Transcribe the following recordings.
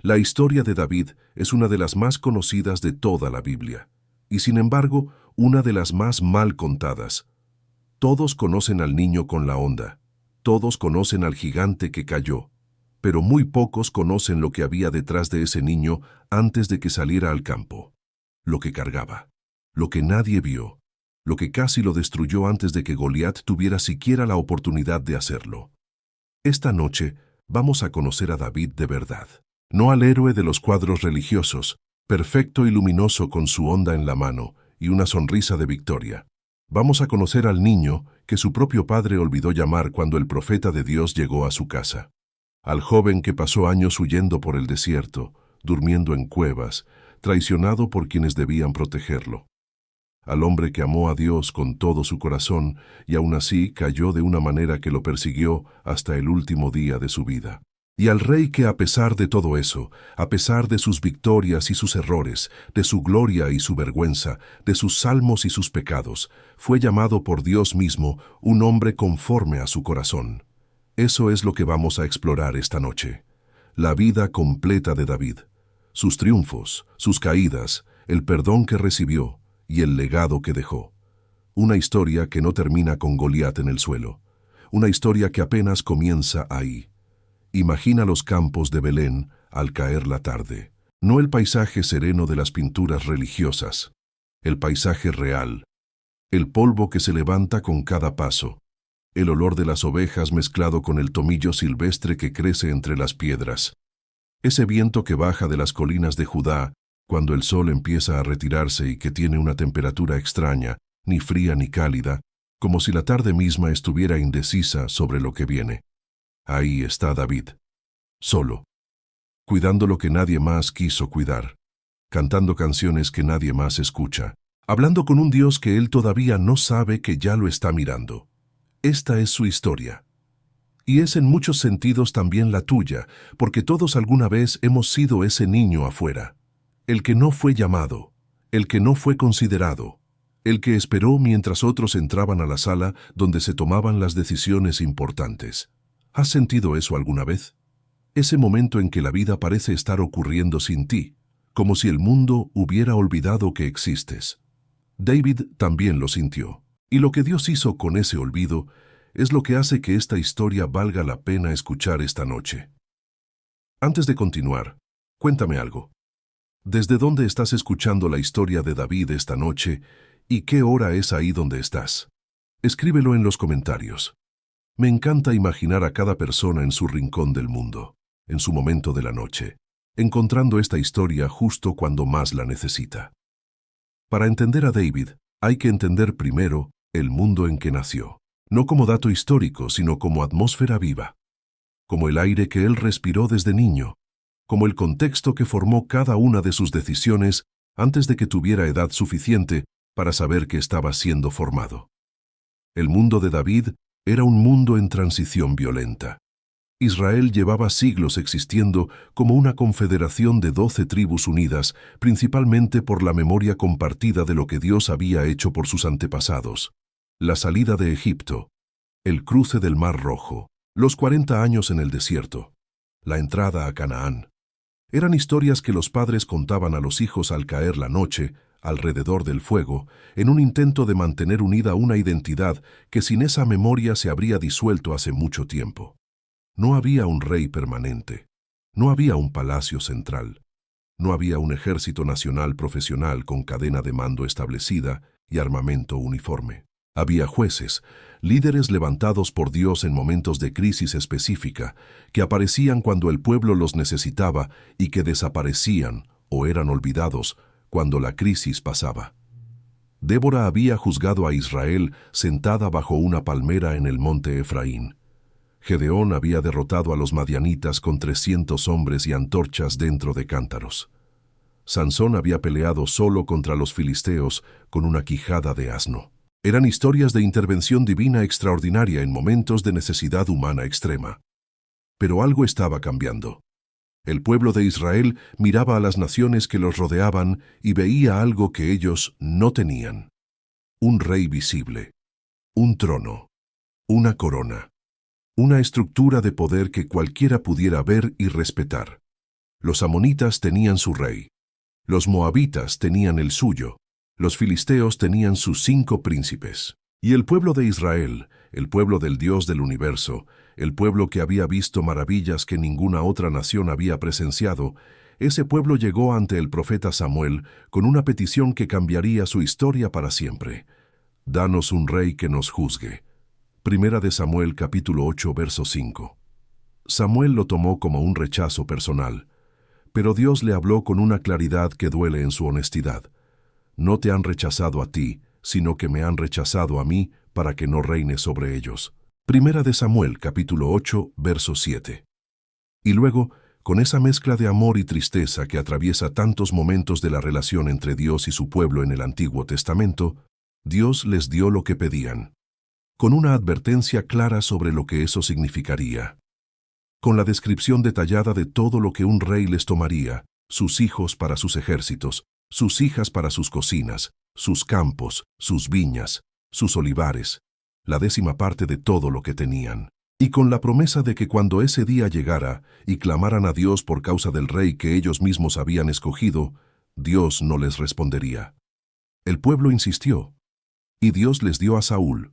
La historia de David es una de las más conocidas de toda la Biblia, y sin embargo, una de las más mal contadas. Todos conocen al niño con la onda, todos conocen al gigante que cayó, pero muy pocos conocen lo que había detrás de ese niño antes de que saliera al campo, lo que cargaba, lo que nadie vio, lo que casi lo destruyó antes de que Goliat tuviera siquiera la oportunidad de hacerlo. Esta noche vamos a conocer a David de verdad, no al héroe de los cuadros religiosos, perfecto y luminoso con su onda en la mano y una sonrisa de victoria. Vamos a conocer al niño que su propio padre olvidó llamar cuando el profeta de Dios llegó a su casa. Al joven que pasó años huyendo por el desierto, durmiendo en cuevas, traicionado por quienes debían protegerlo. Al hombre que amó a Dios con todo su corazón y aún así cayó de una manera que lo persiguió hasta el último día de su vida. Y al rey que a pesar de todo eso, a pesar de sus victorias y sus errores, de su gloria y su vergüenza, de sus salmos y sus pecados, fue llamado por Dios mismo un hombre conforme a su corazón. Eso es lo que vamos a explorar esta noche. La vida completa de David, sus triunfos, sus caídas, el perdón que recibió y el legado que dejó. Una historia que no termina con Goliat en el suelo. Una historia que apenas comienza ahí. Imagina los campos de Belén al caer la tarde. No el paisaje sereno de las pinturas religiosas. El paisaje real. El polvo que se levanta con cada paso. El olor de las ovejas mezclado con el tomillo silvestre que crece entre las piedras. Ese viento que baja de las colinas de Judá cuando el sol empieza a retirarse y que tiene una temperatura extraña, ni fría ni cálida, como si la tarde misma estuviera indecisa sobre lo que viene. Ahí está David, solo, cuidando lo que nadie más quiso cuidar, cantando canciones que nadie más escucha, hablando con un Dios que él todavía no sabe que ya lo está mirando. Esta es su historia. Y es en muchos sentidos también la tuya, porque todos alguna vez hemos sido ese niño afuera. El que no fue llamado, el que no fue considerado, el que esperó mientras otros entraban a la sala donde se tomaban las decisiones importantes. ¿Has sentido eso alguna vez? Ese momento en que la vida parece estar ocurriendo sin ti, como si el mundo hubiera olvidado que existes. David también lo sintió, y lo que Dios hizo con ese olvido es lo que hace que esta historia valga la pena escuchar esta noche. Antes de continuar, cuéntame algo. ¿Desde dónde estás escuchando la historia de David esta noche y qué hora es ahí donde estás? Escríbelo en los comentarios. Me encanta imaginar a cada persona en su rincón del mundo, en su momento de la noche, encontrando esta historia justo cuando más la necesita. Para entender a David, hay que entender primero el mundo en que nació, no como dato histórico, sino como atmósfera viva, como el aire que él respiró desde niño, como el contexto que formó cada una de sus decisiones antes de que tuviera edad suficiente para saber que estaba siendo formado. El mundo de David era un mundo en transición violenta. Israel llevaba siglos existiendo como una confederación de 12 tribus unidas, principalmente por la memoria compartida de lo que Dios había hecho por sus antepasados. La salida de Egipto, el cruce del Mar Rojo, los 40 años en el desierto, la entrada a Canaán. Eran historias que los padres contaban a los hijos al caer la noche, alrededor del fuego, en un intento de mantener unida una identidad que sin esa memoria se habría disuelto hace mucho tiempo. No había un rey permanente, no había un palacio central, no había un ejército nacional profesional con cadena de mando establecida y armamento uniforme. Había jueces, líderes levantados por Dios en momentos de crisis específica, que aparecían cuando el pueblo los necesitaba y que desaparecían o eran olvidados cuando la crisis pasaba. Débora había juzgado a Israel sentada bajo una palmera en el monte Efraín. Gedeón había derrotado a los madianitas con 300 hombres y antorchas dentro de cántaros. Sansón había peleado solo contra los filisteos con una quijada de asno. Eran historias de intervención divina extraordinaria en momentos de necesidad humana extrema. Pero algo estaba cambiando. El pueblo de Israel miraba a las naciones que los rodeaban y veía algo que ellos no tenían. Un rey visible, un trono, una corona, una estructura de poder que cualquiera pudiera ver y respetar. Los amonitas tenían su rey. Los moabitas tenían el suyo. Los filisteos tenían sus 5 príncipes. Y el pueblo de Israel, el pueblo del Dios del universo, el pueblo que había visto maravillas que ninguna otra nación había presenciado, ese pueblo llegó ante el profeta Samuel con una petición que cambiaría su historia para siempre. Danos un rey que nos juzgue. Primera de Samuel capítulo 8 verso 5. Samuel lo tomó como un rechazo personal, pero Dios le habló con una claridad que duele en su honestidad. No te han rechazado a ti, sino que me han rechazado a mí para que no reine sobre ellos. Primera de Samuel, capítulo 8, verso 7. Y luego, con esa mezcla de amor y tristeza que atraviesa tantos momentos de la relación entre Dios y su pueblo en el Antiguo Testamento, Dios les dio lo que pedían, con una advertencia clara sobre lo que eso significaría, con la descripción detallada de todo lo que un rey les tomaría, sus hijos para sus ejércitos, sus hijas para sus cocinas, sus campos, sus viñas, sus olivares, la 10ª parte de todo lo que tenían. Y con la promesa de que cuando ese día llegara y clamaran a Dios por causa del rey que ellos mismos habían escogido, Dios no les respondería. El pueblo insistió, y Dios les dio a Saúl.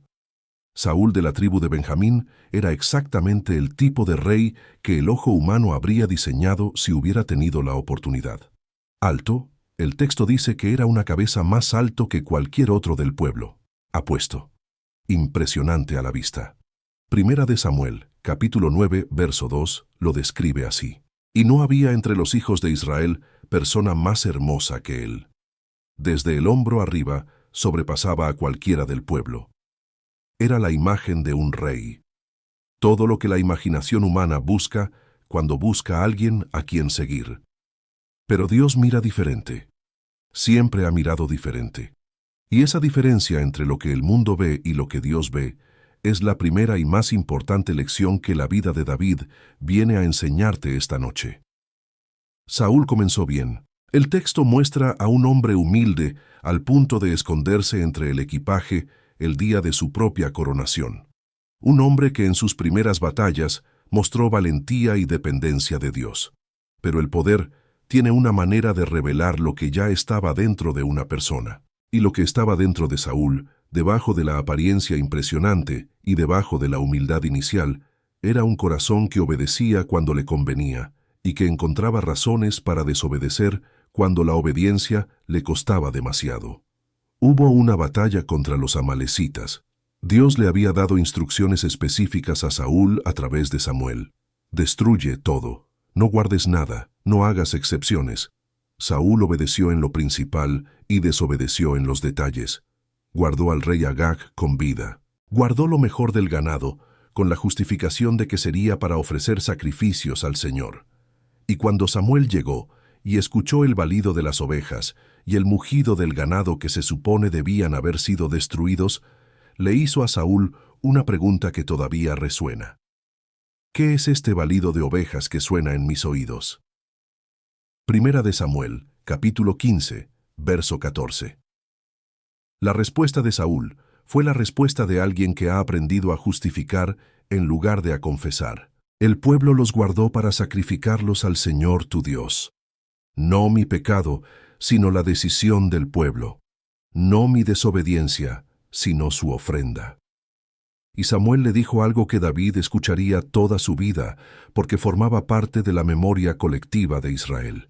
Saúl de la tribu de Benjamín era exactamente el tipo de rey que el ojo humano habría diseñado si hubiera tenido la oportunidad. Alto, el texto dice que era una cabeza más alto que cualquier otro del pueblo. Apuesto. Impresionante a la vista. Primera de Samuel, capítulo 9, verso 2, lo describe así. Y no había entre los hijos de Israel persona más hermosa que él. Desde el hombro arriba sobrepasaba a cualquiera del pueblo. Era la imagen de un rey. Todo lo que la imaginación humana busca cuando busca a alguien a quien seguir. Pero Dios mira diferente. Siempre ha mirado diferente. Y esa diferencia entre lo que el mundo ve y lo que Dios ve es la primera y más importante lección que la vida de David viene a enseñarte esta noche. Saúl comenzó bien. El texto muestra a un hombre humilde al punto de esconderse entre el equipaje el día de su propia coronación. Un hombre que en sus primeras batallas mostró valentía y dependencia de Dios. Pero el poder tiene una manera de revelar lo que ya estaba dentro de una persona. Y lo que estaba dentro de Saúl, debajo de la apariencia impresionante y debajo de la humildad inicial, era un corazón que obedecía cuando le convenía y que encontraba razones para desobedecer cuando la obediencia le costaba demasiado. Hubo una batalla contra los amalecitas. Dios le había dado instrucciones específicas a Saúl a través de Samuel. Destruye todo, no guardes nada, no hagas excepciones. Saúl obedeció en lo principal y desobedeció en los detalles. Guardó al rey Agag con vida. Guardó lo mejor del ganado, con la justificación de que sería para ofrecer sacrificios al Señor. Y cuando Samuel llegó y escuchó el balido de las ovejas y el mugido del ganado que se supone debían haber sido destruidos, le hizo a Saúl una pregunta que todavía resuena. ¿Qué es este balido de ovejas que suena en mis oídos? Primera de Samuel, capítulo 15, verso 14. La respuesta de Saúl fue la respuesta de alguien que ha aprendido a justificar en lugar de a confesar. El pueblo los guardó para sacrificarlos al Señor tu Dios. No mi pecado, sino la decisión del pueblo. No mi desobediencia, sino su ofrenda. Y Samuel le dijo algo que David escucharía toda su vida, porque formaba parte de la memoria colectiva de Israel.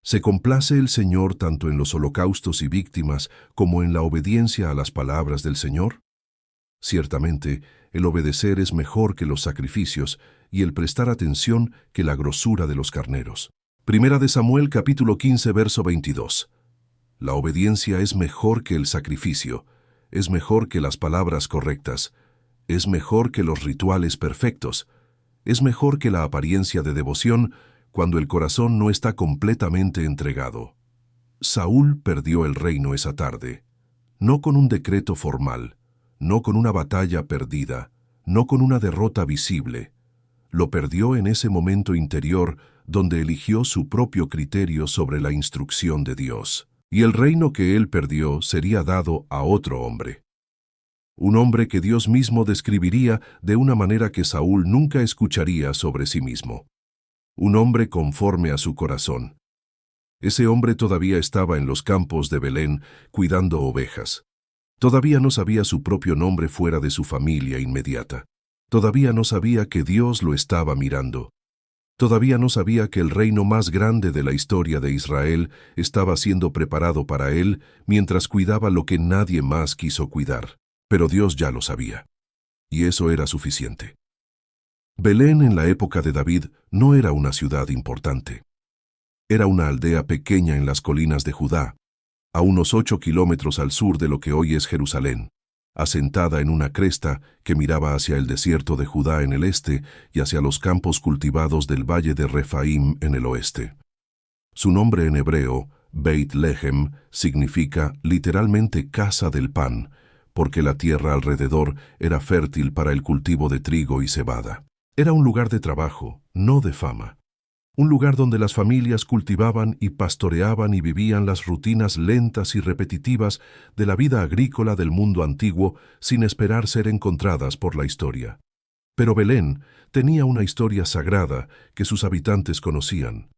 ¿Se complace el Señor tanto en los holocaustos y víctimas como en la obediencia a las palabras del Señor? Ciertamente, el obedecer es mejor que los sacrificios y el prestar atención que la grosura de los carneros. Primera de Samuel capítulo 15 verso 22. La obediencia es mejor que el sacrificio, es mejor que las palabras correctas, es mejor que los rituales perfectos, es mejor que la apariencia de devoción cuando el corazón no está completamente entregado. Saúl perdió el reino esa tarde, no con un decreto formal, no con una batalla perdida, no con una derrota visible. Lo perdió en ese momento interior donde eligió su propio criterio sobre la instrucción de Dios. Y el reino que él perdió sería dado a otro hombre. Un hombre que Dios mismo describiría de una manera que Saúl nunca escucharía sobre sí mismo. un hombre conforme a su corazón. Ese hombre todavía estaba en los campos de Belén cuidando ovejas. Todavía no sabía su propio nombre fuera de su familia inmediata. Todavía no sabía que Dios lo estaba mirando. Todavía no sabía que el reino más grande de la historia de Israel estaba siendo preparado para él mientras cuidaba lo que nadie más quiso cuidar. Pero Dios ya lo sabía. Y eso era suficiente. Belén en la época de David no era una ciudad importante. Era una aldea pequeña en las colinas de Judá, a unos 8 kilómetros al sur de lo que hoy es Jerusalén, asentada en una cresta que miraba hacia el desierto de Judá en el este y hacia los campos cultivados del valle de Refaim en el oeste. Su nombre en hebreo, Beit Lehem, significa literalmente casa del pan, porque la tierra alrededor era fértil para el cultivo de trigo y cebada. Era un lugar de trabajo, no de fama. Un lugar donde las familias cultivaban y pastoreaban y vivían las rutinas lentas y repetitivas de la vida agrícola del mundo antiguo sin esperar ser encontradas por la historia. Pero Belén tenía una historia sagrada que sus habitantes conocían.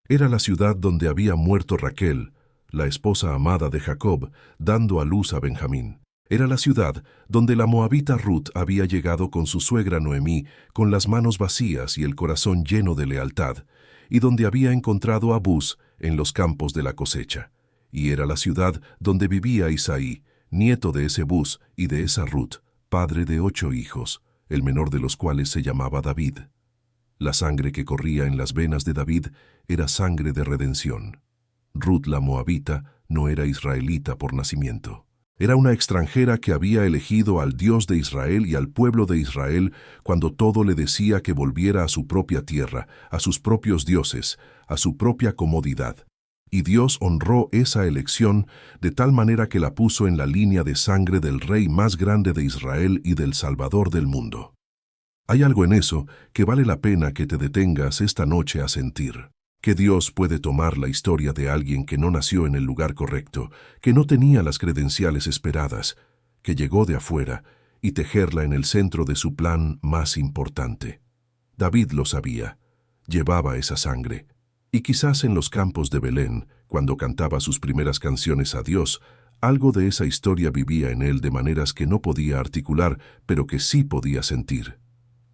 Era la ciudad donde había muerto Raquel, la esposa amada de Jacob, dando a luz a Benjamín. Era la ciudad donde la moabita Ruth había llegado con su suegra Noemí, con las manos vacías y el corazón lleno de lealtad, y donde había encontrado a Buz en los campos de la cosecha. Y era la ciudad donde vivía Isaí, nieto de ese Buz y de esa Ruth, padre de 8 hijos, el menor de los cuales se llamaba David. La sangre que corría en las venas de David era sangre de redención. Ruth la moabita no era israelita por nacimiento. Era una extranjera que había elegido al Dios de Israel y al pueblo de Israel cuando todo le decía que volviera a su propia tierra, a sus propios dioses, a su propia comodidad. Y Dios honró esa elección de tal manera que la puso en la línea de sangre del rey más grande de Israel y del Salvador del mundo. Hay algo en eso que vale la pena que te detengas esta noche a sentir. Que Dios puede tomar la historia de alguien que no nació en el lugar correcto, que no tenía las credenciales esperadas, que llegó de afuera, y tejerla en el centro de su plan más importante. David lo sabía, llevaba esa sangre, y quizás en los campos de Belén, cuando cantaba sus primeras canciones a Dios, algo de esa historia vivía en él de maneras que no podía articular, pero que sí podía sentir.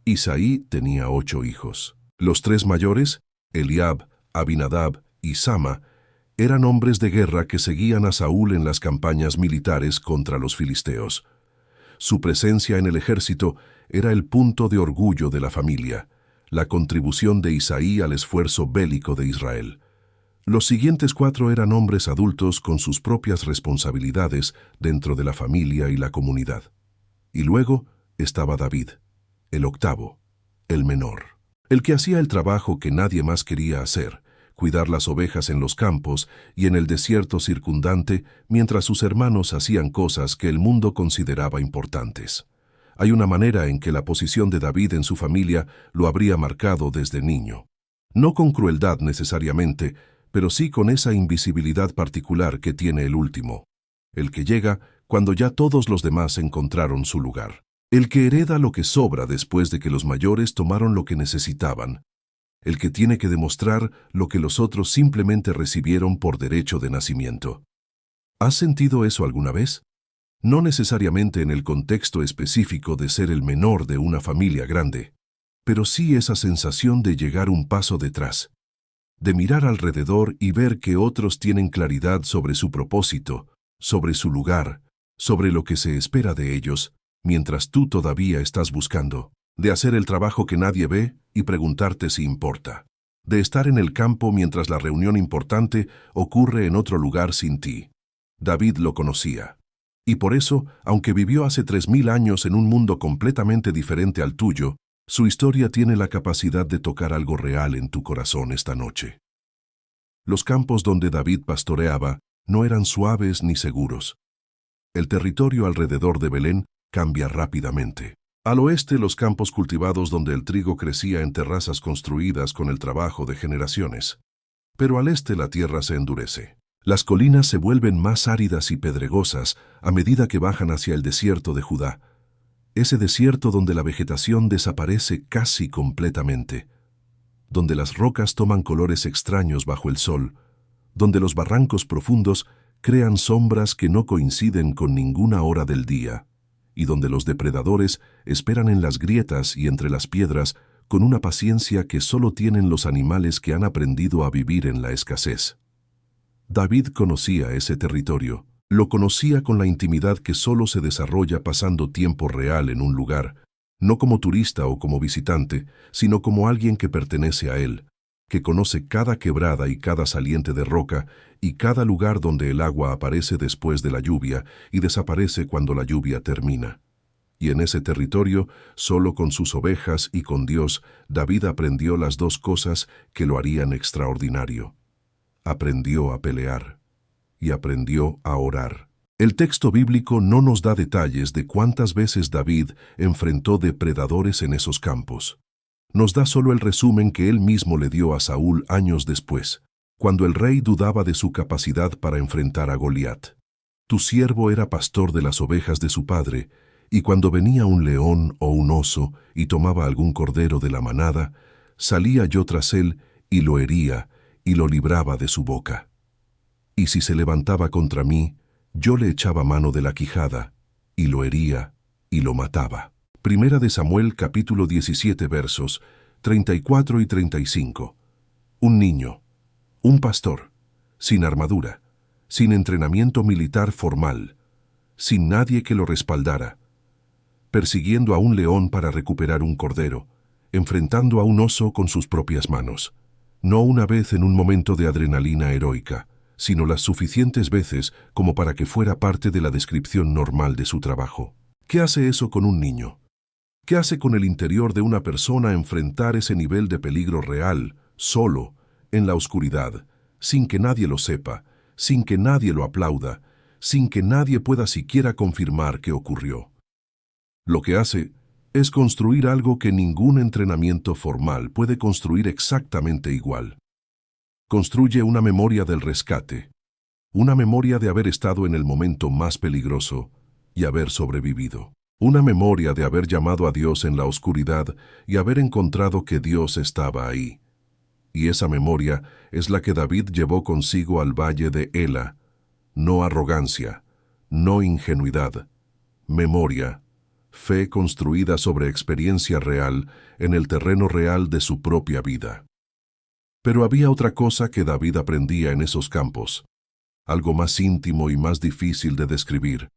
Isaí tenía 8 hijos. Los 3 mayores, Eliab, Abinadab y Sama, eran hombres de guerra que seguían a Saúl en las campañas militares contra los filisteos. Su presencia en el ejército era el punto de orgullo de la familia, la contribución de Isaí al esfuerzo bélico de Israel. Los siguientes 4 eran hombres adultos con sus propias responsabilidades dentro de la familia y la comunidad. Y luego estaba David, el octavo, el menor, el que hacía el trabajo que nadie más quería hacer, cuidar las ovejas en los campos y en el desierto circundante, mientras sus hermanos hacían cosas que el mundo consideraba importantes. Hay una manera en que la posición de David en su familia lo habría marcado desde niño. No con crueldad necesariamente, pero sí con esa invisibilidad particular que tiene el último, el que llega cuando ya todos los demás encontraron su lugar. El que hereda lo que sobra después de que los mayores tomaron lo que necesitaban. El que tiene que demostrar lo que los otros simplemente recibieron por derecho de nacimiento. ¿Has sentido eso alguna vez? No necesariamente en el contexto específico de ser el menor de una familia grande, pero sí esa sensación de llegar un paso detrás, de mirar alrededor y ver que otros tienen claridad sobre su propósito, sobre su lugar, sobre lo que se espera de ellos, mientras tú todavía estás buscando, de hacer el trabajo que nadie ve y preguntarte si importa, de estar en el campo mientras la reunión importante ocurre en otro lugar sin ti. David lo conocía. Y por eso, aunque vivió hace 3000 años en un mundo completamente diferente al tuyo, su historia tiene la capacidad de tocar algo real en tu corazón esta noche. Los campos donde David pastoreaba no eran suaves ni seguros. El territorio alrededor de Belén cambia rápidamente. Al oeste, los campos cultivados donde el trigo crecía en terrazas construidas con el trabajo de generaciones. Pero al este la tierra se endurece. Las colinas se vuelven más áridas y pedregosas a medida que bajan hacia el desierto de Judá. Ese desierto donde la vegetación desaparece casi completamente. donde las rocas toman colores extraños bajo el sol, donde los barrancos profundos crean sombras que no coinciden con ninguna hora del día, y donde los depredadores esperan en las grietas y entre las piedras con una paciencia que solo tienen los animales que han aprendido a vivir en la escasez. David conocía ese territorio. Lo conocía con la intimidad que solo se desarrolla pasando tiempo real en un lugar, no como turista o como visitante, sino como alguien que pertenece a él, que conoce cada quebrada y cada saliente de roca y cada lugar donde el agua aparece después de la lluvia y desaparece cuando la lluvia termina. Y en ese territorio, solo con sus ovejas y con Dios, David aprendió las dos cosas que lo harían extraordinario. Aprendió a pelear y aprendió a orar. El texto bíblico no nos da detalles de cuántas veces David enfrentó depredadores en esos campos. Nos da solo el resumen que él mismo le dio a Saúl años después, cuando el rey dudaba de su capacidad para enfrentar a Goliat. Tu siervo era pastor de las ovejas de su padre, y cuando venía un león o un oso y tomaba algún cordero de la manada, salía yo tras él y lo hería y lo libraba de su boca. Y si se levantaba contra mí, yo le echaba mano de la quijada, y lo hería, y lo mataba. Primera de Samuel capítulo 17 versos 34 y 35. Un niño, un pastor, sin armadura, sin entrenamiento militar formal, sin nadie que lo respaldara, persiguiendo a un león para recuperar un cordero, enfrentando a un oso con sus propias manos. No una vez en un momento de adrenalina heroica, sino las suficientes veces como para que fuera parte de la descripción normal de su trabajo. ¿Qué hace eso con un niño? ¿Qué hace con el interior de una persona enfrentar ese nivel de peligro real, solo, en la oscuridad, sin que nadie lo sepa, sin que nadie lo aplauda, sin que nadie pueda siquiera confirmar qué ocurrió? Lo que hace es construir algo que ningún entrenamiento formal puede construir exactamente igual. Construye una memoria del rescate, una memoria de haber estado en el momento más peligroso y haber sobrevivido. Una memoria de haber llamado a Dios en la oscuridad y haber encontrado que Dios estaba ahí. Y esa memoria es la que David llevó consigo al valle de Ela. No arrogancia, no ingenuidad. Memoria, fe construida sobre experiencia real en el terreno real de su propia vida. Pero había otra cosa que David aprendía en esos campos, algo más íntimo y más difícil de describir.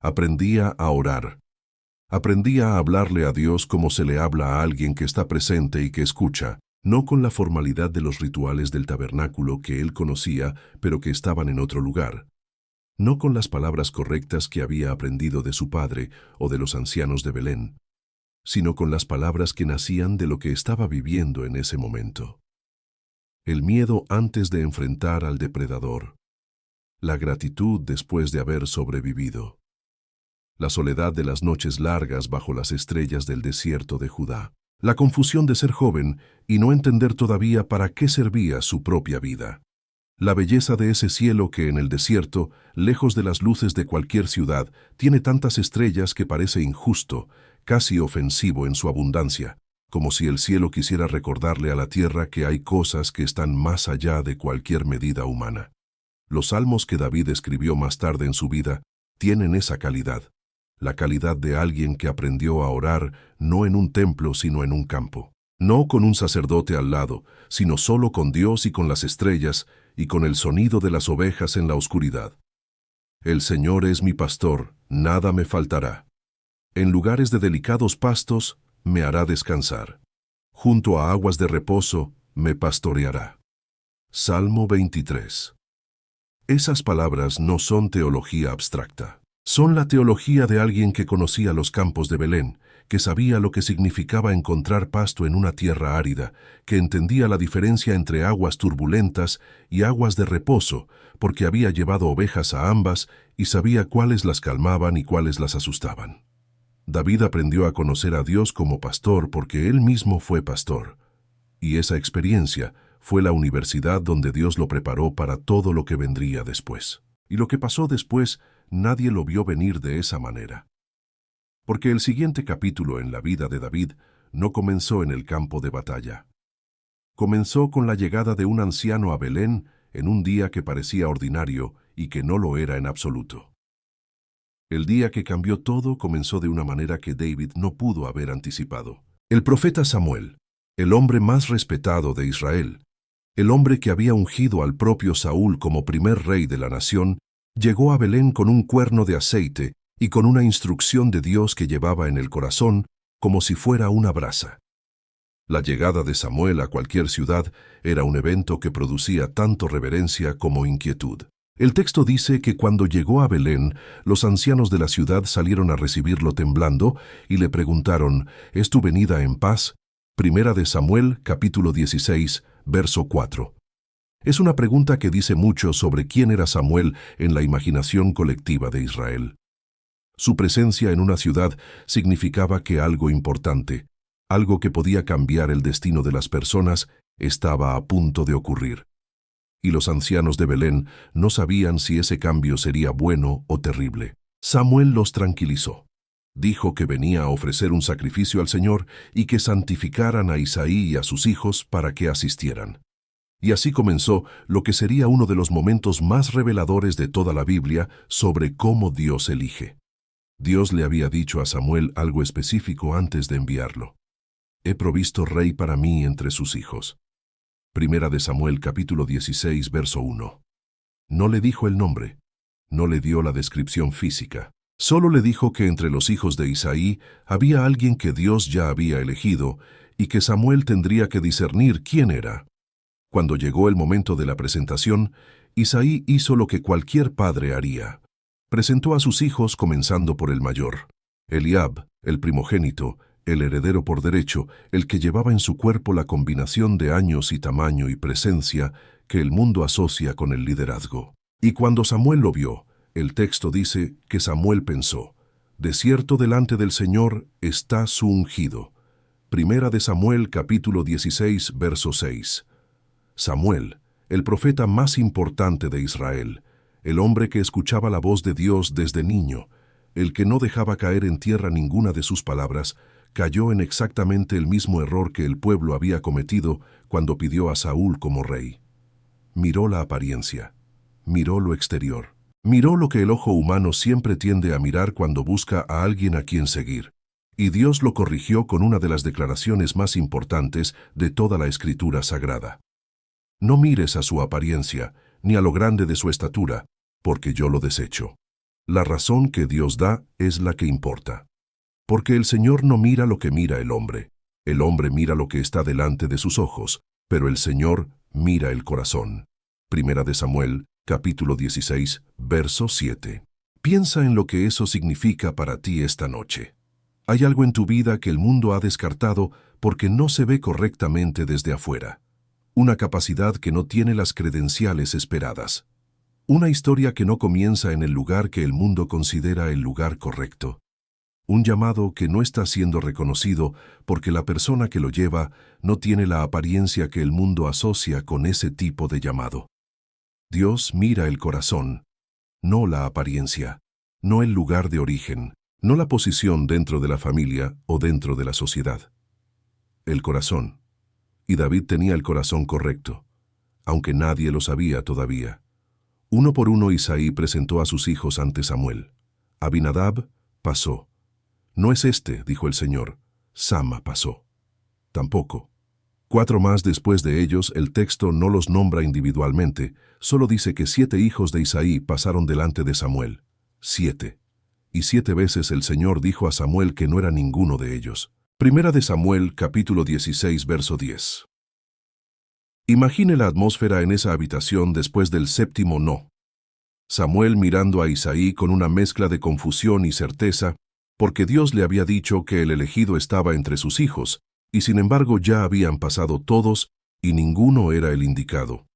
Aprendía a orar. Aprendía a hablarle a Dios como se le habla a alguien que está presente y que escucha, no con la formalidad de los rituales del tabernáculo que él conocía, pero que estaban en otro lugar. No con las palabras correctas que había aprendido de su padre o de los ancianos de Belén, sino con las palabras que nacían de lo que estaba viviendo en ese momento. El miedo antes de enfrentar al depredador. La gratitud después de haber sobrevivido. La soledad de las noches largas bajo las estrellas del desierto de Judá. La confusión de ser joven y no entender todavía para qué servía su propia vida. La belleza de ese cielo que en el desierto, lejos de las luces de cualquier ciudad, tiene tantas estrellas que parece injusto, casi ofensivo en su abundancia, como si el cielo quisiera recordarle a la tierra que hay cosas que están más allá de cualquier medida humana. Los salmos que David escribió más tarde en su vida tienen esa calidad, la calidad de alguien que aprendió a orar no en un templo sino en un campo, no con un sacerdote al lado, sino solo con Dios y con las estrellas y con el sonido de las ovejas en la oscuridad. El Señor es mi pastor, nada me faltará. En lugares de delicados pastos me hará descansar. Junto a aguas de reposo me pastoreará. Salmo 23. Esas palabras no son teología abstracta. Son la teología de alguien que conocía los campos de Belén, que sabía lo que significaba encontrar pasto en una tierra árida, que entendía la diferencia entre aguas turbulentas y aguas de reposo, porque había llevado ovejas a ambas y sabía cuáles las calmaban y cuáles las asustaban. David aprendió a conocer a Dios como pastor porque él mismo fue pastor, y esa experiencia fue la universidad donde Dios lo preparó para todo lo que vendría después. Y lo que pasó después, nadie lo vio venir de esa manera. Porque el siguiente capítulo en la vida de David no comenzó en el campo de batalla. Comenzó con la llegada de un anciano a Belén en un día que parecía ordinario y que no lo era en absoluto. El día que cambió todo comenzó de una manera que David no pudo haber anticipado. El profeta Samuel, el hombre más respetado de Israel, el hombre que había ungido al propio Saúl como primer rey de la nación, llegó a Belén con un cuerno de aceite y con una instrucción de Dios que llevaba en el corazón como si fuera una brasa. La llegada de Samuel a cualquier ciudad era un evento que producía tanto reverencia como inquietud. El texto dice que cuando llegó a Belén, los ancianos de la ciudad salieron a recibirlo temblando y le preguntaron, ¿es tu venida en paz? Primera de Samuel, capítulo 16, verso 4. Es una pregunta que dice mucho sobre quién era Samuel en la imaginación colectiva de Israel. Su presencia en una ciudad significaba que algo importante, algo que podía cambiar el destino de las personas, estaba a punto de ocurrir. Y los ancianos de Belén no sabían si ese cambio sería bueno o terrible. Samuel los tranquilizó. Dijo que venía a ofrecer un sacrificio al Señor y que santificaran a Isaí y a sus hijos para que asistieran. Y así comenzó lo que sería uno de los momentos más reveladores de toda la Biblia sobre cómo Dios elige. Dios le había dicho a Samuel algo específico antes de enviarlo. He provisto rey para mí entre sus hijos. Primera de Samuel capítulo 16, verso 1. No le dijo el nombre, no le dio la descripción física. Solo le dijo que entre los hijos de Isaí había alguien que Dios ya había elegido y que Samuel tendría que discernir quién era. Cuando llegó el momento de la presentación, Isaí hizo lo que cualquier padre haría. Presentó a sus hijos comenzando por el mayor, Eliab, el primogénito, el heredero por derecho, el que llevaba en su cuerpo la combinación de años y tamaño y presencia que el mundo asocia con el liderazgo. Y cuando Samuel lo vio, el texto dice que Samuel pensó, de cierto delante del Señor está su ungido. Primera de Samuel capítulo 16, verso 6. Samuel, el profeta más importante de Israel, el hombre que escuchaba la voz de Dios desde niño, el que no dejaba caer en tierra ninguna de sus palabras, cayó en exactamente el mismo error que el pueblo había cometido cuando pidió a Saúl como rey. Miró la apariencia, miró lo exterior, miró lo que el ojo humano siempre tiende a mirar cuando busca a alguien a quien seguir, y Dios lo corrigió con una de las declaraciones más importantes de toda la Escritura Sagrada. No mires a su apariencia, ni a lo grande de su estatura, porque yo lo desecho. La razón que Dios da es la que importa. Porque el Señor no mira lo que mira el hombre mira lo que está delante de sus ojos, pero el Señor mira el corazón. Primera de Samuel, capítulo 16, verso 7. Piensa en lo que eso significa para ti esta noche. Hay algo en tu vida que el mundo ha descartado porque no se ve correctamente desde afuera. Una capacidad que no tiene las credenciales esperadas. Una historia que no comienza en el lugar que el mundo considera el lugar correcto. Un llamado que no está siendo reconocido porque la persona que lo lleva no tiene la apariencia que el mundo asocia con ese tipo de llamado. Dios mira el corazón, no la apariencia, no el lugar de origen, no la posición dentro de la familia o dentro de la sociedad. El corazón. Y David tenía el corazón correcto, aunque nadie lo sabía todavía. Uno por uno Isaí presentó a sus hijos ante Samuel. Abinadab pasó. No es este, dijo el Señor. Sama pasó. Tampoco. 4 más después de ellos, el texto no los nombra individualmente, solo dice que 7 hijos de Isaí pasaron delante de Samuel. 7. Y 7 veces el Señor dijo a Samuel que no era ninguno de ellos. Primera de Samuel, capítulo 16, verso 10. Imagine la atmósfera en esa habitación después del 7º no. Samuel mirando a Isaí con una mezcla de confusión y certeza, porque Dios le había dicho que el elegido estaba entre sus hijos, y sin embargo ya habían pasado todos, y ninguno era el indicado.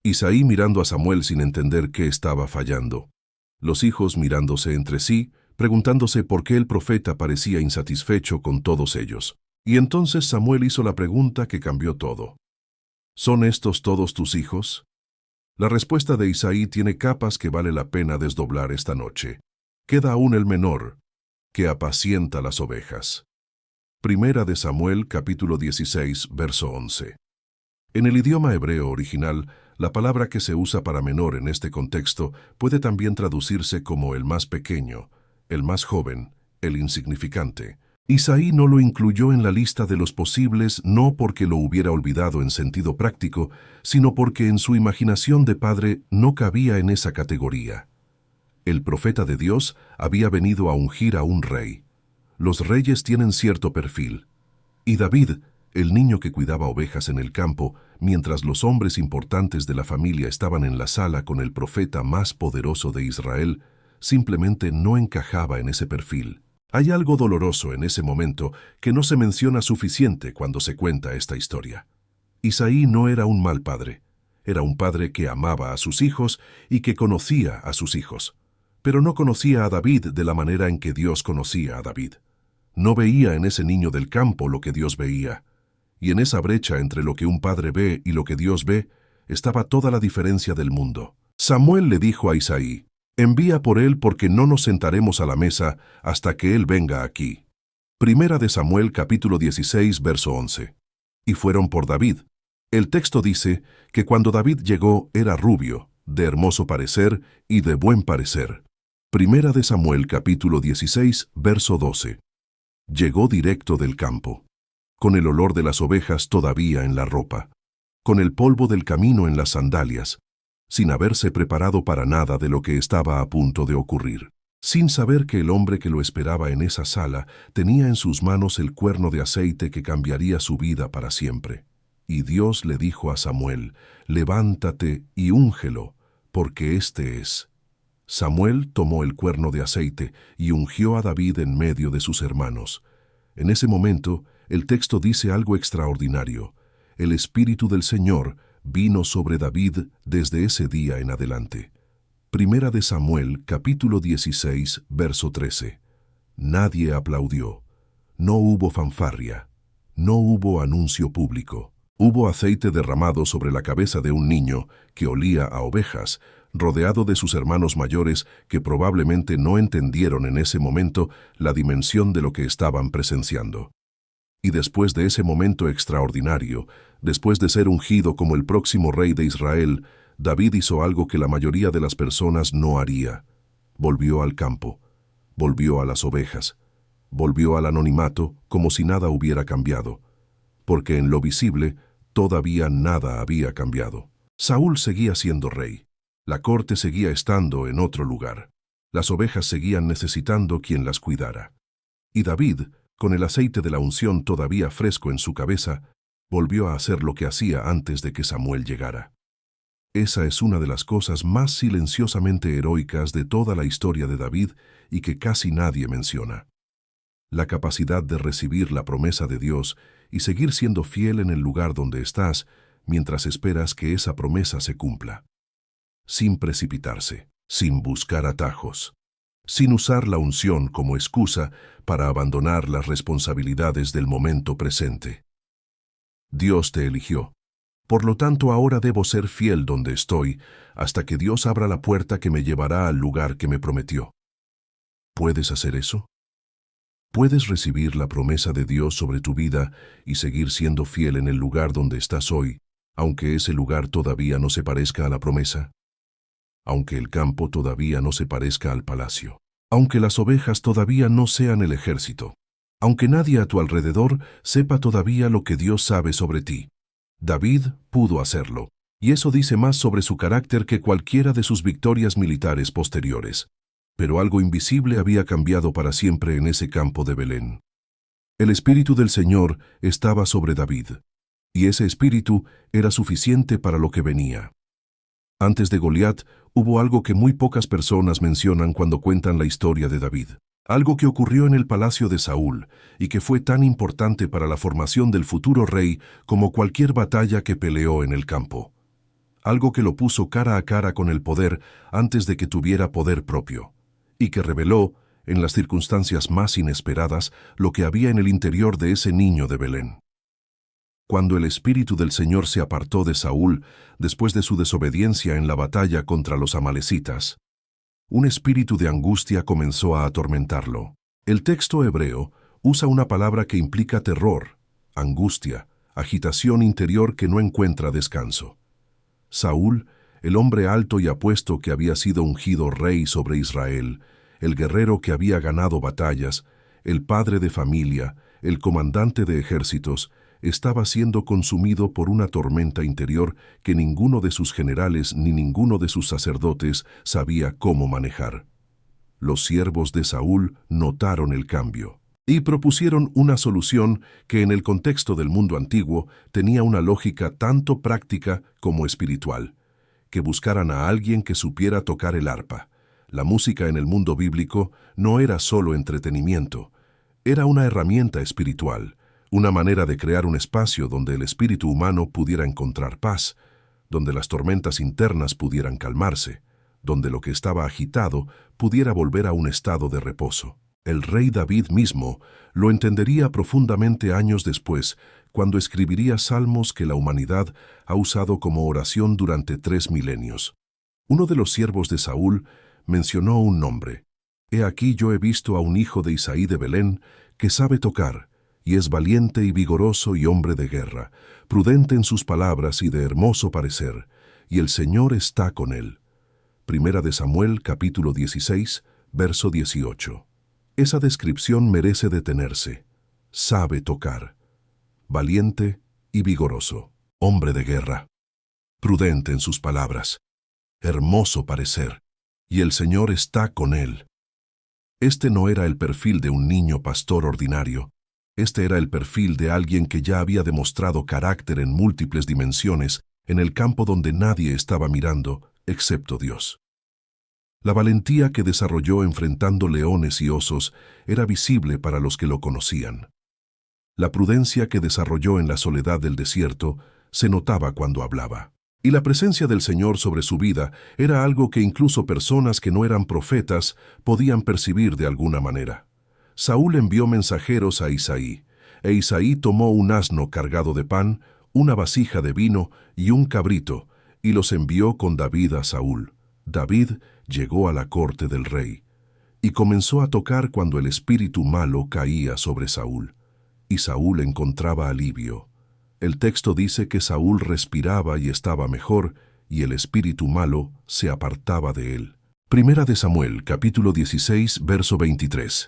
Isaí mirando a Samuel sin entender qué estaba fallando. Los hijos mirándose entre sí, preguntándose por qué el profeta parecía insatisfecho con todos ellos. Y entonces Samuel hizo la pregunta que cambió todo. ¿Son estos todos tus hijos? La respuesta de Isaí tiene capas que vale la pena desdoblar esta noche. Queda aún el menor, que apacienta las ovejas. Primera de Samuel, capítulo 16, verso 11. En el idioma hebreo original, la palabra que se usa para menor en este contexto puede también traducirse como el más pequeño, el más joven, el insignificante. Isaí no lo incluyó en la lista de los posibles no porque lo hubiera olvidado en sentido práctico, sino porque en su imaginación de padre no cabía en esa categoría. El profeta de Dios había venido a ungir a un rey. Los reyes tienen cierto perfil. Y David, el niño que cuidaba ovejas en el campo, mientras los hombres importantes de la familia estaban en la sala con el profeta más poderoso de Israel, simplemente no encajaba en ese perfil. Hay algo doloroso en ese momento que no se menciona suficiente cuando se cuenta esta historia. Isaí no era un mal padre. Era un padre que amaba a sus hijos y que conocía a sus hijos. Pero no conocía a David de la manera en que Dios conocía a David. No veía en ese niño del campo lo que Dios veía. Y en esa brecha entre lo que un padre ve y lo que Dios ve, estaba toda la diferencia del mundo. Samuel le dijo a Isaí: «Envía por él porque no nos sentaremos a la mesa hasta que él venga aquí». Primera de Samuel capítulo 16, verso 11. Y fueron por David. El texto dice que cuando David llegó era rubio, de hermoso parecer y de buen parecer. Primera de Samuel capítulo 16, verso 12. Llegó directo del campo, con el olor de las ovejas todavía en la ropa, con el polvo del camino en las sandalias, sin haberse preparado para nada de lo que estaba a punto de ocurrir, sin saber que el hombre que lo esperaba en esa sala tenía en sus manos el cuerno de aceite que cambiaría su vida para siempre. Y Dios le dijo a Samuel: «Levántate y úngelo, porque este es». Samuel tomó el cuerno de aceite y ungió a David en medio de sus hermanos. En ese momento, el texto dice algo extraordinario. El Espíritu del Señor vino sobre David desde ese día en adelante. Primera de Samuel, capítulo 16, verso 13. Nadie aplaudió. No hubo fanfarria. No hubo anuncio público. Hubo aceite derramado sobre la cabeza de un niño que olía a ovejas, rodeado de sus hermanos mayores que probablemente no entendieron en ese momento la dimensión de lo que estaban presenciando. Y después de ese momento extraordinario, después de ser ungido como el próximo rey de Israel, David hizo algo que la mayoría de las personas no haría. Volvió al campo, volvió a las ovejas, volvió al anonimato como si nada hubiera cambiado, porque en lo visible todavía nada había cambiado. Saúl seguía siendo rey. La corte seguía estando en otro lugar. Las ovejas seguían necesitando quien las cuidara. Y David, con el aceite de la unción todavía fresco en su cabeza, volvió a hacer lo que hacía antes de que Samuel llegara. Esa es una de las cosas más silenciosamente heroicas de toda la historia de David y que casi nadie menciona. La capacidad de recibir la promesa de Dios y seguir siendo fiel en el lugar donde estás mientras esperas que esa promesa se cumpla. Sin precipitarse, sin buscar atajos, sin usar la unción como excusa para abandonar las responsabilidades del momento presente. Dios te eligió. Por lo tanto, ahora debo ser fiel donde estoy hasta que Dios abra la puerta que me llevará al lugar que me prometió. ¿Puedes hacer eso? ¿Puedes recibir la promesa de Dios sobre tu vida y seguir siendo fiel en el lugar donde estás hoy, aunque ese lugar todavía no se parezca a la promesa? Aunque el campo todavía no se parezca al palacio, aunque las ovejas todavía no sean el ejército, aunque nadie a tu alrededor sepa todavía lo que Dios sabe sobre ti. David pudo hacerlo, y eso dice más sobre su carácter que cualquiera de sus victorias militares posteriores. Pero algo invisible había cambiado para siempre en ese campo de Belén. El Espíritu del Señor estaba sobre David, y ese Espíritu era suficiente para lo que venía. Antes de Goliat, hubo algo que muy pocas personas mencionan cuando cuentan la historia de David. Algo que ocurrió en el palacio de Saúl y que fue tan importante para la formación del futuro rey como cualquier batalla que peleó en el campo. Algo que lo puso cara a cara con el poder antes de que tuviera poder propio, y que reveló, en las circunstancias más inesperadas, lo que había en el interior de ese niño de Belén. Cuando el Espíritu del Señor se apartó de Saúl después de su desobediencia en la batalla contra los amalecitas, un espíritu de angustia comenzó a atormentarlo. El texto hebreo usa una palabra que implica terror, angustia, agitación interior que no encuentra descanso. Saúl, el hombre alto y apuesto que había sido ungido rey sobre Israel, el guerrero que había ganado batallas, el padre de familia, el comandante de ejércitos, estaba siendo consumido por una tormenta interior que ninguno de sus generales ni ninguno de sus sacerdotes sabía cómo manejar. Los siervos de Saúl notaron el cambio y propusieron una solución que en el contexto del mundo antiguo tenía una lógica tanto práctica como espiritual: que buscaran a alguien que supiera tocar el arpa. La música en el mundo bíblico no era solo entretenimiento, era una herramienta espiritual, una manera de crear un espacio donde el espíritu humano pudiera encontrar paz, donde las tormentas internas pudieran calmarse, donde lo que estaba agitado pudiera volver a un estado de reposo. El rey David mismo lo entendería profundamente años después, cuando escribiría salmos que la humanidad ha usado como oración durante 3 milenios. Uno de los siervos de Saúl mencionó un nombre. He aquí yo he visto a un hijo de Isaí de Belén que sabe tocar, y es valiente y vigoroso y hombre de guerra, prudente en sus palabras y de hermoso parecer, y el Señor está con él. Primera de Samuel, capítulo 16, verso 18. Esa descripción merece detenerse. Sabe tocar. Valiente y vigoroso, hombre de guerra, prudente en sus palabras, hermoso parecer, y el Señor está con él. Este no era el perfil de un niño pastor ordinario. Este era el perfil de alguien que ya había demostrado carácter en múltiples dimensiones en el campo donde nadie estaba mirando, excepto Dios. La valentía que desarrolló enfrentando leones y osos era visible para los que lo conocían. La prudencia que desarrolló en la soledad del desierto se notaba cuando hablaba. Y la presencia del Señor sobre su vida era algo que incluso personas que no eran profetas podían percibir de alguna manera. Saúl envió mensajeros a Isaí, e Isaí tomó un asno cargado de pan, una vasija de vino y un cabrito, y los envió con David a Saúl. David llegó a la corte del rey, y comenzó a tocar cuando el espíritu malo caía sobre Saúl, y Saúl encontraba alivio. El texto dice que Saúl respiraba y estaba mejor, y el espíritu malo se apartaba de él. Primera de Samuel, capítulo 16, verso 23.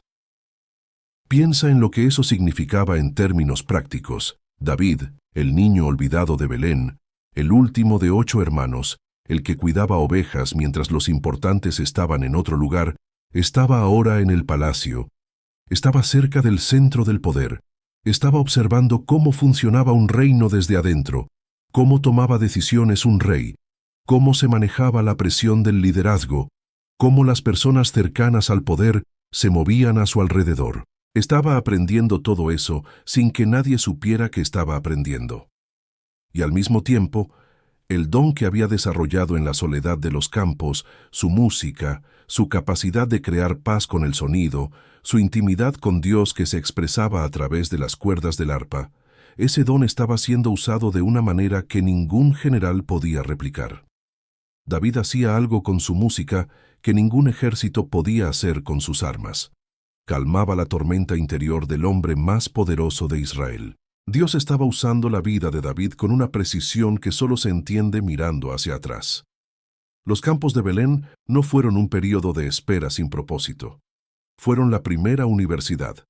Piensa en lo que eso significaba en términos prácticos. David, el niño olvidado de Belén, el último de 8 hermanos, el que cuidaba ovejas mientras los importantes estaban en otro lugar, estaba ahora en el palacio. Estaba cerca del centro del poder. Estaba observando cómo funcionaba un reino desde adentro, cómo tomaba decisiones un rey, cómo se manejaba la presión del liderazgo, cómo las personas cercanas al poder se movían a su alrededor. Estaba aprendiendo todo eso sin que nadie supiera que estaba aprendiendo. Y al mismo tiempo, el don que había desarrollado en la soledad de los campos, su música, su capacidad de crear paz con el sonido, su intimidad con Dios que se expresaba a través de las cuerdas del arpa, ese don estaba siendo usado de una manera que ningún general podía replicar. David hacía algo con su música que ningún ejército podía hacer con sus armas. Calmaba la tormenta interior del hombre más poderoso de Israel. Dios estaba usando la vida de David con una precisión que solo se entiende mirando hacia atrás. Los campos de Belén no fueron un período de espera sin propósito. Fueron la primera universidad.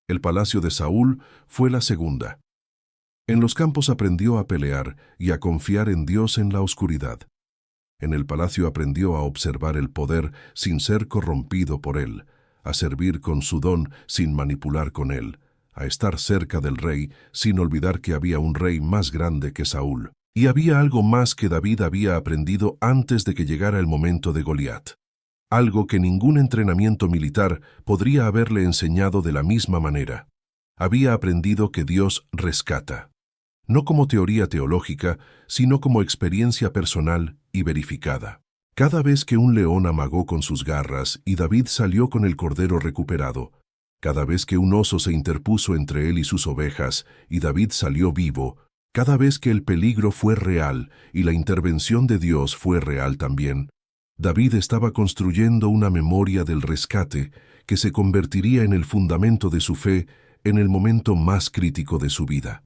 El palacio de Saúl fue la segunda. En los campos aprendió a pelear y a confiar en Dios en la oscuridad. En el palacio aprendió a observar el poder sin ser corrompido por él, a servir con su don sin manipular con él, a estar cerca del rey sin olvidar que había un rey más grande que Saúl. Y había algo más que David había aprendido antes de que llegara el momento de Goliat. Algo que ningún entrenamiento militar podría haberle enseñado de la misma manera. Había aprendido que Dios rescata. No como teoría teológica, sino como experiencia personal y verificada. Cada vez que un león amagó con sus garras y David salió con el cordero recuperado, cada vez que un oso se interpuso entre él y sus ovejas y David salió vivo, cada vez que el peligro fue real y la intervención de Dios fue real también, David estaba construyendo una memoria del rescate que se convertiría en el fundamento de su fe en el momento más crítico de su vida.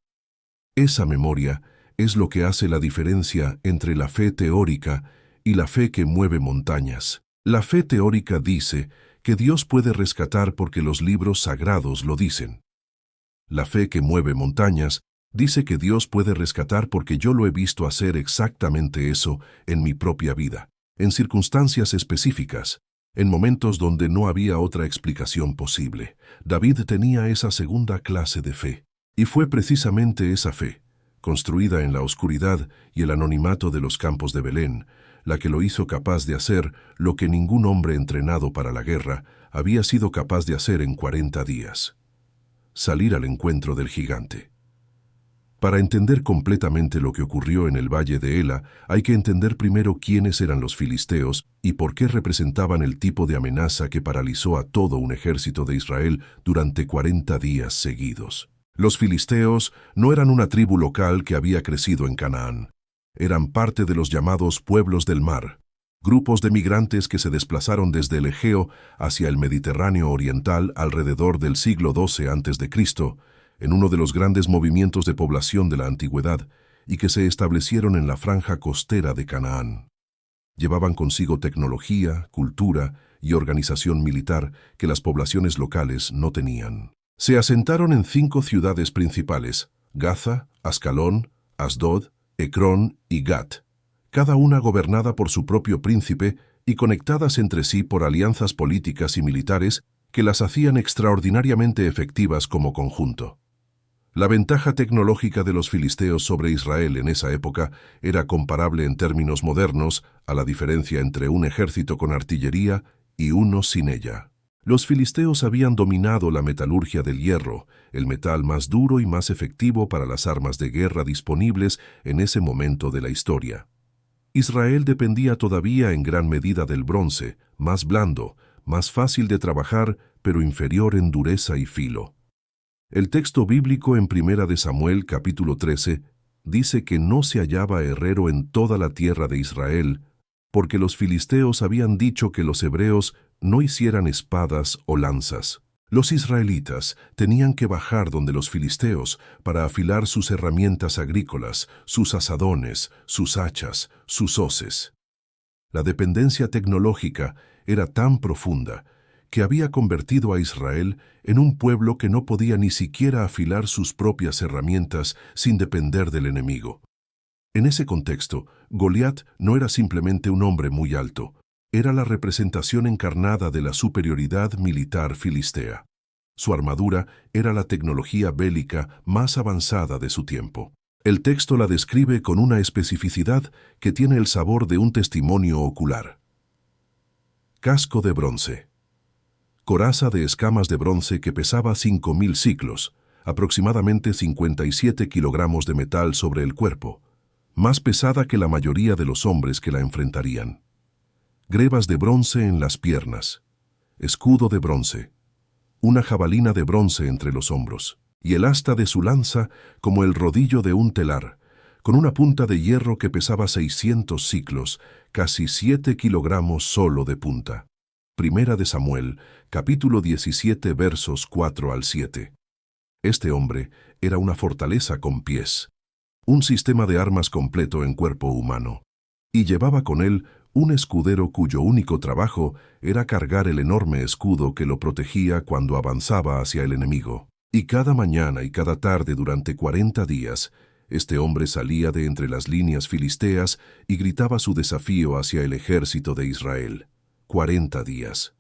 Esa memoria es lo que hace la diferencia entre la fe teórica y la fe que mueve montañas. La fe teórica dice que Dios puede rescatar porque los libros sagrados lo dicen. La fe que mueve montañas dice que Dios puede rescatar porque yo lo he visto hacer exactamente eso en mi propia vida, en circunstancias específicas, en momentos donde no había otra explicación posible. David tenía esa segunda clase de fe, y fue precisamente esa fe, construida en la oscuridad y el anonimato de los campos de Belén, la que lo hizo capaz de hacer lo que ningún hombre entrenado para la guerra había sido capaz de hacer en 40 días. Salir al encuentro del gigante. Para entender completamente lo que ocurrió en el valle de Ela, hay que entender primero quiénes eran los filisteos y por qué representaban el tipo de amenaza que paralizó a todo un ejército de Israel durante 40 días seguidos. Los filisteos no eran una tribu local que había crecido en Canaán. Eran parte de los llamados pueblos del mar, grupos de migrantes que se desplazaron desde el Egeo hacia el Mediterráneo oriental alrededor del siglo XII a.C., en uno de los grandes movimientos de población de la antigüedad, y que se establecieron en la franja costera de Canaán. Llevaban consigo tecnología, cultura y organización militar que las poblaciones locales no tenían. Se asentaron en 5 ciudades principales: Gaza, Ascalón, Asdod, Ecrón y Gat, cada una gobernada por su propio príncipe y conectadas entre sí por alianzas políticas y militares que las hacían extraordinariamente efectivas como conjunto. La ventaja tecnológica de los filisteos sobre Israel en esa época era comparable en términos modernos a la diferencia entre un ejército con artillería y uno sin ella. Los filisteos habían dominado la metalurgia del hierro, el metal más duro y más efectivo para las armas de guerra disponibles en ese momento de la historia. Israel dependía todavía en gran medida del bronce, más blando, más fácil de trabajar, pero inferior en dureza y filo. El texto bíblico en 1 Samuel capítulo 13 dice que no se hallaba herrero en toda la tierra de Israel, porque los filisteos habían dicho que los hebreos no hicieran espadas o lanzas. Los israelitas tenían que bajar donde los filisteos para afilar sus herramientas agrícolas, sus azadones, sus hachas, sus hoces. La dependencia tecnológica era tan profunda que había convertido a Israel en un pueblo que no podía ni siquiera afilar sus propias herramientas sin depender del enemigo. En ese contexto, Goliat no era simplemente un hombre muy alto, era la representación encarnada de la superioridad militar filistea. Su armadura era la tecnología bélica más avanzada de su tiempo. El texto la describe con una especificidad que tiene el sabor de un testimonio ocular. Casco de bronce. Coraza de escamas de bronce que pesaba 5.000 siclos, aproximadamente 57 kilogramos de metal sobre el cuerpo, más pesada que la mayoría de los hombres que la enfrentarían. Grebas de bronce en las piernas, escudo de bronce, una jabalina de bronce entre los hombros, y el asta de su lanza como el rodillo de un telar, con una punta de hierro que pesaba 600 siclos, casi 7 kilogramos solo de punta. 1 Samuel, capítulo 17, versos 4 al 7. Este hombre era una fortaleza con pies, un sistema de armas completo en cuerpo humano, y llevaba con él un escudero cuyo único trabajo era cargar el enorme escudo que lo protegía cuando avanzaba hacia el enemigo. Y cada mañana y cada tarde durante 40 días, este hombre salía de entre las líneas filisteas y gritaba su desafío hacia el ejército de Israel. 40 días.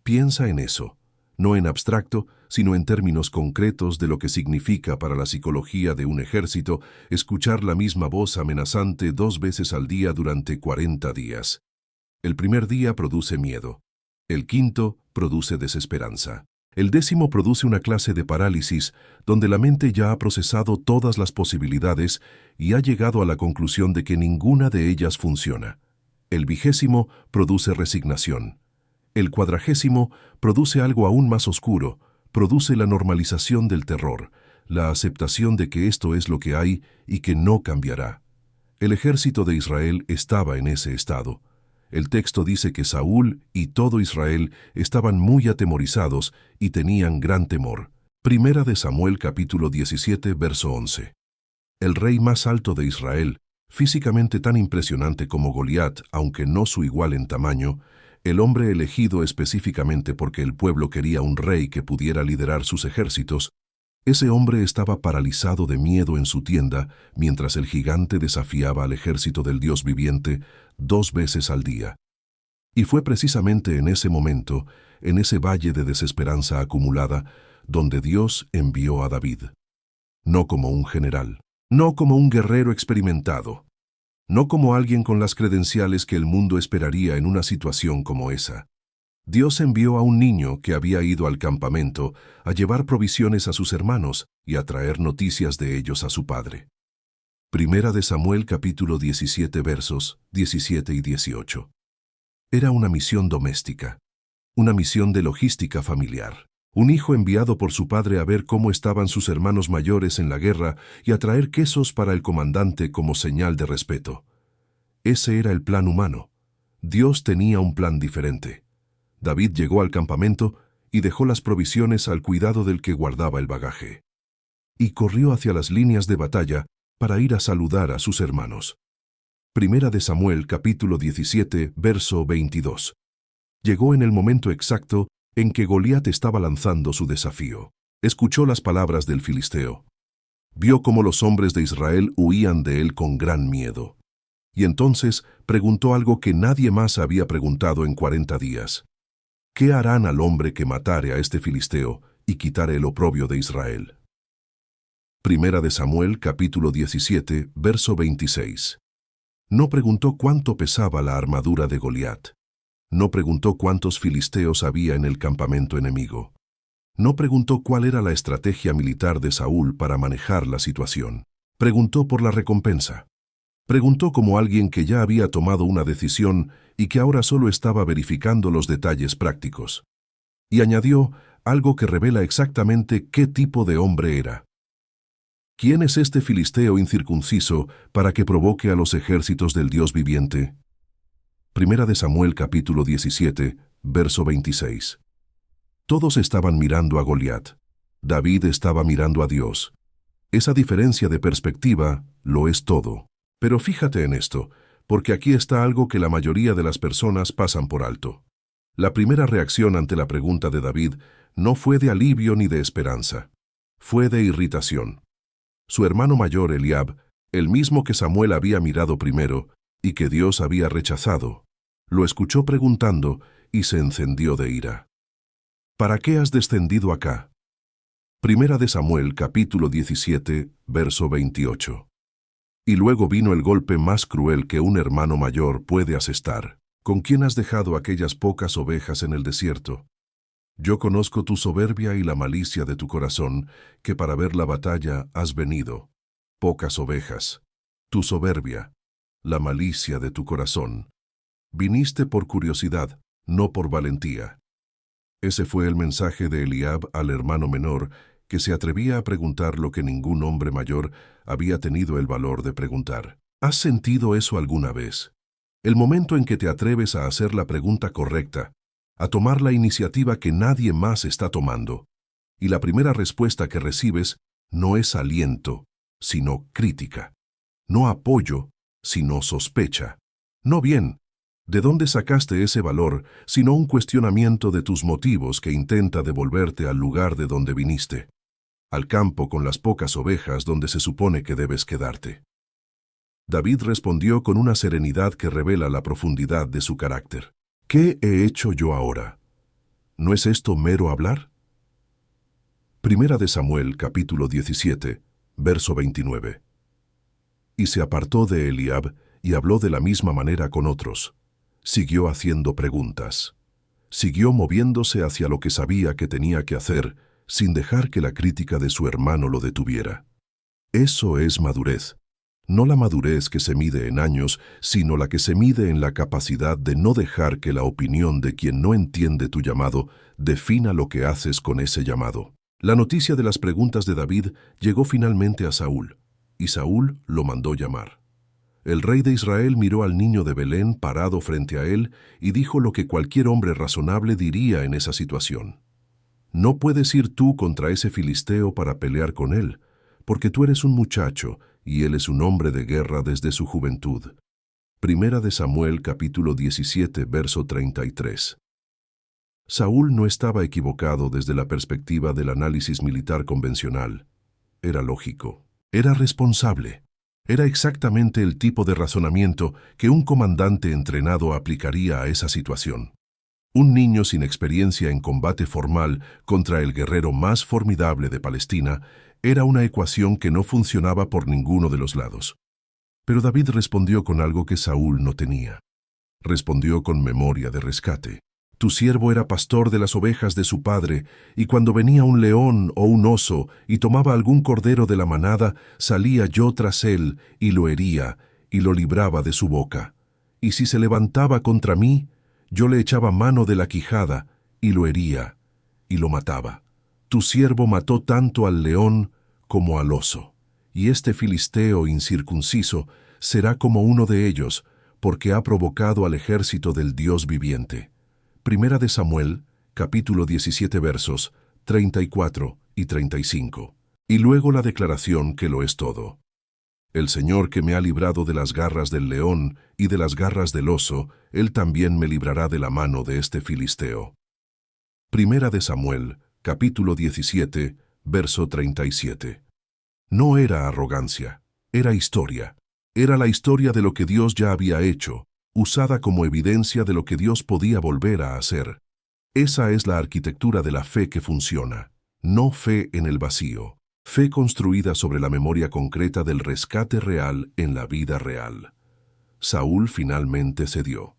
Piensa en eso, no en abstracto, sino en términos concretos de lo que significa para la psicología de un ejército escuchar la misma voz amenazante 2 veces al día durante 40 días. El primer día produce miedo. El quinto produce desesperanza. El 10º produce una clase de parálisis donde la mente ya ha procesado todas las posibilidades y ha llegado a la conclusión de que ninguna de ellas funciona. El 20º produce resignación. El 40º produce algo aún más oscuro, produce la normalización del terror, la aceptación de que esto es lo que hay y que no cambiará. El ejército de Israel estaba en ese estado. El texto dice que Saúl y todo Israel estaban muy atemorizados y tenían gran temor. 1 Samuel capítulo 17, verso 11. El rey más alto de Israel, físicamente tan impresionante como Goliat, aunque no su igual en tamaño, el hombre elegido específicamente porque el pueblo quería un rey que pudiera liderar sus ejércitos, ese hombre estaba paralizado de miedo en su tienda mientras el gigante desafiaba al ejército del Dios viviente 2 veces al día. Y fue precisamente en ese momento, en ese valle de desesperanza acumulada, donde Dios envió a David. No como un general, no como un guerrero experimentado, no como alguien con las credenciales que el mundo esperaría en una situación como esa. Dios envió a un niño que había ido al campamento a llevar provisiones a sus hermanos y a traer noticias de ellos a su padre. Primera de Samuel capítulo 17 versos 17 y 18. Era una misión doméstica, una misión de logística familiar. Un hijo enviado por su padre a ver cómo estaban sus hermanos mayores en la guerra y a traer quesos para el comandante como señal de respeto. Ese era el plan humano. Dios tenía un plan diferente. David llegó al campamento y dejó las provisiones al cuidado del que guardaba el bagaje. Y corrió hacia las líneas de batalla para ir a saludar a sus hermanos. Primera de Samuel capítulo 17, verso 22. Llegó en el momento exacto en que Goliat estaba lanzando su desafío. Escuchó las palabras del filisteo. Vio cómo los hombres de Israel huían de él con gran miedo. Y entonces preguntó algo que nadie más había preguntado en 40 días. ¿Qué harán al hombre que matare a este filisteo y quitare el oprobio de Israel? Primera de Samuel capítulo 17, verso 26. No preguntó cuánto pesaba la armadura de Goliat. No preguntó cuántos filisteos había en el campamento enemigo. No preguntó cuál era la estrategia militar de Saúl para manejar la situación. Preguntó por la recompensa. Preguntó como alguien que ya había tomado una decisión y que ahora solo estaba verificando los detalles prácticos. Y añadió algo que revela exactamente qué tipo de hombre era. ¿Quién es este filisteo incircunciso para que provoque a los ejércitos del Dios viviente? Primera de Samuel capítulo 17, verso 26. Todos estaban mirando a Goliat. David estaba mirando a Dios. Esa diferencia de perspectiva lo es todo. Pero fíjate en esto, porque aquí está algo que la mayoría de las personas pasan por alto. La primera reacción ante la pregunta de David no fue de alivio ni de esperanza. Fue de irritación. Su hermano mayor Eliab, el mismo que Samuel había mirado primero y que Dios había rechazado, lo escuchó preguntando y se encendió de ira. ¿Para qué has descendido acá? Primera de Samuel capítulo 17, verso 28. Y luego vino el golpe más cruel que un hermano mayor puede asestar. ¿Con quién has dejado aquellas pocas ovejas en el desierto? Yo conozco tu soberbia y la malicia de tu corazón, que para ver la batalla has venido. Pocas ovejas. Tu soberbia, la malicia de tu corazón. Viniste por curiosidad, no por valentía. Ese fue el mensaje de Eliab al hermano menor, que se atrevía a preguntar lo que ningún hombre mayor había tenido el valor de preguntar. ¿Has sentido eso alguna vez? El momento en que te atreves a hacer la pregunta correcta, a tomar la iniciativa que nadie más está tomando, y la primera respuesta que recibes no es aliento, sino crítica. No apoyo, sino sospecha. No bien, ¿de dónde sacaste ese valor, sino un cuestionamiento de tus motivos que intenta devolverte al lugar de donde viniste? Al campo con las pocas ovejas donde se supone que debes quedarte. David respondió con una serenidad que revela la profundidad de su carácter. ¿Qué he hecho yo ahora? ¿No es esto mero hablar? Primera de Samuel capítulo 17, verso 29. Y se apartó de Eliab y habló de la misma manera con otros. Siguió haciendo preguntas. Siguió moviéndose hacia lo que sabía que tenía que hacer, sin dejar que la crítica de su hermano lo detuviera. Eso es madurez. No la madurez que se mide en años, sino la que se mide en la capacidad de no dejar que la opinión de quien no entiende tu llamado defina lo que haces con ese llamado. La noticia de las preguntas de David llegó finalmente a Saúl, y Saúl lo mandó llamar. El rey de Israel miró al niño de Belén parado frente a él y dijo lo que cualquier hombre razonable diría en esa situación. No puedes ir tú contra ese filisteo para pelear con él, porque tú eres un muchacho y él es un hombre de guerra desde su juventud. Primera de Samuel, capítulo 17, verso 33. Saúl no estaba equivocado desde la perspectiva del análisis militar convencional. Era lógico. Era responsable. Era exactamente el tipo de razonamiento que un comandante entrenado aplicaría a esa situación. Un niño sin experiencia en combate formal contra el guerrero más formidable de Palestina era una ecuación que no funcionaba por ninguno de los lados. Pero David respondió con algo que Saúl no tenía. Respondió con memoria de rescate. Tu siervo era pastor de las ovejas de su padre, y cuando venía un león o un oso y tomaba algún cordero de la manada, salía yo tras él y lo hería y lo libraba de su boca. Y si se levantaba contra mí, yo le echaba mano de la quijada y lo hería y lo mataba. Tu siervo mató tanto al león como al oso, y este filisteo incircunciso será como uno de ellos, porque ha provocado al ejército del Dios viviente. Primera de Samuel, capítulo 17, versos 34 y 35. Y luego la declaración que lo es todo. El Señor que me ha librado de las garras del león y de las garras del oso, Él también me librará de la mano de este filisteo. Primera de Samuel, capítulo 17, verso 37. No era arrogancia, era historia. Era la historia de lo que Dios ya había hecho, usada como evidencia de lo que Dios podía volver a hacer. Esa es la arquitectura de la fe que funciona, no fe en el vacío, fe construida sobre la memoria concreta del rescate real en la vida real. Saúl finalmente cedió,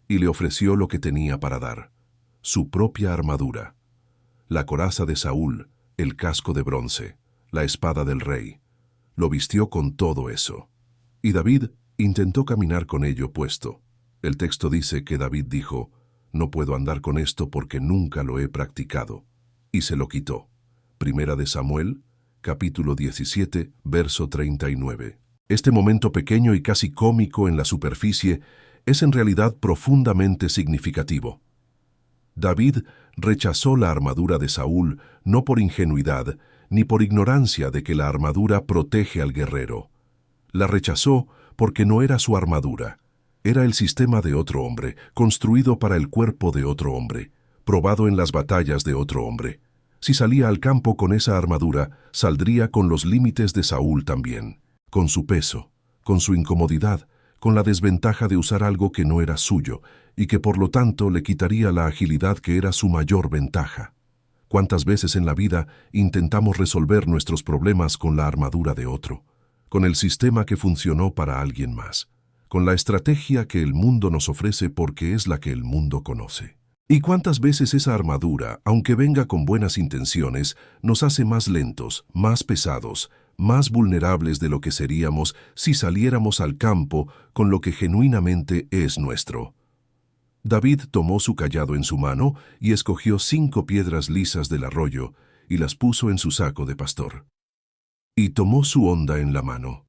y le ofreció lo que tenía para dar, su propia armadura. La coraza de Saúl, el casco de bronce, la espada del rey. Lo vistió con todo eso. Y David intentó caminar con ello puesto. El texto dice que David dijo, no puedo andar con esto porque nunca lo he practicado. Y se lo quitó. Primera de Samuel, capítulo 17, verso 39. Este momento pequeño y casi cómico en la superficie es en realidad profundamente significativo. David rechazó la armadura de Saúl no por ingenuidad ni por ignorancia de que la armadura protege al guerrero. La rechazó porque no era su armadura. Era el sistema de otro hombre, construido para el cuerpo de otro hombre, probado en las batallas de otro hombre. Si salía al campo con esa armadura, saldría con los límites de Saúl también, con su peso, con su incomodidad, con la desventaja de usar algo que no era suyo, y que por lo tanto le quitaría la agilidad que era su mayor ventaja. ¿Cuántas veces en la vida intentamos resolver nuestros problemas con la armadura de otro, con el sistema que funcionó para alguien más, con la estrategia que el mundo nos ofrece porque es la que el mundo conoce? ¿Y cuántas veces esa armadura, aunque venga con buenas intenciones, nos hace más lentos, más pesados, más vulnerables de lo que seríamos si saliéramos al campo con lo que genuinamente es nuestro? David tomó su cayado en su mano y escogió 5 piedras lisas del arroyo y las puso en su saco de pastor. Y tomó su honda en la mano.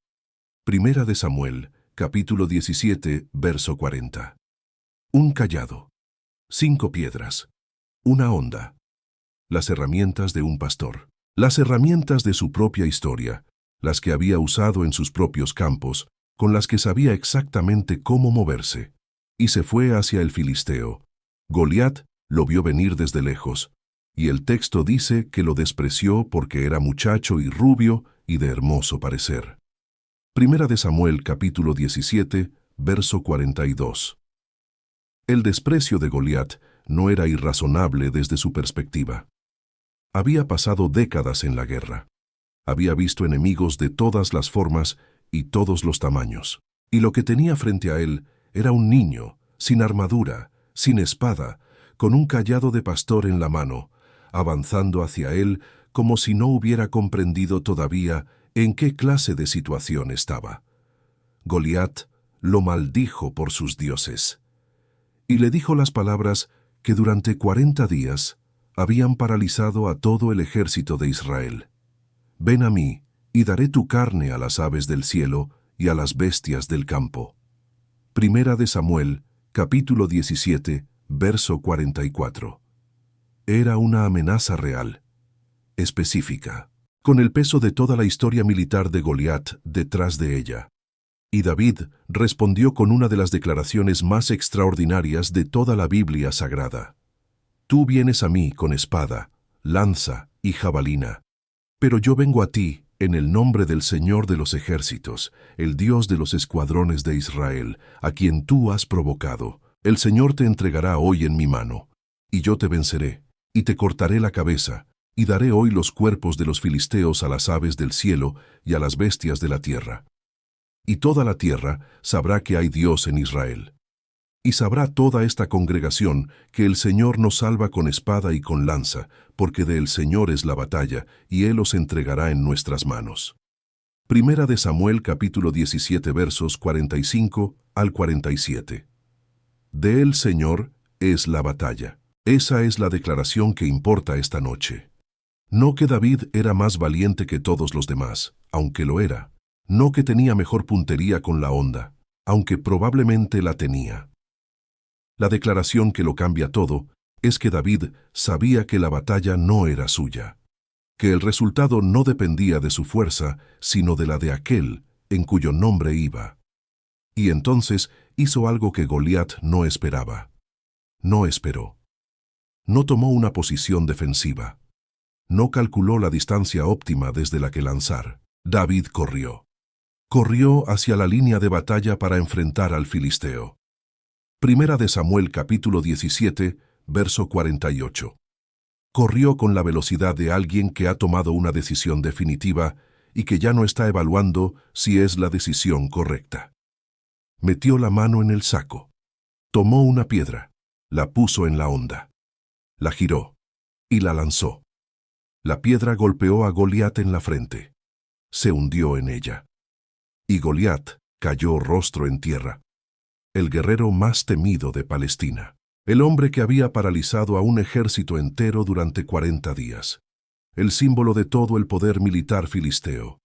Primera de Samuel, capítulo 17, verso 40. Un cayado, 5 piedras, una honda. Las herramientas de un pastor. Las herramientas de su propia historia, las que había usado en sus propios campos, con las que sabía exactamente cómo moverse. Y se fue hacia el filisteo. Goliat lo vio venir desde lejos, y el texto dice que lo despreció porque era muchacho y rubio y de hermoso parecer. Primera de Samuel, capítulo 17, verso 42. El desprecio de Goliat no era irrazonable desde su perspectiva. Había pasado décadas en la guerra. Había visto enemigos de todas las formas y todos los tamaños. Y lo que tenía frente a él era un niño, sin armadura, sin espada, con un cayado de pastor en la mano, avanzando hacia él como si no hubiera comprendido todavía en qué clase de situación estaba. Goliat lo maldijo por sus dioses. Y le dijo las palabras que durante 40 días habían paralizado a todo el ejército de Israel. Ven a mí, y daré tu carne a las aves del cielo y a las bestias del campo. Primera de Samuel, capítulo 17, verso 44. Era una amenaza real, específica. con el peso de toda la historia militar de Goliat detrás de ella. Y David respondió con una de las declaraciones más extraordinarias de toda la Biblia sagrada. Tú vienes a mí con espada, lanza y jabalina, pero yo vengo a ti en el nombre del Señor de los ejércitos, el Dios de los escuadrones de Israel, a quien tú has provocado. El Señor te entregará hoy en mi mano, y yo te venceré, y te cortaré la cabeza, y daré hoy los cuerpos de los filisteos a las aves del cielo y a las bestias de la tierra. Y toda la tierra sabrá que hay Dios en Israel. Y sabrá toda esta congregación que el Señor nos salva con espada y con lanza, porque del Señor es la batalla, y Él os entregará en nuestras manos. Primera de Samuel capítulo 17 versos 45 al 47. De Él, Señor, es la batalla. Esa es la declaración que importa esta noche. No que David era más valiente que todos los demás, aunque lo era. No que tenía mejor puntería con la honda, aunque probablemente la tenía. La declaración que lo cambia todo es que David sabía que la batalla no era suya, que el resultado no dependía de su fuerza, sino de la de aquel en cuyo nombre iba. Y entonces hizo algo que Goliat no esperaba. No esperó. No tomó una posición defensiva. No calculó la distancia óptima desde la que lanzar. David corrió. Corrió hacia la línea de batalla para enfrentar al filisteo. Primera de Samuel capítulo 17, verso 48. Corrió con la velocidad de alguien que ha tomado una decisión definitiva y que ya no está evaluando si es la decisión correcta. Metió la mano en el saco. Tomó una piedra, la puso en la honda. La giró y la lanzó. La piedra golpeó a Goliat en la frente. Se hundió en ella. Y Goliat cayó rostro en tierra. El guerrero más temido de Palestina. El hombre que había paralizado a un ejército entero durante 40 días. El símbolo de todo el poder militar filisteo.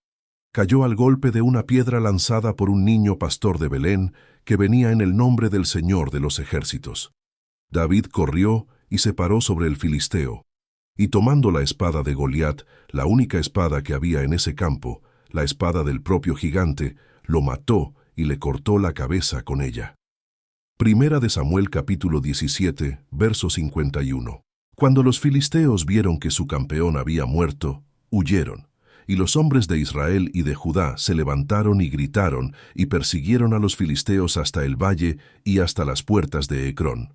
Cayó al golpe de una piedra lanzada por un niño pastor de Belén que venía en el nombre del Señor de los ejércitos. David corrió y se paró sobre el filisteo, y tomando la espada de Goliat, la única espada que había en ese campo, la espada del propio gigante, lo mató y le cortó la cabeza con ella. Primera de Samuel capítulo 17, verso 51. Cuando los filisteos vieron que su campeón había muerto, huyeron, y los hombres de Israel y de Judá se levantaron y gritaron y persiguieron a los filisteos hasta el valle y hasta las puertas de Ecrón.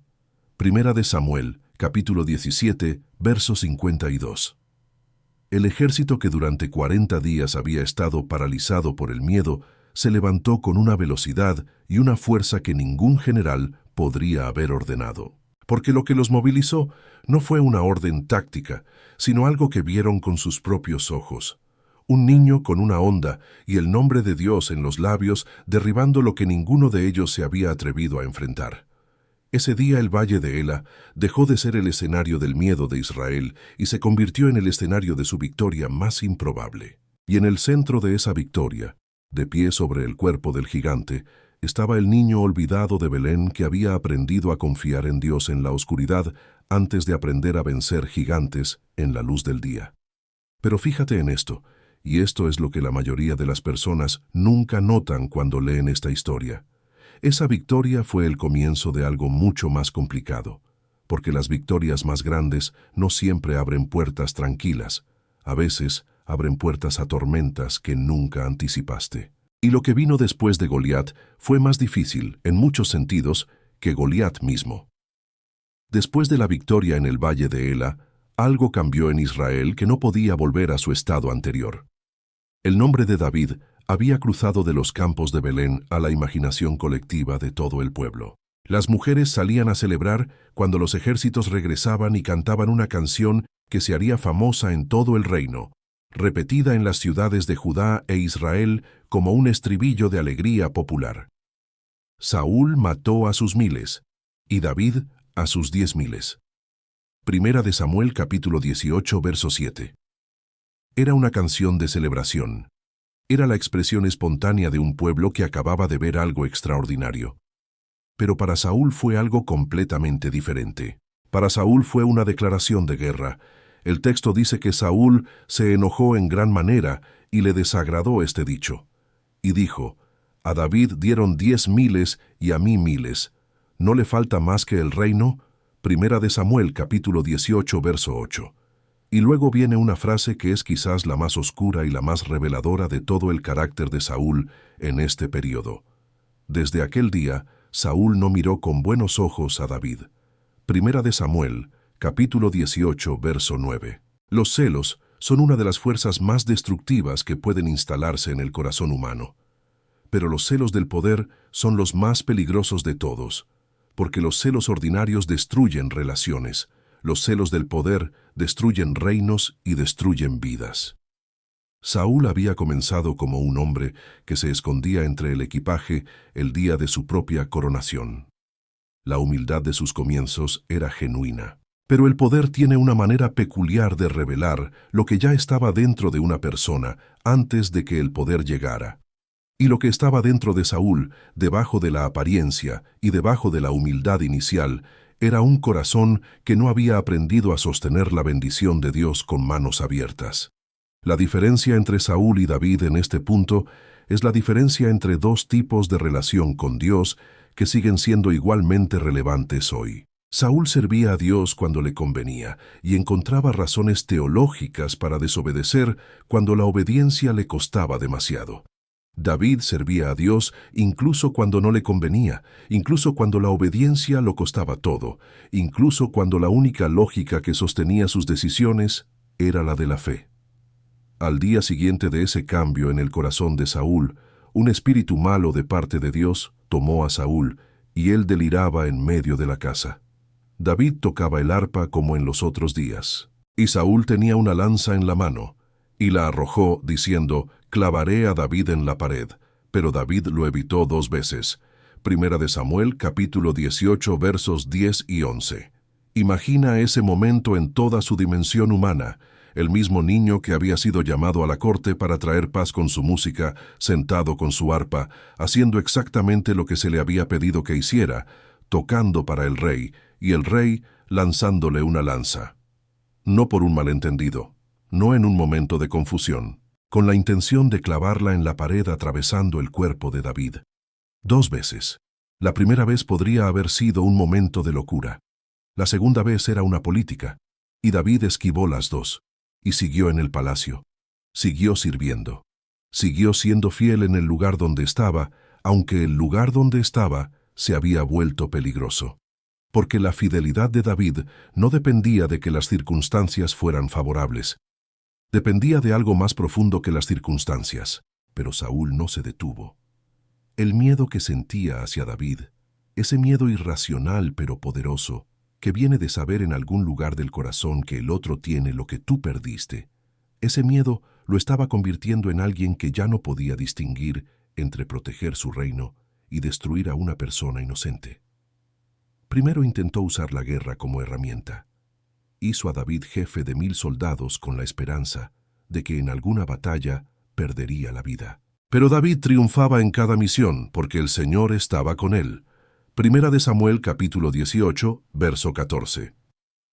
Primera de Samuel capítulo 17, verso 52. El ejército que durante 40 días había estado paralizado por el miedo se levantó con una velocidad y una fuerza que ningún general podría haber ordenado. Porque lo que los movilizó no fue una orden táctica, sino algo que vieron con sus propios ojos. Un niño con una honda y el nombre de Dios en los labios, derribando lo que ninguno de ellos se había atrevido a enfrentar. Ese día el valle de Ela dejó de ser el escenario del miedo de Israel y se convirtió en el escenario de su victoria más improbable. Y en el centro de esa victoria, de pie sobre el cuerpo del gigante, estaba el niño olvidado de Belén que había aprendido a confiar en Dios en la oscuridad antes de aprender a vencer gigantes en la luz del día. Pero fíjate en esto, y esto es lo que la mayoría de las personas nunca notan cuando leen esta historia. Esa victoria fue el comienzo de algo mucho más complicado, porque las victorias más grandes no siempre abren puertas tranquilas, a veces abren puertas a tormentas que nunca anticipaste. Y lo que vino después de Goliat fue más difícil, en muchos sentidos, que Goliat mismo. Después de la victoria en el valle de Ela, algo cambió en Israel que no podía volver a su estado anterior. El nombre de David había cruzado de los campos de Belén a la imaginación colectiva de todo el pueblo. Las mujeres salían a celebrar cuando los ejércitos regresaban y cantaban una canción que se haría famosa en todo el reino, repetida en las ciudades de Judá e Israel como un estribillo de alegría popular. Saúl mató a sus 1000 y David a sus 10.000. Primera de Samuel capítulo 18 verso 7. Era una canción de celebración. Era la expresión espontánea de un pueblo que acababa de ver algo extraordinario. Pero para Saúl fue algo completamente diferente. Para Saúl fue una declaración de guerra. El texto dice que Saúl se enojó en gran manera y le desagradó este dicho. Y dijo, a David dieron 10,000 y a mí 1,000. ¿No le falta más que el reino? Primera de Samuel, capítulo 18, verso 8. Y luego viene una frase que es quizás la más oscura y la más reveladora de todo el carácter de Saúl en este período. Desde aquel día, Saúl no miró con buenos ojos a David. Primera de Samuel, capítulo 18, verso 9. Los celos son una de las fuerzas más destructivas que pueden instalarse en el corazón humano. Pero los celos del poder son los más peligrosos de todos, porque los celos ordinarios destruyen relaciones. Los celos del poder destruyen reinos y destruyen vidas. Saúl había comenzado como un hombre que se escondía entre el equipaje el día de su propia coronación. La humildad de sus comienzos era genuina. Pero el poder tiene una manera peculiar de revelar lo que ya estaba dentro de una persona antes de que el poder llegara. Y lo que estaba dentro de Saúl, debajo de la apariencia y debajo de la humildad inicial, era un corazón que no había aprendido a sostener la bendición de Dios con manos abiertas. La diferencia entre Saúl y David en este punto es la diferencia entre dos tipos de relación con Dios que siguen siendo igualmente relevantes hoy. Saúl servía a Dios cuando le convenía y encontraba razones teológicas para desobedecer cuando la obediencia le costaba demasiado. David servía a Dios incluso cuando no le convenía, incluso cuando la obediencia lo costaba todo, incluso cuando la única lógica que sostenía sus decisiones era la de la fe. Al día siguiente de ese cambio en el corazón de Saúl, un espíritu malo de parte de Dios tomó a Saúl y él deliraba en medio de la casa. David tocaba el arpa como en los otros días, y Saúl tenía una lanza en la mano, y la arrojó, diciendo, clavaré a David en la pared, pero David lo evitó 2 veces. Primera de Samuel, capítulo 18, versos 10 y 11. Imagina ese momento en toda su dimensión humana, el mismo niño que había sido llamado a la corte para traer paz con su música, sentado con su arpa, haciendo exactamente lo que se le había pedido que hiciera, tocando para el rey, y el rey lanzándole una lanza. No por un malentendido, no en un momento de confusión, con la intención de clavarla en la pared atravesando el cuerpo de David. 2 veces. La primera vez podría haber sido un momento de locura. La segunda vez era una política, y David esquivó las dos, y siguió en el palacio. Siguió sirviendo. Siguió siendo fiel en el lugar donde estaba, aunque el lugar donde estaba se había vuelto peligroso. Porque la fidelidad de David no dependía de que las circunstancias fueran favorables. Dependía de algo más profundo que las circunstancias. Pero Saúl no se detuvo. El miedo que sentía hacia David, ese miedo irracional pero poderoso, que viene de saber en algún lugar del corazón que el otro tiene lo que tú perdiste, ese miedo lo estaba convirtiendo en alguien que ya no podía distinguir entre proteger su reino y destruir a una persona inocente. Primero intentó usar la guerra como herramienta. Hizo a David jefe de 1,000 soldados con la esperanza de que en alguna batalla perdería la vida. Pero David triunfaba en cada misión porque el Señor estaba con él. Primera de Samuel, capítulo 18, verso 14.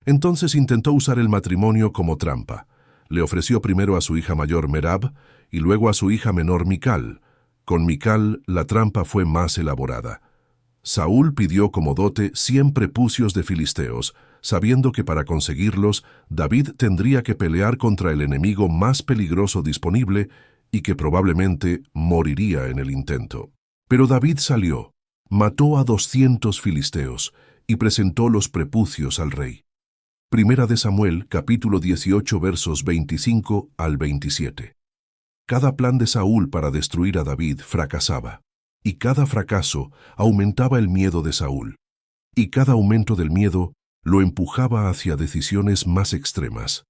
Entonces intentó usar el matrimonio como trampa. Le ofreció primero a su hija mayor Merab y luego a su hija menor Mical. Con Mical la trampa fue más elaborada. Saúl pidió como dote 100 prepucios de filisteos, sabiendo que para conseguirlos David tendría que pelear contra el enemigo más peligroso disponible y que probablemente moriría en el intento. Pero David salió, mató a 200 filisteos y presentó los prepucios al rey. Primera de Samuel, capítulo 18, versos 25 al 27. Cada plan de Saúl para destruir a David fracasaba, y cada fracaso aumentaba el miedo de Saúl, y cada aumento del miedo lo empujaba hacia decisiones más extremas.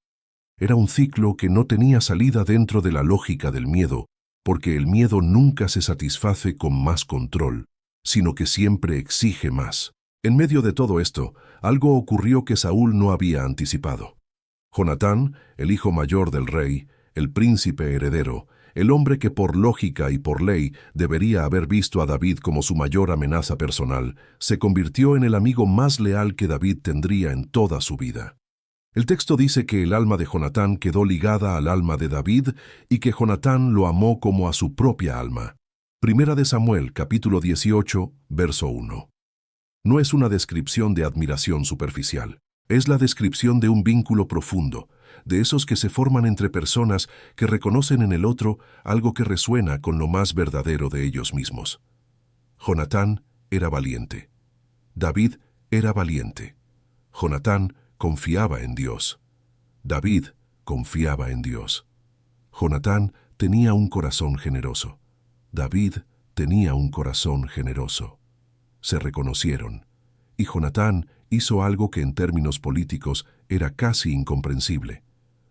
Era un ciclo que no tenía salida dentro de la lógica del miedo, porque el miedo nunca se satisface con más control, sino que siempre exige más. En medio de todo esto, algo ocurrió que Saúl no había anticipado. Jonatán, el hijo mayor del rey, el príncipe heredero, el hombre que por lógica y por ley debería haber visto a David como su mayor amenaza personal, se convirtió en el amigo más leal que David tendría en toda su vida. El texto dice que el alma de Jonatán quedó ligada al alma de David y que Jonatán lo amó como a su propia alma. Primera de Samuel, capítulo 18, verso 1. No es una descripción de admiración superficial. Es la descripción de un vínculo profundo, de esos que se forman entre personas que reconocen en el otro algo que resuena con lo más verdadero de ellos mismos. Jonatán era valiente. David era valiente. Jonatán confiaba en Dios. David confiaba en Dios. Jonatán tenía un corazón generoso. David tenía un corazón generoso. Se reconocieron, y Jonatán hizo algo que en términos políticos era casi incomprensible.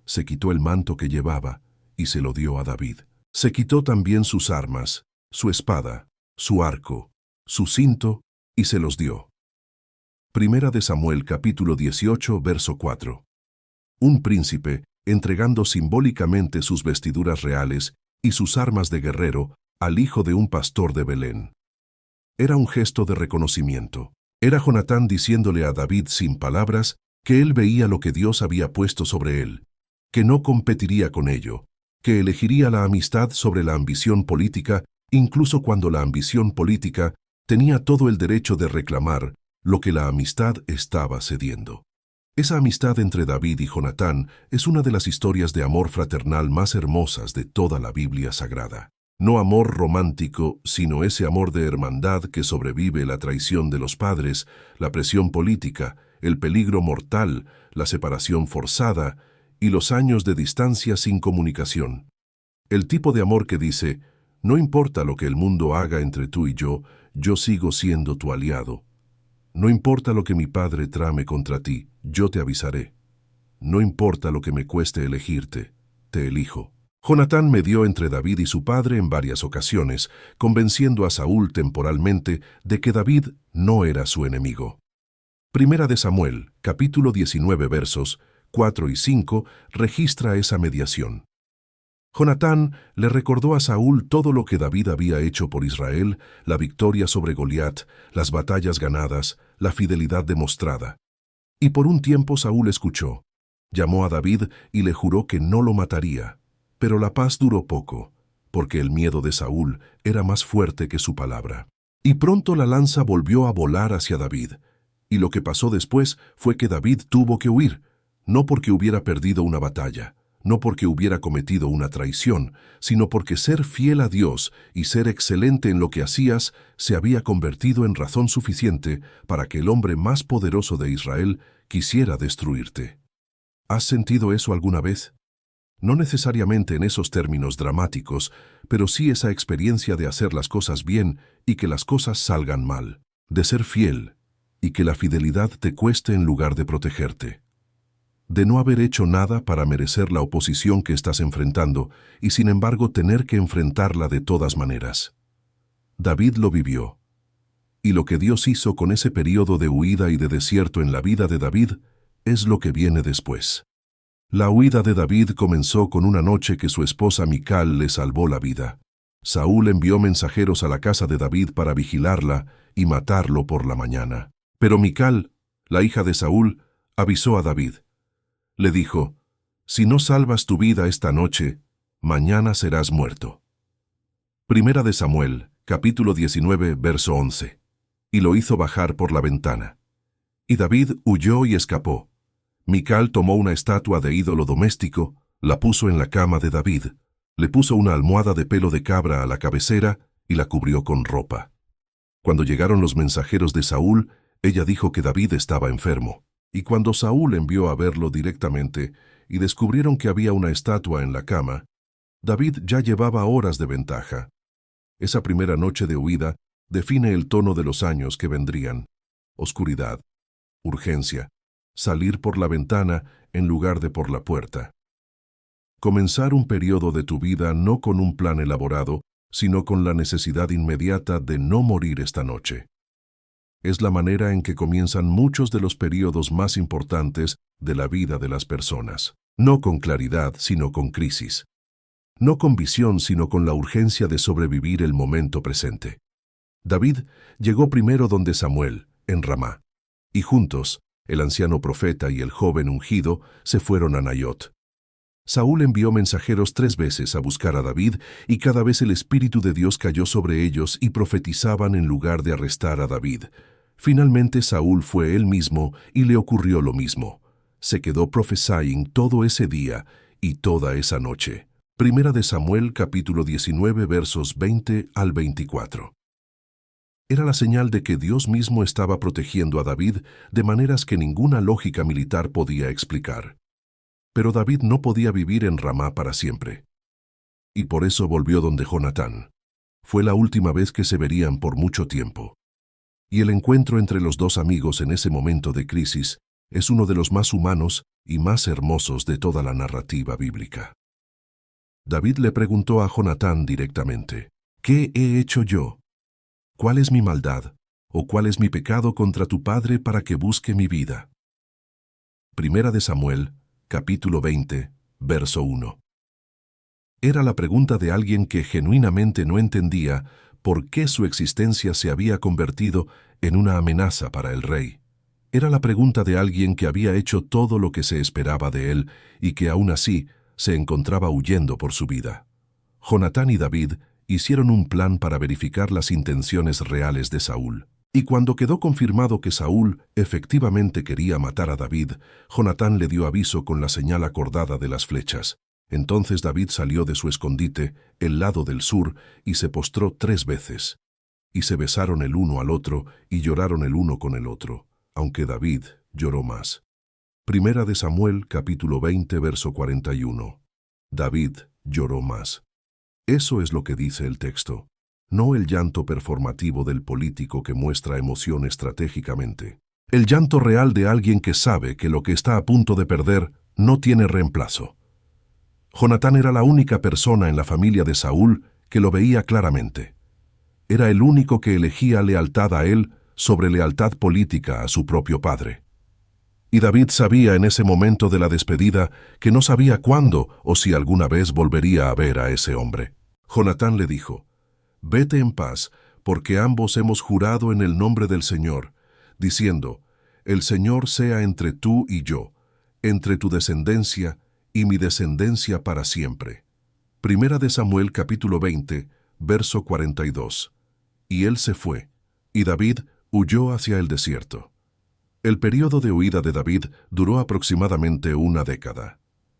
Se quitó el manto que llevaba y se lo dio a David. Se quitó también sus armas, su espada, su arco, su cinto, y se los dio. Primera de Samuel capítulo 18, verso 4. Un príncipe, entregando simbólicamente sus vestiduras reales y sus armas de guerrero al hijo de un pastor de Belén. Era un gesto de reconocimiento. Era Jonatán diciéndole a David sin palabras que él veía lo que Dios había puesto sobre él, que no competiría con ello, que elegiría la amistad sobre la ambición política, incluso cuando la ambición política tenía todo el derecho de reclamar lo que la amistad estaba cediendo. Esa amistad entre David y Jonatán es una de las historias de amor fraternal más hermosas de toda la Biblia Sagrada. No amor romántico, sino ese amor de hermandad que sobrevive la traición de los padres, la presión política, el peligro mortal, la separación forzada y los años de distancia sin comunicación. El tipo de amor que dice, no importa lo que el mundo haga entre tú y yo sigo siendo tu aliado. No importa lo que mi padre trame contra ti, yo te avisaré. No importa lo que me cueste elegirte, te elijo. Jonatán medió entre David y su padre en varias ocasiones, convenciendo a Saúl temporalmente de que David no era su enemigo. Primera de Samuel, capítulo 19, versos 4 y 5, registra esa mediación. Jonatán le recordó a Saúl todo lo que David había hecho por Israel, la victoria sobre Goliat, las batallas ganadas, la fidelidad demostrada. Y por un tiempo Saúl escuchó. Llamó a David y le juró que no lo mataría. Pero la paz duró poco, porque el miedo de Saúl era más fuerte que su palabra. Y pronto la lanza volvió a volar hacia David. Y lo que pasó después fue que David tuvo que huir, no porque hubiera perdido una batalla, no porque hubiera cometido una traición, sino porque ser fiel a Dios y ser excelente en lo que hacías se había convertido en razón suficiente para que el hombre más poderoso de Israel quisiera destruirte. ¿Has sentido eso alguna vez? No necesariamente en esos términos dramáticos, pero sí esa experiencia de hacer las cosas bien y que las cosas salgan mal, de ser fiel y que la fidelidad te cueste en lugar de protegerte. De no haber hecho nada para merecer la oposición que estás enfrentando y sin embargo tener que enfrentarla de todas maneras. David lo vivió. Y lo que Dios hizo con ese periodo de huida y de desierto en la vida de David es lo que viene después. La huida de David comenzó con una noche que su esposa Mical le salvó la vida. Saúl envió mensajeros a la casa de David para vigilarla y matarlo por la mañana. Pero Mical, la hija de Saúl, avisó a David. Le dijo, si no salvas tu vida esta noche, mañana serás muerto. Primera de Samuel, capítulo 19, verso 11. Y lo hizo bajar por la ventana. Y David huyó y escapó. Mical tomó una estatua de ídolo doméstico, la puso en la cama de David, le puso una almohada de pelo de cabra a la cabecera y la cubrió con ropa. Cuando llegaron los mensajeros de Saúl, ella dijo que David estaba enfermo. Y cuando Saúl envió a verlo directamente y descubrieron que había una estatua en la cama, David ya llevaba horas de ventaja. Esa primera noche de huida define el tono de los años que vendrían. Oscuridad, urgencia, salir por la ventana en lugar de por la puerta. Comenzar un periodo de tu vida no con un plan elaborado, sino con la necesidad inmediata de no morir esta noche. Es la manera en que comienzan muchos de los periodos más importantes de la vida de las personas. No con claridad, sino con crisis. No con visión, sino con la urgencia de sobrevivir el momento presente. David llegó primero donde Samuel, en Ramá, y juntos el anciano profeta y el joven ungido, se fueron a Naiot. Saúl envió mensajeros 3 veces a buscar a David, y cada vez el Espíritu de Dios cayó sobre ellos y profetizaban en lugar de arrestar a David. Finalmente Saúl fue él mismo y le ocurrió lo mismo. Se quedó prophesying todo ese día y toda esa noche. Primera de Samuel, capítulo 19, versos 20 al 24. Era la señal de que Dios mismo estaba protegiendo a David de maneras que ninguna lógica militar podía explicar. Pero David no podía vivir en Ramá para siempre. Y por eso volvió donde Jonatán. Fue la última vez que se verían por mucho tiempo. Y el encuentro entre los dos amigos en ese momento de crisis es uno de los más humanos y más hermosos de toda la narrativa bíblica. David le preguntó a Jonatán directamente: ¿qué he hecho yo? ¿Cuál es mi maldad? ¿O cuál es mi pecado contra tu padre para que busque mi vida? Primera de Samuel, capítulo 20, verso 1. Era la pregunta de alguien que genuinamente no entendía por qué su existencia se había convertido en una amenaza para el rey. Era la pregunta de alguien que había hecho todo lo que se esperaba de él y que aún así se encontraba huyendo por su vida. Jonatán y David hicieron un plan para verificar las intenciones reales de Saúl. Y cuando quedó confirmado que Saúl efectivamente quería matar a David, Jonatán le dio aviso con la señal acordada de las flechas. Entonces David salió de su escondite, el lado del sur, y se postró 3 veces. Y se besaron el uno al otro, y lloraron el uno con el otro, aunque David lloró más. Primera de Samuel, capítulo 20, verso 41. David lloró más. Eso es lo que dice el texto. No el llanto performativo del político que muestra emoción estratégicamente. El llanto real de alguien que sabe que lo que está a punto de perder no tiene reemplazo. Jonatán era la única persona en la familia de Saúl que lo veía claramente. Era el único que elegía lealtad a él sobre lealtad política a su propio padre. Y David sabía en ese momento de la despedida que no sabía cuándo o si alguna vez volvería a ver a ese hombre. Jonatán le dijo: «Vete en paz, porque ambos hemos jurado en el nombre del Señor, diciendo: El Señor sea entre tú y yo, entre tu descendencia y mi descendencia para siempre». Primera de Samuel capítulo 20, verso 42. Y él se fue, y David huyó hacia el desierto. El período de huida de David duró aproximadamente 1 década.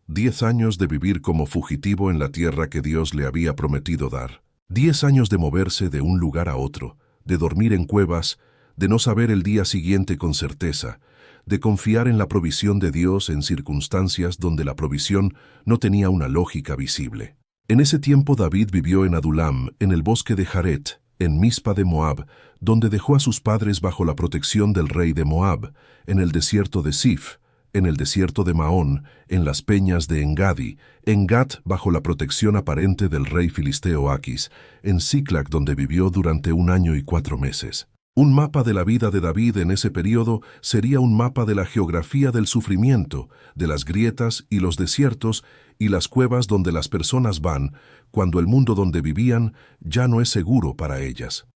10 años de vivir como fugitivo en la tierra que Dios le había prometido dar. 10 años de moverse de un lugar a otro, de dormir en cuevas, de no saber el día siguiente con certeza, de confiar en la provisión de Dios en circunstancias donde la provisión no tenía una lógica visible. En ese tiempo David vivió en Adulam, en el bosque de Jaret, en Mispa de Moab, donde dejó a sus padres bajo la protección del rey de Moab, en el desierto de Sif, en el desierto de Maón, en las peñas de Engadi, en Gat bajo la protección aparente del rey filisteo Aquis, en Siclag donde vivió durante 1 año y 4 meses. Un mapa de la vida de David en ese período sería un mapa de la geografía del sufrimiento, de las grietas y los desiertos y las cuevas donde las personas van cuando el mundo donde vivían ya no es seguro para ellas.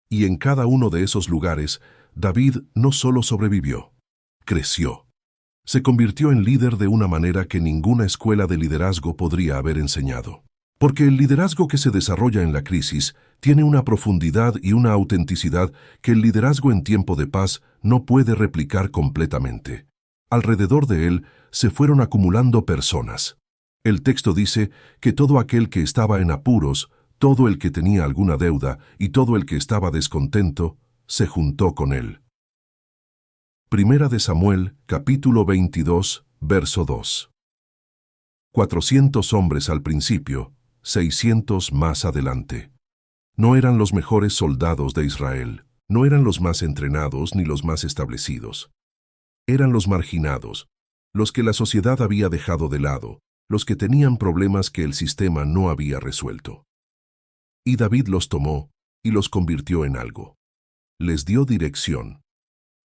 Y en cada uno de esos lugares, David no solo sobrevivió, creció. Se convirtió en líder de una manera que ninguna escuela de liderazgo podría haber enseñado. Porque el liderazgo que se desarrolla en la crisis tiene una profundidad y una autenticidad que el liderazgo en tiempo de paz no puede replicar completamente. Alrededor de él se fueron acumulando personas. El texto dice que todo aquel que estaba en apuros, todo el que tenía alguna deuda y todo el que estaba descontento, se juntó con él. Primera de Samuel, capítulo 22, verso 2. 400 hombres al principio, 600 más adelante. No eran los mejores soldados de Israel, no eran los más entrenados ni los más establecidos. Eran los marginados, los que la sociedad había dejado de lado, los que tenían problemas que el sistema no había resuelto. Y David los tomó y los convirtió en algo. Les dio dirección.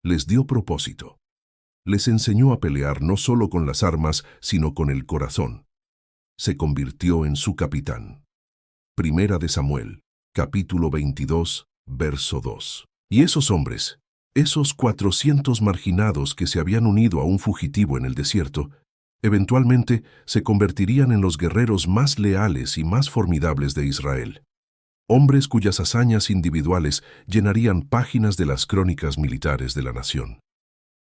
Les dio propósito. Les enseñó a pelear no solo con las armas, sino con el corazón. Se convirtió en su capitán. Primera de Samuel, capítulo 22, verso 2. Y esos hombres, Esos 400 marginados que se habían unido a un fugitivo en el desierto, eventualmente se convertirían en los guerreros más leales y más formidables de Israel. Hombres cuyas hazañas individuales llenarían páginas de las crónicas militares de la nación.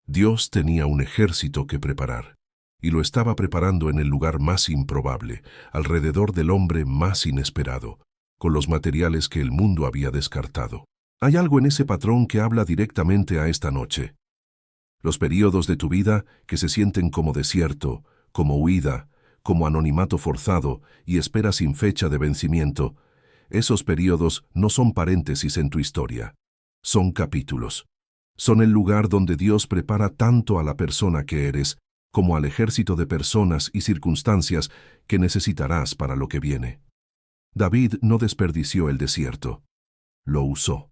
Dios tenía un ejército que preparar, y lo estaba preparando en el lugar más improbable, alrededor del hombre más inesperado, con los materiales que el mundo había descartado. Hay algo en ese patrón que habla directamente a esta noche. Los períodos de tu vida que se sienten como desierto, como huida, como anonimato forzado y espera sin fecha de vencimiento, esos períodos no son paréntesis en tu historia, son capítulos. Son el lugar donde Dios prepara tanto a la persona que eres, como al ejército de personas y circunstancias que necesitarás para lo que viene. David no desperdició el desierto, lo usó.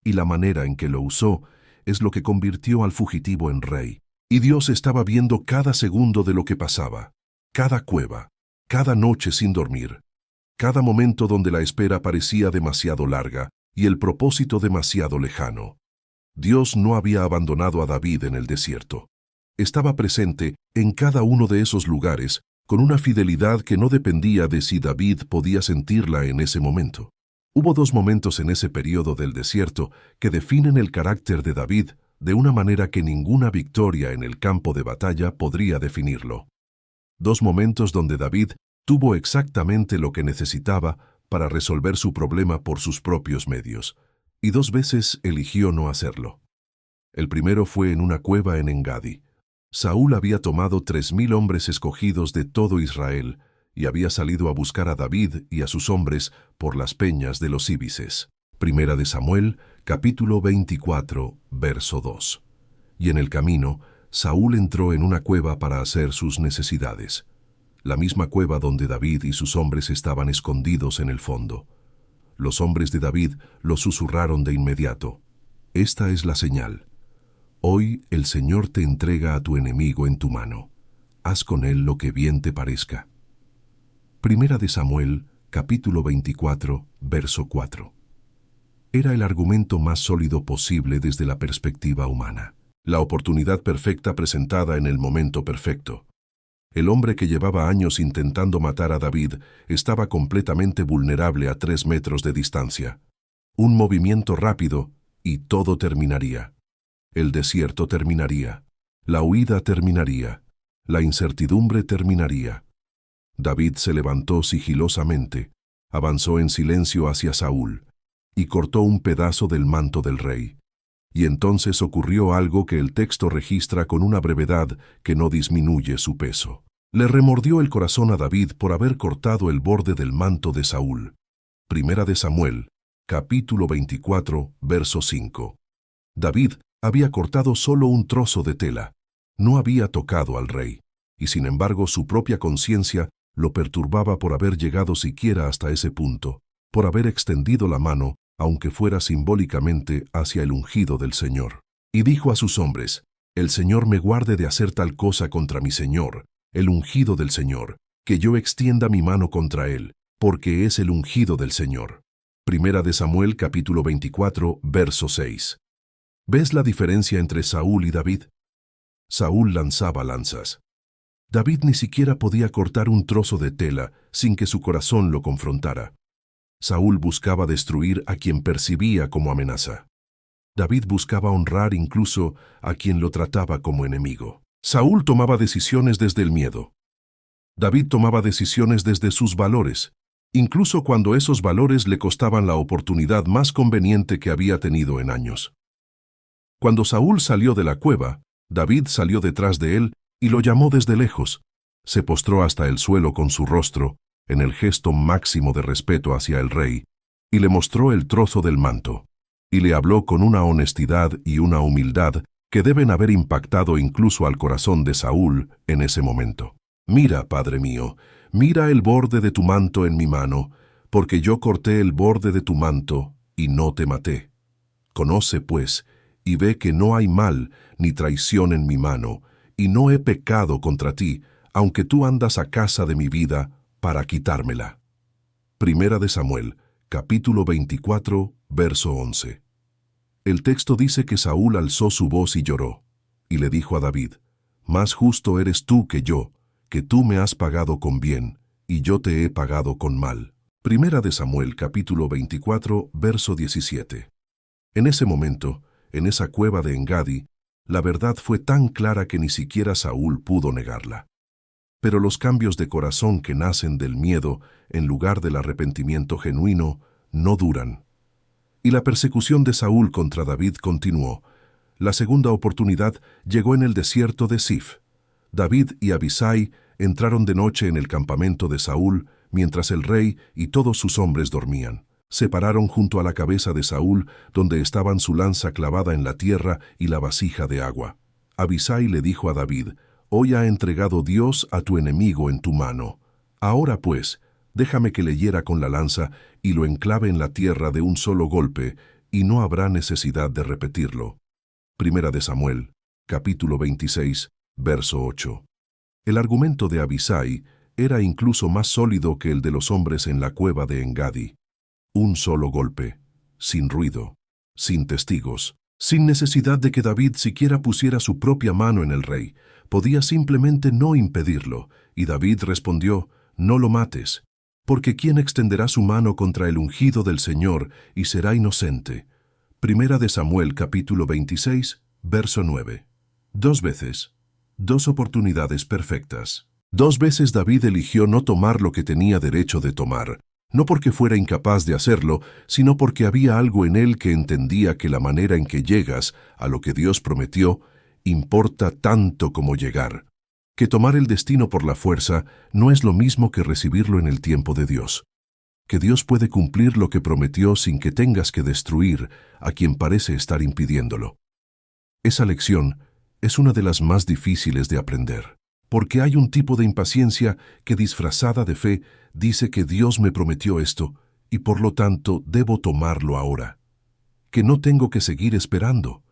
Y la manera en que lo usó es lo que convirtió al fugitivo en rey. Y Dios estaba viendo cada segundo de lo que pasaba, cada cueva, cada noche sin dormir, cada momento donde la espera parecía demasiado larga y el propósito demasiado lejano. Dios no había abandonado a David en el desierto. Estaba presente en cada uno de esos lugares con una fidelidad que no dependía de si David podía sentirla en ese momento. Hubo dos momentos en ese periodo del desierto que definen el carácter de David de una manera que ninguna victoria en el campo de batalla podría definirlo. Dos momentos donde David tuvo exactamente lo que necesitaba para resolver su problema por sus propios medios, y dos veces eligió no hacerlo. El primero fue en una cueva en Engadi. Saúl había tomado 3,000 hombres escogidos de todo Israel y había salido a buscar a David y a sus hombres por las peñas de los Íbices. Primera de Samuel, capítulo 24, verso 2. Y en el camino, Saúl entró en una cueva para hacer sus necesidades. La misma cueva donde David y sus hombres estaban escondidos en el fondo. Los hombres de David lo susurraron de inmediato. Esta es la señal. Hoy el Señor te entrega a tu enemigo en tu mano. Haz con él lo que bien te parezca. Primera de Samuel, capítulo 24, verso 4. Era el argumento más sólido posible desde la perspectiva humana. La oportunidad perfecta presentada en el momento perfecto. El hombre que llevaba años intentando matar a David estaba completamente vulnerable a 3 metros de distancia. Un movimiento rápido y todo terminaría. El desierto terminaría. La huida terminaría. La incertidumbre terminaría. David se levantó sigilosamente, avanzó en silencio hacia Saúl y cortó un pedazo del manto del rey. Y entonces ocurrió algo que el texto registra con una brevedad que no disminuye su peso. Le remordió el corazón a David por haber cortado el borde del manto de Saúl. Primera de Samuel, capítulo 24, verso 5. David había cortado solo un trozo de tela, no había tocado al rey, y sin embargo su propia conciencia lo perturbaba por haber llegado siquiera hasta ese punto, por haber extendido la mano, aunque fuera simbólicamente, hacia el ungido del Señor. Y dijo a sus hombres: «El Señor me guarde de hacer tal cosa contra mi Señor, el ungido del Señor, que yo extienda mi mano contra él, porque es el ungido del Señor». Primera de Samuel, capítulo 24, verso 6. ¿Ves la diferencia entre Saúl y David? Saúl lanzaba lanzas. David ni siquiera podía cortar un trozo de tela sin que su corazón lo confrontara. Saúl buscaba destruir a quien percibía como amenaza. David buscaba honrar incluso a quien lo trataba como enemigo. Saúl tomaba decisiones desde el miedo. David tomaba decisiones desde sus valores, incluso cuando esos valores le costaban la oportunidad más conveniente que había tenido en años. Cuando Saúl salió de la cueva, David salió detrás de él y lo llamó desde lejos. Se postró hasta el suelo con su rostro, en el gesto máximo de respeto hacia el rey, y le mostró el trozo del manto, y le habló con una honestidad y una humildad que deben haber impactado incluso al corazón de Saúl en ese momento. «Mira, padre mío, mira el borde de tu manto en mi mano, porque yo corté el borde de tu manto y no te maté. Conoce, pues, y ve que no hay mal ni traición en mi mano, y no he pecado contra ti, aunque tú andas a casa de mi vida para quitármela». Primera de Samuel, capítulo 24, verso 11. El texto dice que Saúl alzó su voz y lloró, y le dijo a David: «Más justo eres tú que yo, que tú me has pagado con bien, y yo te he pagado con mal». Primera de Samuel, capítulo 24, verso 17. En ese momento, en esa cueva de Engadi, la verdad fue tan clara que ni siquiera Saúl pudo negarla. Pero los cambios de corazón que nacen del miedo, en lugar del arrepentimiento genuino, no duran. Y la persecución de Saúl contra David continuó. La segunda oportunidad llegó en el desierto de Sif. David y Abisai entraron de noche en el campamento de Saúl, mientras el rey y todos sus hombres dormían. Se pararon junto a la cabeza de Saúl, donde estaban su lanza clavada en la tierra y la vasija de agua. Abisai le dijo a David: «Hoy ha entregado Dios a tu enemigo en tu mano. Ahora pues, déjame que le hiera con la lanza y lo enclave en la tierra de un solo golpe, y no habrá necesidad de repetirlo». Primera de Samuel, capítulo 26, verso 8. El argumento de Abisai era incluso más sólido que el de los hombres en la cueva de Engadi. Un solo golpe, sin ruido, sin testigos, sin necesidad de que David siquiera pusiera su propia mano en el rey. Podía simplemente no impedirlo, y David respondió: «No lo mates, porque ¿quién extenderá su mano contra el ungido del Señor y será inocente?». Primera de Samuel, capítulo 26, verso 9. 2 veces, 2 oportunidades perfectas. 2 veces David eligió no tomar lo que tenía derecho de tomar, no porque fuera incapaz de hacerlo, sino porque había algo en él que entendía que la manera en que llegas a lo que Dios prometió importa tanto como llegar, que tomar el destino por la fuerza no es lo mismo que recibirlo en el tiempo de Dios, que Dios puede cumplir lo que prometió sin que tengas que destruir a quien parece estar impidiéndolo. Esa lección es una de las más difíciles de aprender, porque hay un tipo de impaciencia que, disfrazada de fe, dice que Dios me prometió esto y por lo tanto debo tomarlo ahora, que no tengo que seguir esperando,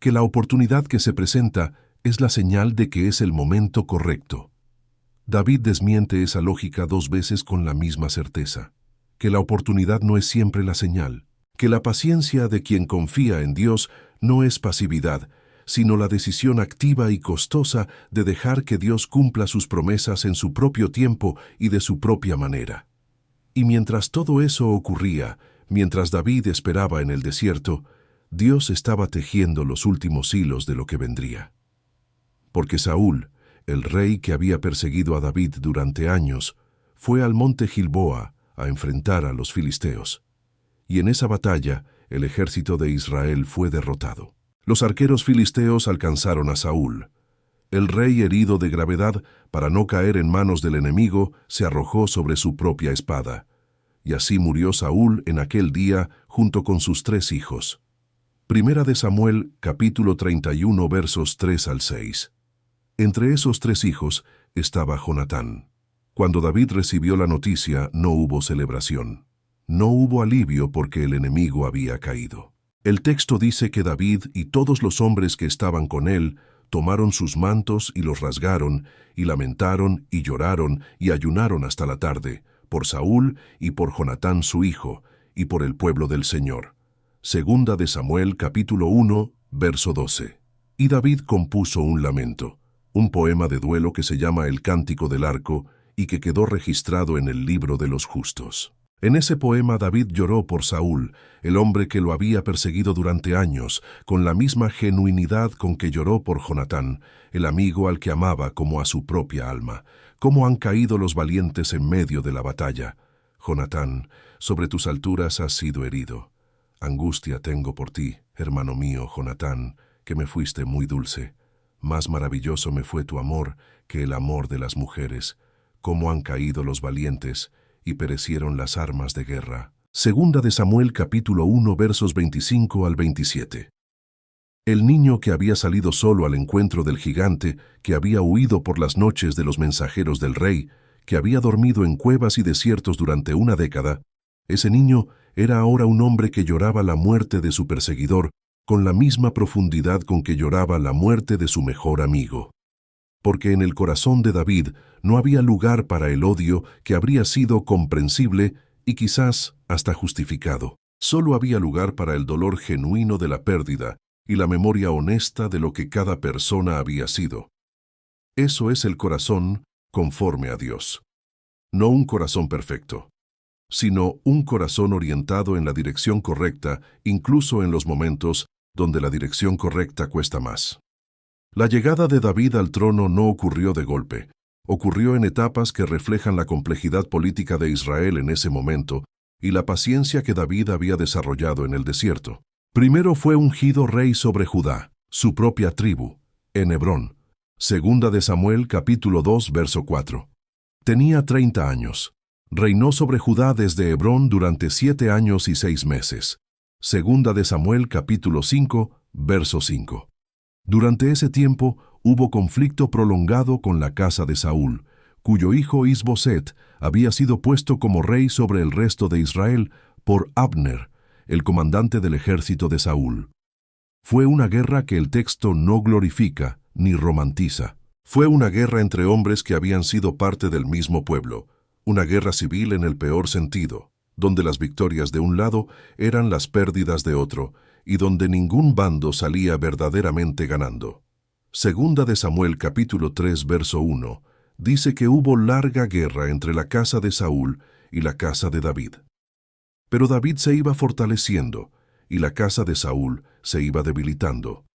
que la oportunidad que se presenta es la señal de que es el momento correcto. David desmiente esa lógica 2 veces con la misma certeza, que la oportunidad no es siempre la señal, que la paciencia de quien confía en Dios no es pasividad, sino la decisión activa y costosa de dejar que Dios cumpla sus promesas en su propio tiempo y de su propia manera. Y mientras todo eso ocurría, mientras David esperaba en el desierto, Dios estaba tejiendo los últimos hilos de lo que vendría. Porque Saúl, el rey que había perseguido a David durante años, fue al monte Gilboa a enfrentar a los filisteos. Y en esa batalla, el ejército de Israel fue derrotado. Los arqueros filisteos alcanzaron a Saúl. El rey, herido de gravedad, para no caer en manos del enemigo, se arrojó sobre su propia espada. Y así murió Saúl en aquel día junto con sus 3 hijos. Primera de Samuel, capítulo 31, versos 3 al 6. Entre esos 3 hijos estaba Jonatán. Cuando David recibió la noticia, no hubo celebración. No hubo alivio porque el enemigo había caído. El texto dice que David y todos los hombres que estaban con él tomaron sus mantos y los rasgaron, y lamentaron y lloraron y ayunaron hasta la tarde, por Saúl y por Jonatán su hijo, y por el pueblo del Señor. Segunda de Samuel, capítulo 1, verso 12. Y David compuso un lamento, un poema de duelo que se llama El Cántico del Arco y que quedó registrado en el libro de los justos. En ese poema David lloró por Saúl, el hombre que lo había perseguido durante años, con la misma genuinidad con que lloró por Jonatán, el amigo al que amaba como a su propia alma. ¿Cómo han caído los valientes en medio de la batalla? Jonatán, sobre tus alturas has sido herido. Angustia tengo por ti, hermano mío, Jonatán, que me fuiste muy dulce. Más maravilloso me fue tu amor que el amor de las mujeres. Cómo han caído los valientes y perecieron las armas de guerra. Segunda de Samuel, capítulo 1, versos 25 al 27. El niño que había salido solo al encuentro del gigante, que había huido por las noches de los mensajeros del rey, que había dormido en cuevas y desiertos durante una década, ese niño era ahora un hombre que lloraba la muerte de su perseguidor con la misma profundidad con que lloraba la muerte de su mejor amigo. Porque en el corazón de David no había lugar para el odio que habría sido comprensible y quizás hasta justificado. Solo había lugar para el dolor genuino de la pérdida y la memoria honesta de lo que cada persona había sido. Eso es el corazón conforme a Dios. No un corazón perfecto, sino un corazón orientado en la dirección correcta, incluso en los momentos donde la dirección correcta cuesta más. La llegada de David al trono no ocurrió de golpe. Ocurrió en etapas que reflejan la complejidad política de Israel en ese momento y la paciencia que David había desarrollado en el desierto. Primero fue ungido rey sobre Judá, su propia tribu, en Hebrón. Segunda de Samuel, capítulo 2, verso 4. Tenía 30 años. Reinó sobre Judá desde Hebrón durante 7 años y 6 meses. Segunda de Samuel, capítulo 5, verso 5. Durante ese tiempo hubo conflicto prolongado con la casa de Saúl, cuyo hijo Isboset había sido puesto como rey sobre el resto de Israel por Abner, el comandante del ejército de Saúl. Fue una guerra que el texto no glorifica ni romantiza. Fue una guerra entre hombres que habían sido parte del mismo pueblo, una guerra civil en el peor sentido, donde las victorias de un lado eran las pérdidas de otro, y donde ningún bando salía verdaderamente ganando. Segunda de Samuel capítulo 3 verso 1 dice que hubo larga guerra entre la casa de Saúl y la casa de David. Pero David se iba fortaleciendo y la casa de Saúl se iba debilitando.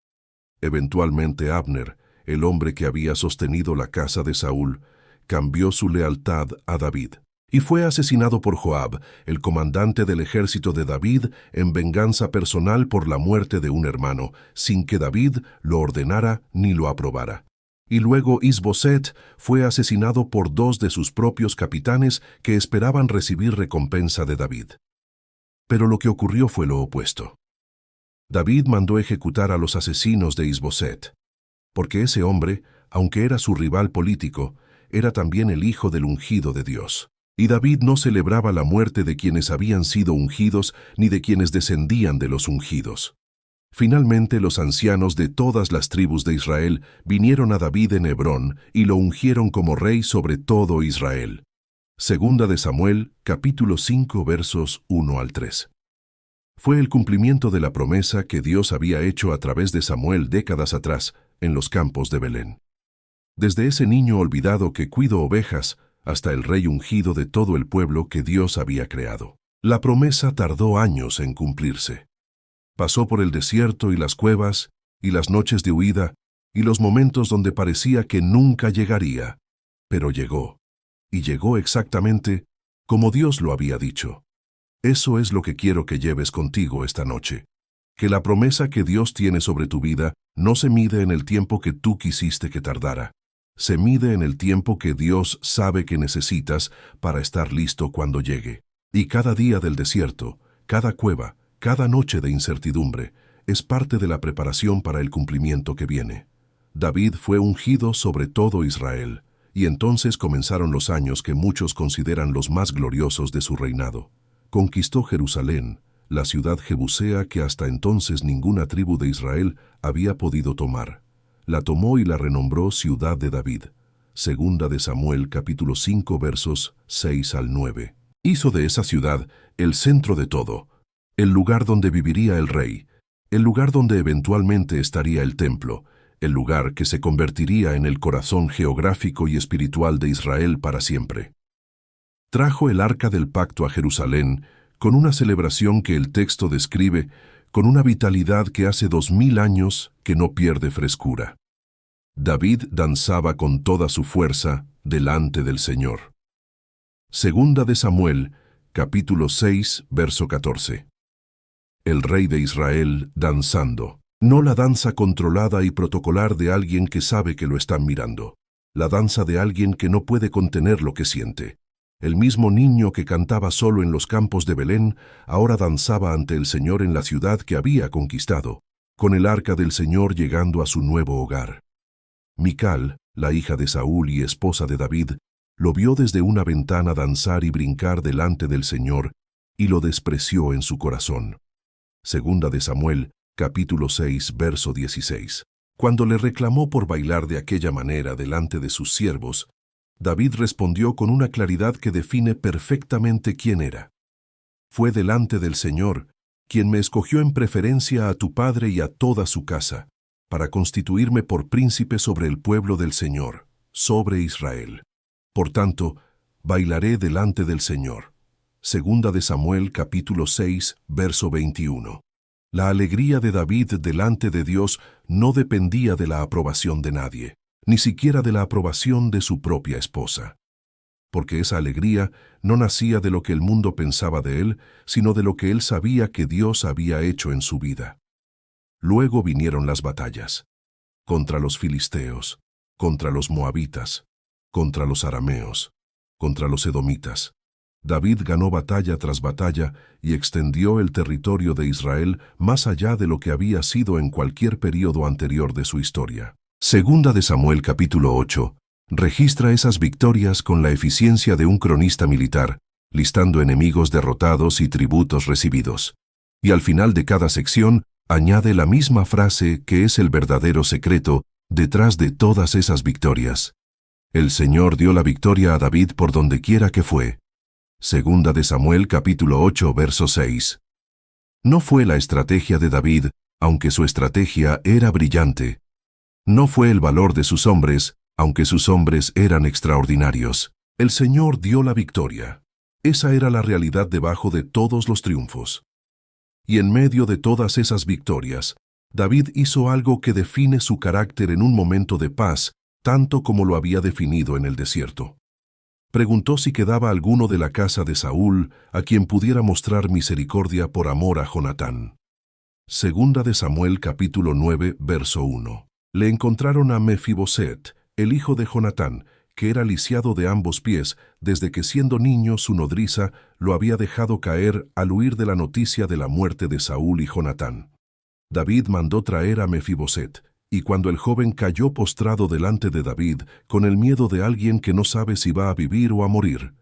Eventualmente Abner, el hombre que había sostenido la casa de Saúl, cambió su lealtad a David y fue asesinado por Joab, el comandante del ejército de David, en venganza personal por la muerte de un hermano, sin que David lo ordenara ni lo aprobara. Y luego Isboset fue asesinado por 2 de sus propios capitanes que esperaban recibir recompensa de David. Pero lo que ocurrió fue lo opuesto. David mandó ejecutar a los asesinos de Isboset, porque ese hombre, aunque era su rival político, era también el hijo del ungido de Dios. Y David no celebraba la muerte de quienes habían sido ungidos ni de quienes descendían de los ungidos. Finalmente los ancianos de todas las tribus de Israel vinieron a David en Hebrón y lo ungieron como rey sobre todo Israel. Segunda de Samuel, capítulo 5, versos 1 al 3. Fue el cumplimiento de la promesa que Dios había hecho a través de Samuel décadas atrás en los campos de Belén. Desde ese niño olvidado que cuidó ovejas hasta el rey ungido de todo el pueblo que Dios había creado. La promesa tardó años en cumplirse. Pasó por el desierto y las cuevas, y las noches de huida, y los momentos donde parecía que nunca llegaría, pero llegó. Y llegó exactamente como Dios lo había dicho. Eso es lo que quiero que lleves contigo esta noche. Que la promesa que Dios tiene sobre tu vida no se mide en el tiempo que tú quisiste que tardara. Se mide en el tiempo que Dios sabe que necesitas para estar listo cuando llegue. Y cada día del desierto, cada cueva, cada noche de incertidumbre, es parte de la preparación para el cumplimiento que viene. David fue ungido sobre todo Israel, y entonces comenzaron los años que muchos consideran los más gloriosos de su reinado. Conquistó Jerusalén, la ciudad jebusea que hasta entonces ninguna tribu de Israel había podido tomar. La tomó y la renombró Ciudad de David. Segunda de Samuel, capítulo 5, versos 6 al 9. Hizo de esa ciudad el centro de todo, el lugar donde viviría el rey, el lugar donde eventualmente estaría el templo, el lugar que se convertiría en el corazón geográfico y espiritual de Israel para siempre. Trajo el arca del pacto a Jerusalén con una celebración que el texto describe con una vitalidad que hace 2000 años que no pierde frescura. David danzaba con toda su fuerza delante del Señor. Segunda de Samuel, capítulo 6, verso 14. El rey de Israel danzando. No la danza controlada y protocolar de alguien que sabe que lo están mirando. La danza de alguien que no puede contener lo que siente. El mismo niño que cantaba solo en los campos de Belén, ahora danzaba ante el Señor en la ciudad que había conquistado, con el arca del Señor llegando a su nuevo hogar. Mical, la hija de Saúl y esposa de David, lo vio desde una ventana danzar y brincar delante del Señor, y lo despreció en su corazón. Segunda de Samuel, capítulo 6, verso 16. Cuando le reclamó por bailar de aquella manera delante de sus siervos, David respondió con una claridad que define perfectamente quién era. Fue delante del Señor quien me escogió en preferencia a tu padre y a toda su casa, para constituirme por príncipe sobre el pueblo del Señor, sobre Israel. Por tanto, bailaré delante del Señor. Segunda de Samuel capítulo 6, verso 21. La alegría de David delante de Dios no dependía de la aprobación de nadie, ni siquiera de la aprobación de su propia esposa. Porque esa alegría no nacía de lo que el mundo pensaba de él, sino de lo que él sabía que Dios había hecho en su vida. Luego vinieron las batallas, contra los filisteos, contra los moabitas, contra los arameos, contra los edomitas. David ganó batalla tras batalla y extendió el territorio de Israel más allá de lo que había sido en cualquier período anterior de su historia. Segunda de Samuel capítulo 8 registra esas victorias con la eficiencia de un cronista militar, listando enemigos derrotados y tributos recibidos. Y al final de cada sección añade la misma frase que es el verdadero secreto detrás de todas esas victorias. El Señor dio la victoria a David por donde quiera que fue. Segunda de Samuel capítulo 8 verso 6. No fue la estrategia de David, aunque su estrategia era brillante. No fue el valor de sus hombres, aunque sus hombres eran extraordinarios. El Señor dio la victoria. Esa era la realidad debajo de todos los triunfos. Y en medio de todas esas victorias, David hizo algo que define su carácter en un momento de paz, tanto como lo había definido en el desierto. Preguntó si quedaba alguno de la casa de Saúl a quien pudiera mostrar misericordia por amor a Jonatán. Segunda de Samuel capítulo 9 verso 1. Le encontraron a Mefiboset, el hijo de Jonatán, que era lisiado de ambos pies desde que siendo niño su nodriza lo había dejado caer al huir de la noticia de la muerte de Saúl y Jonatán. David mandó traer a Mefiboset, y cuando el joven cayó postrado delante de David, con el miedo de alguien que no sabe si va a vivir o a morir,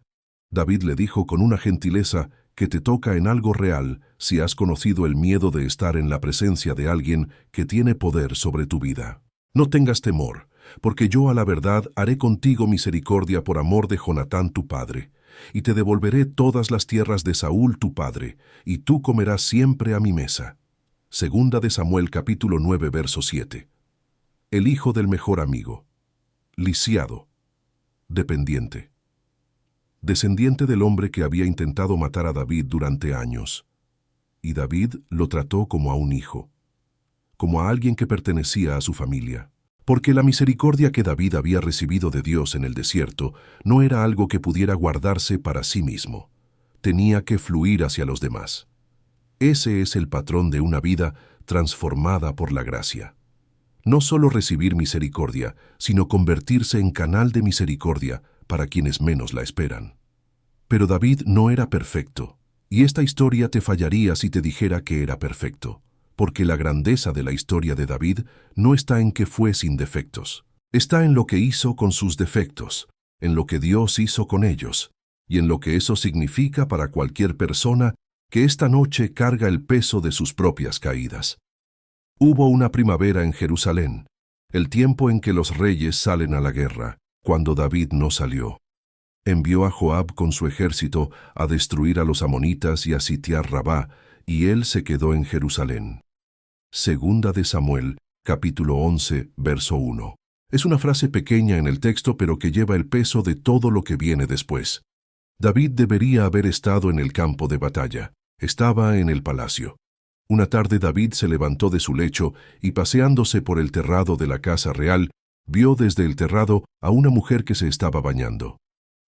David le dijo con una gentileza que te toca en algo real si has conocido el miedo de estar en la presencia de alguien que tiene poder sobre tu vida. No tengas temor, porque yo a la verdad haré contigo misericordia por amor de Jonatán tu padre, y te devolveré todas las tierras de Saúl tu padre, y tú comerás siempre a mi mesa. Segunda de Samuel capítulo 9 verso 7. El hijo del mejor amigo, lisiado, dependiente, descendiente del hombre que había intentado matar a David durante años. Y David lo trató como a un hijo, como a alguien que pertenecía a su familia. Porque la misericordia que David había recibido de Dios en el desierto no era algo que pudiera guardarse para sí mismo. Tenía que fluir hacia los demás. Ese es el patrón de una vida transformada por la gracia. No solo recibir misericordia, sino convertirse en canal de misericordia para quienes menos la esperan. Pero David no era perfecto, y esta historia te fallaría si te dijera que era perfecto, porque la grandeza de la historia de David no está en que fue sin defectos. Está en lo que hizo con sus defectos, en lo que Dios hizo con ellos, y en lo que eso significa para cualquier persona que esta noche carga el peso de sus propias caídas. Hubo una primavera en Jerusalén, el tiempo en que los reyes salen a la guerra, cuando David no salió. Envió a Joab con su ejército a destruir a los amonitas y a sitiar Rabá, y él se quedó en Jerusalén. Segunda de Samuel, capítulo 11, verso 1. Es una frase pequeña en el texto, pero que lleva el peso de todo lo que viene después. David debería haber estado en el campo de batalla. Estaba en el palacio. Una tarde David se levantó de su lecho y paseándose por el terrado de la casa real, vio desde el terrado a una mujer que se estaba bañando.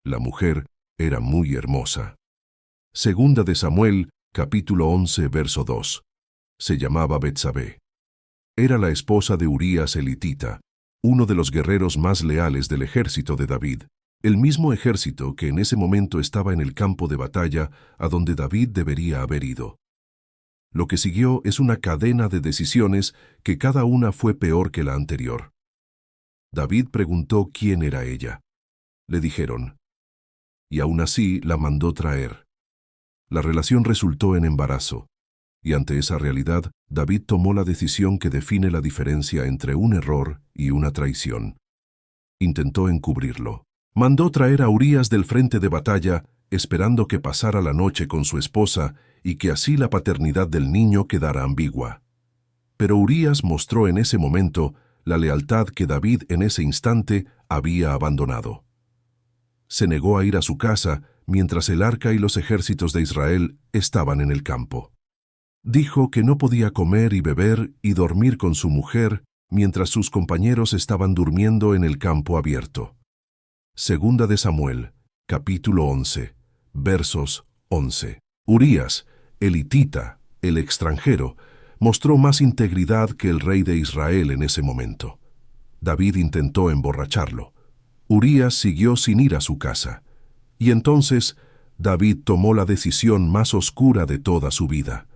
La mujer era muy hermosa. Segunda de Samuel, capítulo 11, verso 2. Se llamaba Betsabé. Era la esposa de Urías elitita, uno de los guerreros más leales del ejército de David, el mismo ejército que en ese momento estaba en el campo de batalla a donde David debería haber ido. Lo que siguió es una cadena de decisiones que cada una fue peor que la anterior. David preguntó quién era ella. Le dijeron, y aún así la mandó traer. La relación resultó en embarazo, y ante esa realidad, David tomó la decisión que define la diferencia entre un error y una traición. Intentó encubrirlo. Mandó traer a Urías del frente de batalla, esperando que pasara la noche con su esposa y que así la paternidad del niño quedara ambigua. Pero Urías mostró en ese momento la lealtad que David en ese instante había abandonado. Se negó a ir a su casa mientras el arca y los ejércitos de Israel estaban en el campo. Dijo que no podía comer y beber y dormir con su mujer mientras sus compañeros estaban durmiendo en el campo abierto. Segunda de Samuel, capítulo 11, versos 11. Urías, el hitita, el extranjero, mostró más integridad que el rey de Israel en ese momento. David intentó emborracharlo. Urías siguió sin ir a su casa. Y entonces David tomó la decisión más oscura de toda su vida.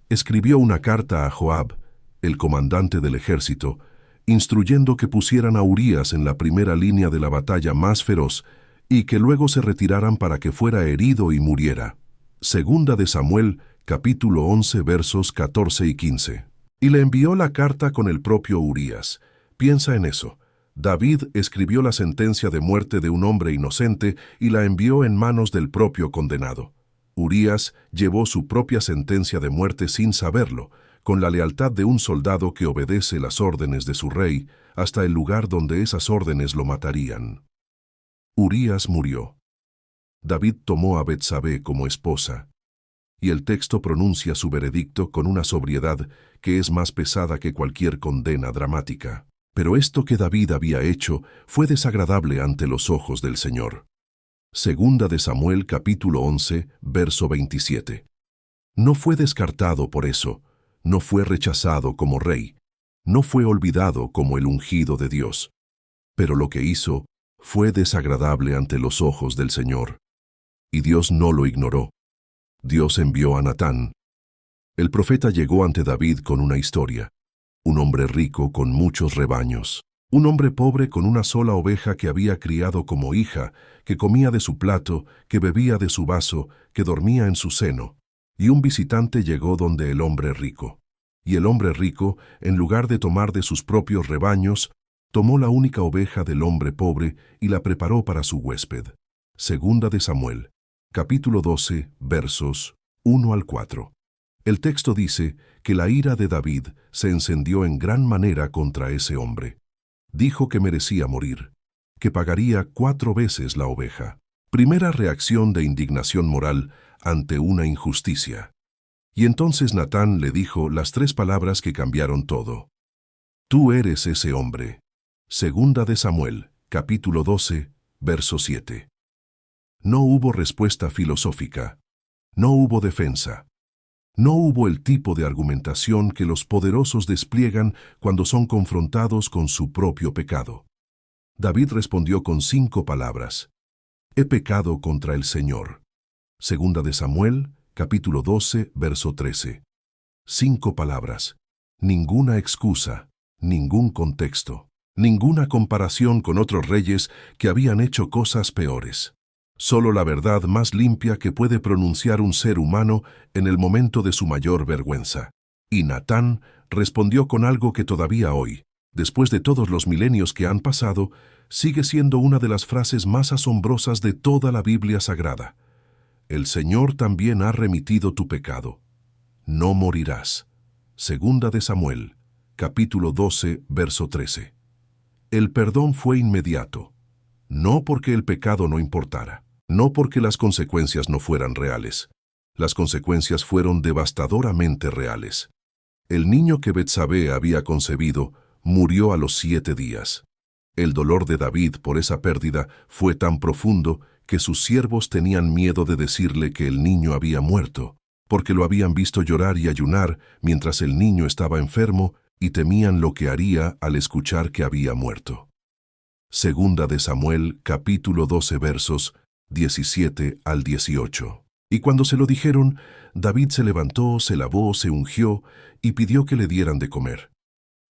Escribió una carta a Joab, el comandante del ejército, instruyendo que pusieran a Urías en la primera línea de la batalla más feroz y que luego se retiraran para que fuera herido y muriera. Segunda de Samuel, capítulo 11, versos 14 y 15. Y le envió la carta con el propio Urías. Piensa en eso. David escribió la sentencia de muerte de un hombre inocente y la envió en manos del propio condenado. Urías llevó su propia sentencia de muerte sin saberlo, con la lealtad de un soldado que obedece las órdenes de su rey, hasta el lugar donde esas órdenes lo matarían. Urías murió. David tomó a Betsabé como esposa, y el texto pronuncia su veredicto con una sobriedad que es más pesada que cualquier condena dramática. Pero esto que David había hecho fue desagradable ante los ojos del Señor. Segunda de Samuel capítulo 11, verso 27. No fue descartado por eso, no fue rechazado como rey, no fue olvidado como el ungido de Dios. Pero lo que hizo fue desagradable ante los ojos del Señor. Y Dios no lo ignoró. Dios envió a Natán. El profeta llegó ante David con una historia. Un hombre rico con muchos rebaños. Un hombre pobre con una sola oveja que había criado como hija, que comía de su plato, que bebía de su vaso, que dormía en su seno. Y un visitante llegó donde el hombre rico. Y el hombre rico, en lugar de tomar de sus propios rebaños, tomó la única oveja del hombre pobre y la preparó para su huésped. Segunda de Samuel, capítulo 12, versos 1 al 4. El texto dice que la ira de David se encendió en gran manera contra ese hombre. Dijo que merecía morir, que pagaría 4 veces la oveja. Primera reacción de indignación moral ante una injusticia. Y entonces Natán le dijo las 3 palabras que cambiaron todo. Tú eres ese hombre. Segunda de Samuel, capítulo 12, verso 7. No hubo respuesta filosófica. No hubo defensa. No hubo el tipo de argumentación que los poderosos despliegan cuando son confrontados con su propio pecado. David respondió con 5 palabras. He pecado contra el Señor. Segunda de Samuel, capítulo 12, verso 13. 5 palabras. Ninguna excusa, ningún contexto, ninguna comparación con otros reyes que habían hecho cosas peores. Solo la verdad más limpia que puede pronunciar un ser humano en el momento de su mayor vergüenza. Y Natán respondió con algo que todavía hoy, después de todos los milenios que han pasado, sigue siendo una de las frases más asombrosas de toda la Biblia Sagrada. El Señor también ha remitido tu pecado. No morirás. Segunda de Samuel, capítulo 12, verso 13. El perdón fue inmediato, no porque el pecado no importara. No porque las consecuencias no fueran reales. Las consecuencias fueron devastadoramente reales. El niño que Betsabé había concebido murió a los 7 días. El dolor de David por esa pérdida fue tan profundo que sus siervos tenían miedo de decirle que el niño había muerto, porque lo habían visto llorar y ayunar mientras el niño estaba enfermo y temían lo que haría al escuchar que había muerto. Segunda de Samuel, capítulo 12, versos 17 al 18. Y cuando se lo dijeron, David se levantó, se lavó, se ungió y pidió que le dieran de comer.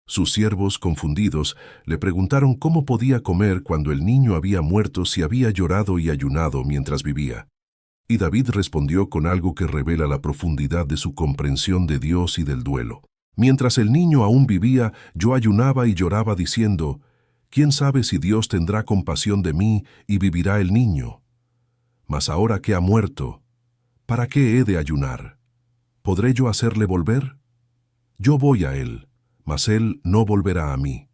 Sus siervos, confundidos, le preguntaron cómo podía comer cuando el niño había muerto si había llorado y ayunado mientras vivía. Y David respondió con algo que revela la profundidad de su comprensión de Dios y del duelo. Mientras el niño aún vivía, yo ayunaba y lloraba diciendo, ¿quién sabe si Dios tendrá compasión de mí y vivirá el niño? Mas ahora que ha muerto, ¿para qué he de ayunar? ¿Podré yo hacerle volver? Yo voy a él, mas él no volverá a mí.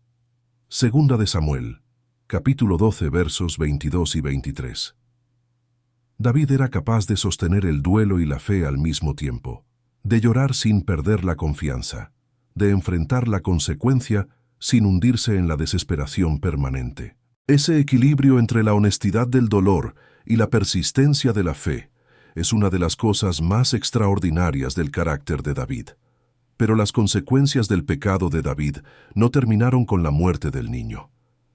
Segunda de Samuel, capítulo 12, versos 22 y 23. David era capaz de sostener el duelo y la fe al mismo tiempo, de llorar sin perder la confianza, de enfrentar la consecuencia sin hundirse en la desesperación permanente. Ese equilibrio entre la honestidad del dolor y la persistencia de la fe es una de las cosas más extraordinarias del carácter de David. Pero las consecuencias del pecado de David no terminaron con la muerte del niño.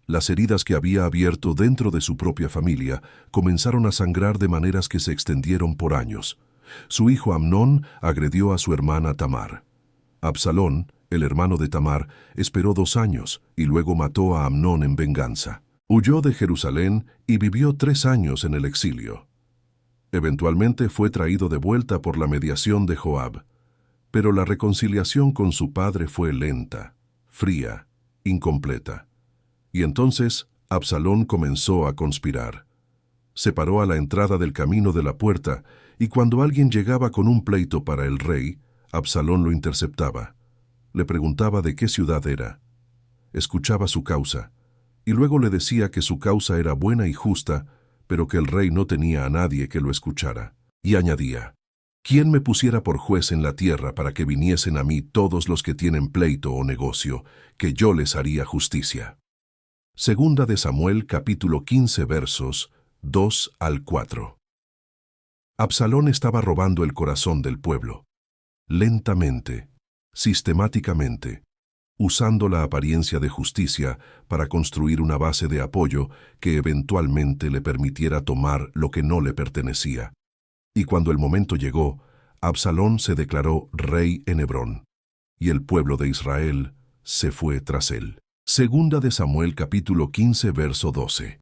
Las heridas que había abierto dentro de su propia familia comenzaron a sangrar de maneras que se extendieron por años. Su hijo Amnón agredió a su hermana Tamar. Absalón, el hermano de Tamar, esperó 2 años y luego mató a Amnón en venganza. Huyó de Jerusalén y vivió 3 años en el exilio. Eventualmente fue traído de vuelta por la mediación de Joab. Pero la reconciliación con su padre fue lenta, fría, incompleta. Y entonces Absalón comenzó a conspirar. Se paró a la entrada del camino de la puerta, y cuando alguien llegaba con un pleito para el rey, Absalón lo interceptaba. Le preguntaba de qué ciudad era. Escuchaba su causa, y luego le decía que su causa era buena y justa, pero que el rey no tenía a nadie que lo escuchara. Y añadía: ¿quién me pusiera por juez en la tierra para que viniesen a mí todos los que tienen pleito o negocio, que yo les haría justicia? Segunda de Samuel, capítulo 15, versos 2 al 4. Absalón estaba robando el corazón del pueblo. Lentamente, sistemáticamente, usando la apariencia de justicia para construir una base de apoyo que eventualmente le permitiera tomar lo que no le pertenecía. Y cuando el momento llegó, Absalón se declaró rey en Hebrón, y el pueblo de Israel se fue tras él. Segunda de Samuel, capítulo 15, verso 12.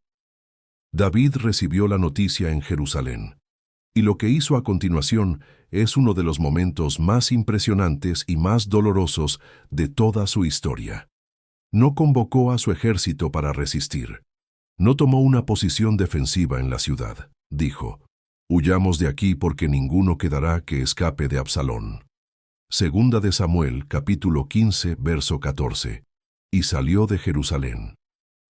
David recibió la noticia en Jerusalén, y lo que hizo a continuación es uno de los momentos más impresionantes y más dolorosos de toda su historia. No convocó a su ejército para resistir. No tomó una posición defensiva en la ciudad. Dijo: huyamos de aquí porque ninguno quedará que escape de Absalón. Segunda de Samuel, capítulo 15, verso 14. Y salió de Jerusalén,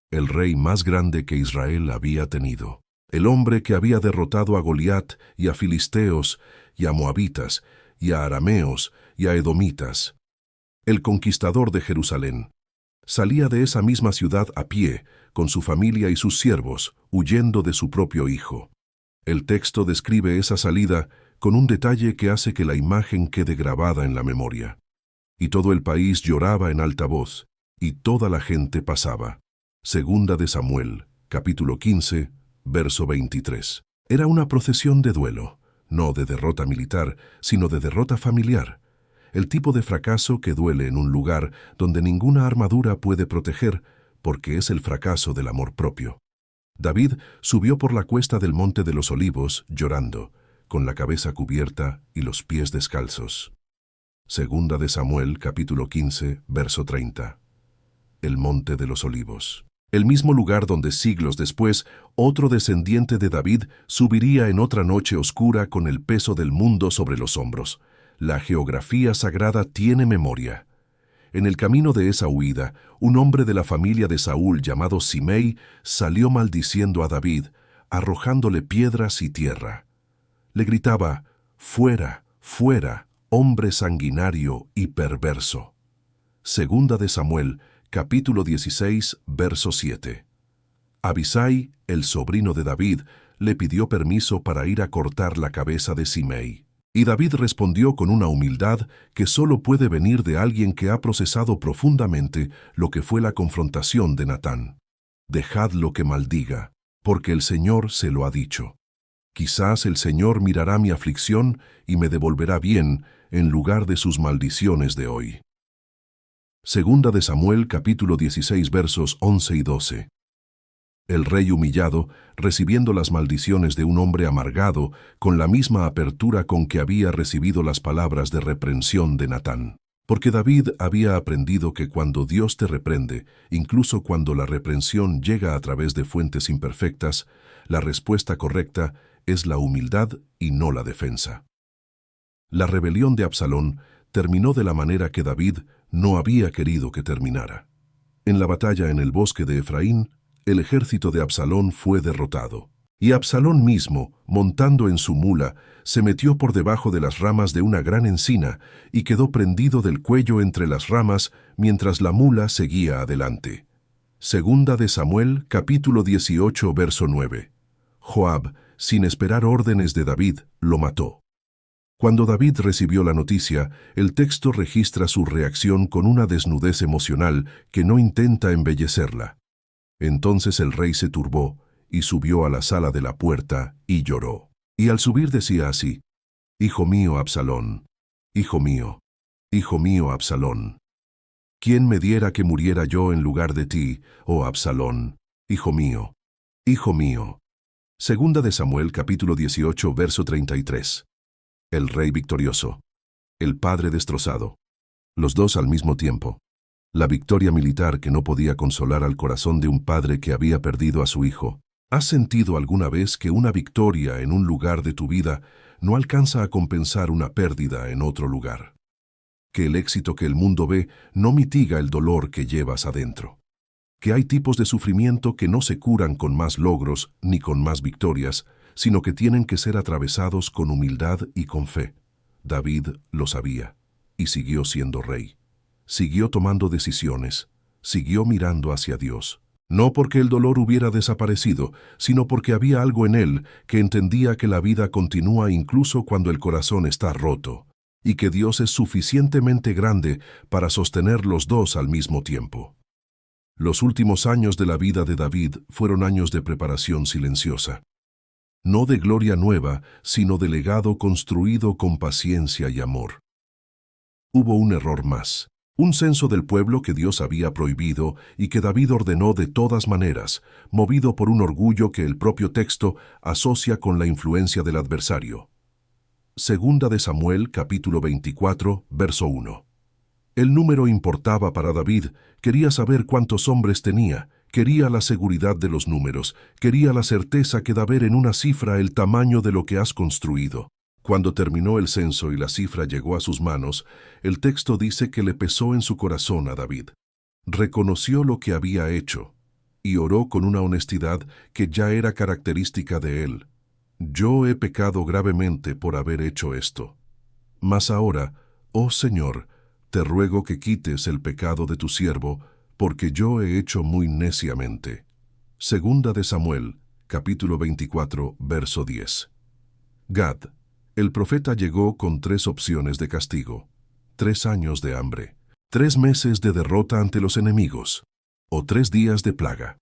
el rey más grande que Israel había tenido, el hombre que había derrotado a Goliat y a filisteos y a moabitas y a arameos y a edomitas. El conquistador de Jerusalén salía de esa misma ciudad a pie, con su familia y sus siervos, huyendo de su propio hijo. El texto describe esa salida con un detalle que hace que la imagen quede grabada en la memoria. Y todo el país lloraba en alta voz, y toda la gente pasaba. Segunda de Samuel, capítulo 15, verso 23. Era una procesión de duelo, no de derrota militar, sino de derrota familiar. El tipo de fracaso que duele en un lugar donde ninguna armadura puede proteger, porque es el fracaso del amor propio. David subió por la cuesta del Monte de los Olivos, llorando, con la cabeza cubierta y los pies descalzos. Segunda de Samuel, capítulo 15, verso 30. El Monte de los Olivos. El mismo lugar donde siglos después otro descendiente de David subiría en otra noche oscura con el peso del mundo sobre los hombros. La geografía sagrada tiene memoria. En el camino de esa huida, un hombre de la familia de Saúl llamado Simei salió maldiciendo a David, arrojándole piedras y tierra. Le gritaba: «Fuera, fuera, hombre sanguinario y perverso». Segunda de Samuel, capítulo 16, verso 7. Abisai, el sobrino de David, le pidió permiso para ir a cortar la cabeza de Simei. Y David respondió con una humildad que solo puede venir de alguien que ha procesado profundamente lo que fue la confrontación de Natán. «Dejadlo que maldiga, porque el Señor se lo ha dicho. Quizás el Señor mirará mi aflicción y me devolverá bien en lugar de sus maldiciones de hoy». Segunda de Samuel, capítulo 16, versos 11 y 12. El rey humillado, recibiendo las maldiciones de un hombre amargado, con la misma apertura con que había recibido las palabras de reprensión de Natán. Porque David había aprendido que cuando Dios te reprende, incluso cuando la reprensión llega a través de fuentes imperfectas, la respuesta correcta es la humildad y no la defensa. La rebelión de Absalón terminó de la manera que David no había querido que terminara. En la batalla en el bosque de Efraín, el ejército de Absalón fue derrotado. Y Absalón mismo, montando en su mula, se metió por debajo de las ramas de una gran encina y quedó prendido del cuello entre las ramas mientras la mula seguía adelante. Segunda de Samuel, capítulo 18, verso 9. Joab, sin esperar órdenes de David, lo mató. Cuando David recibió la noticia, el texto registra su reacción con una desnudez emocional que no intenta embellecerla. Entonces el rey se turbó y subió a la sala de la puerta y lloró. Y al subir decía así: «Hijo mío, Absalón, hijo mío, Absalón. ¿Quién me diera que muriera yo en lugar de ti, oh Absalón, hijo mío, hijo mío?» Segunda de Samuel, capítulo 18, verso 33. El rey victorioso, el padre destrozado, los dos al mismo tiempo. La victoria militar que no podía consolar al corazón de un padre que había perdido a su hijo. ¿Has sentido alguna vez que una victoria en un lugar de tu vida no alcanza a compensar una pérdida en otro lugar? Que el éxito que el mundo ve no mitiga el dolor que llevas adentro. Que hay tipos de sufrimiento que no se curan con más logros ni con más victorias, sino que tienen que ser atravesados con humildad y con fe. David lo sabía y siguió siendo rey. Siguió tomando decisiones, siguió mirando hacia Dios. No porque el dolor hubiera desaparecido, sino porque había algo en él que entendía que la vida continúa incluso cuando el corazón está roto, y que Dios es suficientemente grande para sostener los dos al mismo tiempo. Los últimos años de la vida de David fueron años de preparación silenciosa. No de gloria nueva, sino de legado construido con paciencia y amor. Hubo un error más. Un censo del pueblo que Dios había prohibido y que David ordenó de todas maneras, movido por un orgullo que el propio texto asocia con la influencia del adversario. Segunda de Samuel, capítulo 24, verso 1. El número importaba para David, quería saber cuántos hombres tenía, quería la seguridad de los números, quería la certeza que da ver en una cifra el tamaño de lo que has construido. Cuando terminó el censo y la cifra llegó a sus manos, el texto dice que le pesó en su corazón a David. Reconoció lo que había hecho y oró con una honestidad que ya era característica de él. Yo he pecado gravemente por haber hecho esto. Mas ahora, oh Señor, te ruego que quites el pecado de tu siervo, porque yo he hecho muy neciamente. Segunda de Samuel, capítulo 24, verso 10. Gad. El profeta llegó con 3 opciones de castigo: 3 años de hambre, 3 meses de derrota ante los enemigos, o 3 días de plaga.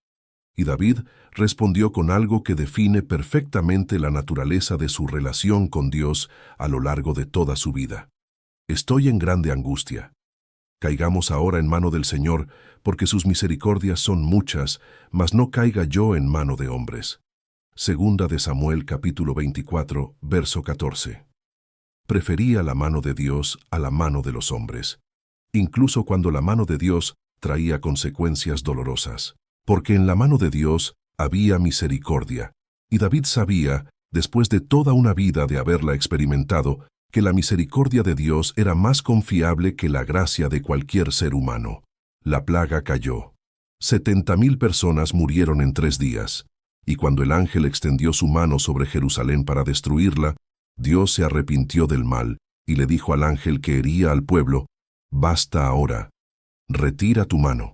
Y David respondió con algo que define perfectamente la naturaleza de su relación con Dios a lo largo de toda su vida. Estoy en grande angustia. Caigamos ahora en mano del Señor, porque sus misericordias son muchas, mas no caiga yo en mano de hombres. Segunda de Samuel capítulo 24, verso 14. Prefería la mano de Dios a la mano de los hombres, incluso cuando la mano de Dios traía consecuencias dolorosas, porque en la mano de Dios había misericordia, y David sabía, después de toda una vida de haberla experimentado, que la misericordia de Dios era más confiable que la gracia de cualquier ser humano. La plaga cayó. 70,000 personas murieron en 3 días. Y cuando el ángel extendió su mano sobre Jerusalén para destruirla, Dios se arrepintió del mal y le dijo al ángel que hería al pueblo: «Basta ahora, retira tu mano».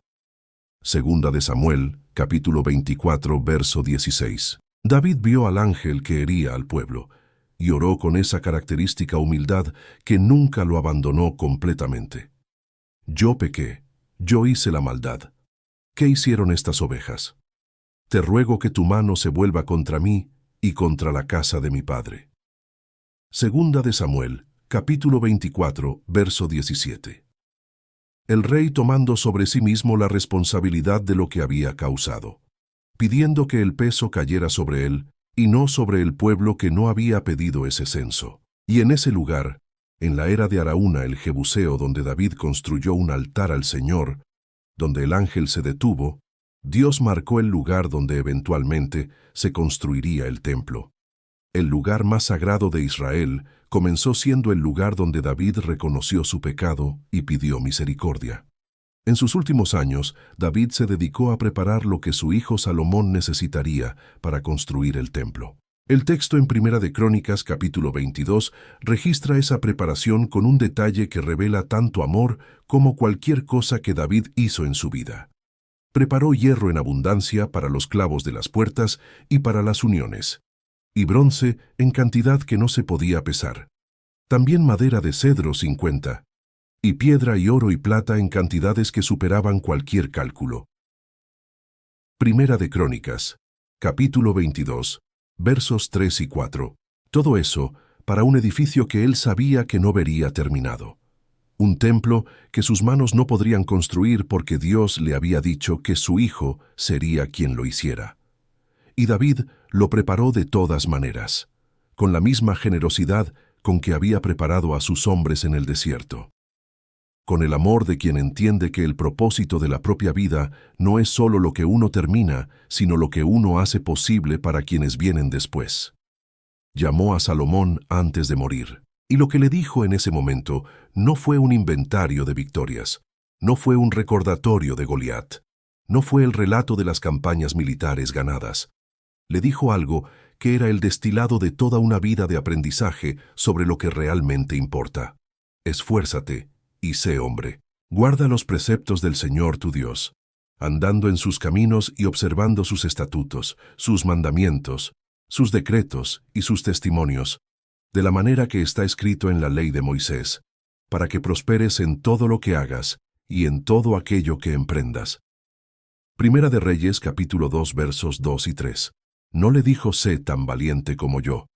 Segunda de Samuel, capítulo 24, verso 16. David vio al ángel que hería al pueblo y oró con esa característica humildad que nunca lo abandonó completamente. Yo pequé, yo hice la maldad. ¿Qué hicieron estas ovejas? Te ruego que tu mano se vuelva contra mí y contra la casa de mi padre. Segunda de Samuel, capítulo 24, verso 17. El rey tomando sobre sí mismo la responsabilidad de lo que había causado, pidiendo que el peso cayera sobre él y no sobre el pueblo que no había pedido ese censo. Y en ese lugar, en la era de Araúna el Jebuseo, donde David construyó un altar al Señor, donde el ángel se detuvo, Dios marcó el lugar donde eventualmente se construiría el templo. El lugar más sagrado de Israel comenzó siendo el lugar donde David reconoció su pecado y pidió misericordia. En sus últimos años, David se dedicó a preparar lo que su hijo Salomón necesitaría para construir el templo. El texto en Primera de Crónicas, capítulo 22, registra esa preparación con un detalle que revela tanto amor como cualquier cosa que David hizo en su vida. Preparó hierro en abundancia para los clavos de las puertas y para las uniones, y bronce en cantidad que no se podía pesar. También madera de cedro 50, y piedra y oro y plata en cantidades que superaban cualquier cálculo. Primera de Crónicas, capítulo 22, versos 3 y 4. Todo eso para un edificio que él sabía que no vería terminado. Un templo que sus manos no podrían construir porque Dios le había dicho que su hijo sería quien lo hiciera. Y David lo preparó de todas maneras, con la misma generosidad con que había preparado a sus hombres en el desierto. Con el amor de quien entiende que el propósito de la propia vida no es solo lo que uno termina, sino lo que uno hace posible para quienes vienen después. Llamó a Salomón antes de morir, y lo que le dijo en ese momento no fue un inventario de victorias, no fue un recordatorio de Goliat, no fue el relato de las campañas militares ganadas. Le dijo algo que era el destilado de toda una vida de aprendizaje sobre lo que realmente importa. Esfuérzate y sé hombre. Guarda los preceptos del Señor tu Dios, andando en sus caminos y observando sus estatutos, sus mandamientos, sus decretos y sus testimonios, de la manera que está escrito en la ley de Moisés, para que prosperes en todo lo que hagas y en todo aquello que emprendas. Primera de Reyes, capítulo 2, versos 2 y 3. No le dijo, sé tan valiente como yo.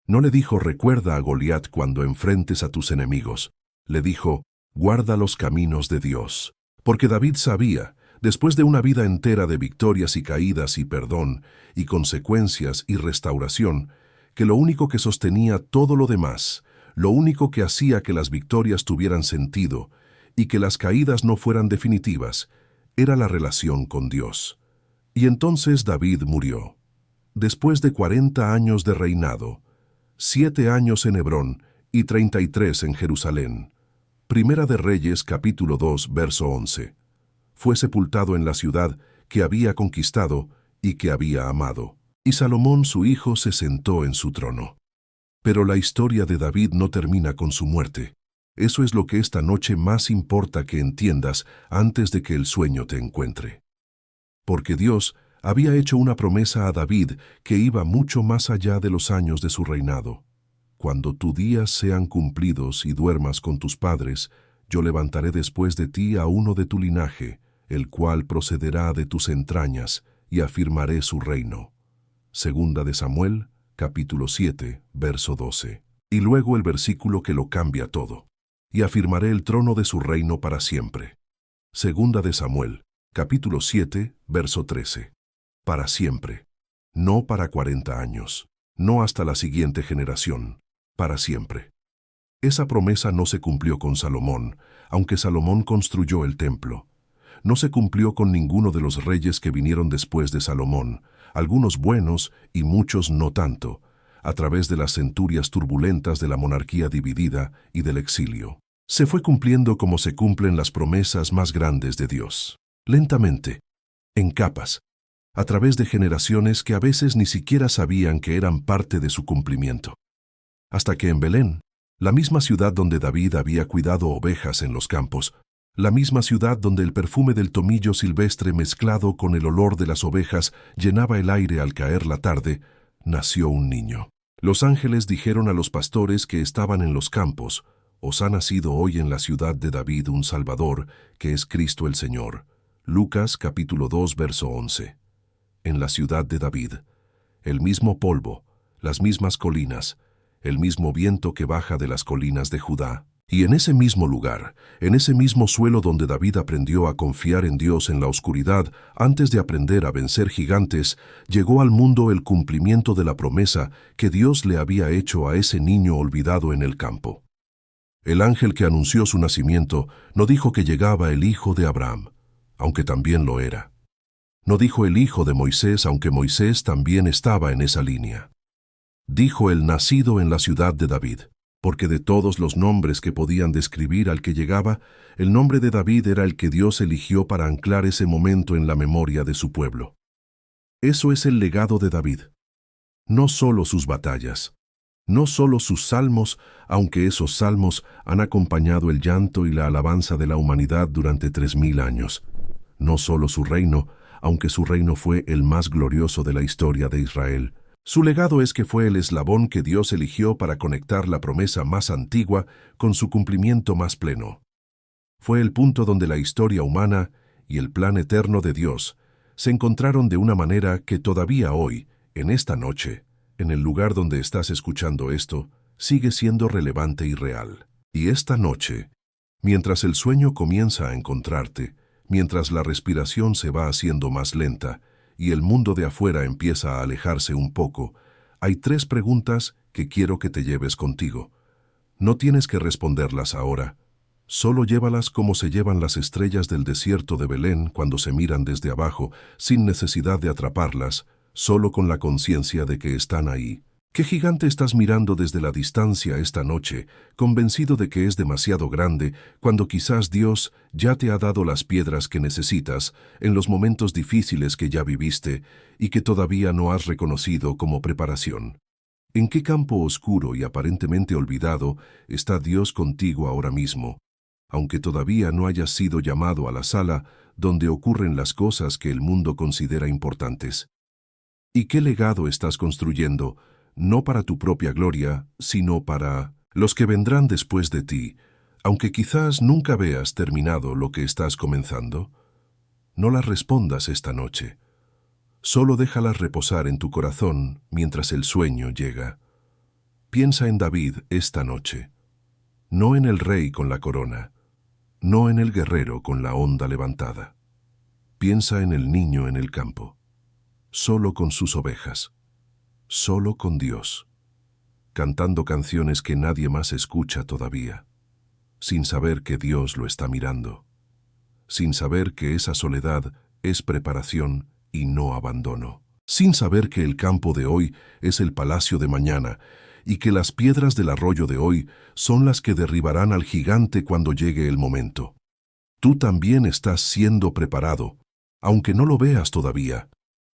No le dijo, recuerda a Goliat cuando enfrentes a tus enemigos. Le dijo, guarda los caminos de Dios. Porque David sabía, después de una vida entera de victorias y caídas y perdón, y consecuencias y restauración, que lo único que sostenía todo lo demás, lo único que hacía que las victorias tuvieran sentido y que las caídas no fueran definitivas, era la relación con Dios. Y entonces David murió. Después de 40 años de reinado, 7 años en Hebrón y 33 en Jerusalén. Primera de Reyes, capítulo 2, verso 11. Fue sepultado en la ciudad que había conquistado y que había amado. Y Salomón su hijo se sentó en su trono. Pero la historia de David no termina con su muerte. Eso es lo que esta noche más importa que entiendas antes de que el sueño te encuentre. Porque Dios había hecho una promesa a David que iba mucho más allá de los años de su reinado. Cuando tus días sean cumplidos y duermas con tus padres, yo levantaré después de ti a uno de tu linaje, el cual procederá de tus entrañas, y afirmaré su reino. Segunda de Samuel, capítulo 7, verso 12. Y luego el versículo que lo cambia todo. Y afirmaré el trono de su reino para siempre. Segunda de Samuel, capítulo 7, verso 13. Para siempre. No para 40 años. No hasta la siguiente generación. Para siempre. Esa promesa no se cumplió con Salomón, aunque Salomón construyó el templo. No se cumplió con ninguno de los reyes que vinieron después de Salomón, algunos buenos y muchos no tanto, a través de las centurias turbulentas de la monarquía dividida y del exilio. Se fue cumpliendo como se cumplen las promesas más grandes de Dios. Lentamente, en capas, a través de generaciones que a veces ni siquiera sabían que eran parte de su cumplimiento. Hasta que en Belén, la misma ciudad donde David había cuidado ovejas en los campos, la misma ciudad donde el perfume del tomillo silvestre mezclado con el olor de las ovejas llenaba el aire al caer la tarde, nació un niño. Los ángeles dijeron a los pastores que estaban en los campos, os ha nacido hoy en la ciudad de David un Salvador, que es Cristo el Señor. Lucas capítulo 2, verso 11. En la ciudad de David, el mismo polvo, las mismas colinas, el mismo viento que baja de las colinas de Judá. Y en ese mismo lugar, en ese mismo suelo donde David aprendió a confiar en Dios en la oscuridad antes de aprender a vencer gigantes, llegó al mundo el cumplimiento de la promesa que Dios le había hecho a ese niño olvidado en el campo. El ángel que anunció su nacimiento no dijo que llegaba el hijo de Abraham, aunque también lo era. No dijo el hijo de Moisés, aunque Moisés también estaba en esa línea. Dijo el nacido en la ciudad de David, porque de todos los nombres que podían describir al que llegaba, el nombre de David era el que Dios eligió para anclar ese momento en la memoria de su pueblo. Eso es el legado de David. No solo sus batallas, no solo sus salmos, aunque esos salmos han acompañado el llanto y la alabanza de la humanidad durante 3000 años. No solo su reino, aunque su reino fue el más glorioso de la historia de Israel. Su legado es que fue el eslabón que Dios eligió para conectar la promesa más antigua con su cumplimiento más pleno. Fue el punto donde la historia humana y el plan eterno de Dios se encontraron de una manera que todavía hoy, en esta noche, en el lugar donde estás escuchando esto, sigue siendo relevante y real. Y esta noche, mientras el sueño comienza a encontrarte, mientras la respiración se va haciendo más lenta y el mundo de afuera empieza a alejarse un poco, hay 3 preguntas que quiero que te lleves contigo. No tienes que responderlas ahora. Solo llévalas como se llevan las estrellas del desierto de Belén cuando se miran desde abajo, sin necesidad de atraparlas, solo con la conciencia de que están ahí. ¿Qué gigante estás mirando desde la distancia esta noche, convencido de que es demasiado grande, cuando quizás Dios ya te ha dado las piedras que necesitas en los momentos difíciles que ya viviste y que todavía no has reconocido como preparación? ¿En qué campo oscuro y aparentemente olvidado está Dios contigo ahora mismo, aunque todavía no hayas sido llamado a la sala donde ocurren las cosas que el mundo considera importantes? ¿Y qué legado estás construyendo, no para tu propia gloria, sino para los que vendrán después de ti, aunque quizás nunca veas terminado lo que estás comenzando? No las respondas esta noche. Solo déjalas reposar en tu corazón mientras el sueño llega. Piensa en David esta noche, no en el rey con la corona, no en el guerrero con la honda levantada. Piensa en el niño en el campo, solo con sus ovejas, solo con Dios, cantando canciones que nadie más escucha todavía, sin saber que Dios lo está mirando, sin saber que esa soledad es preparación y no abandono, sin saber que el campo de hoy es el palacio de mañana y que las piedras del arroyo de hoy son las que derribarán al gigante cuando llegue el momento. Tú también estás siendo preparado, aunque no lo veas todavía.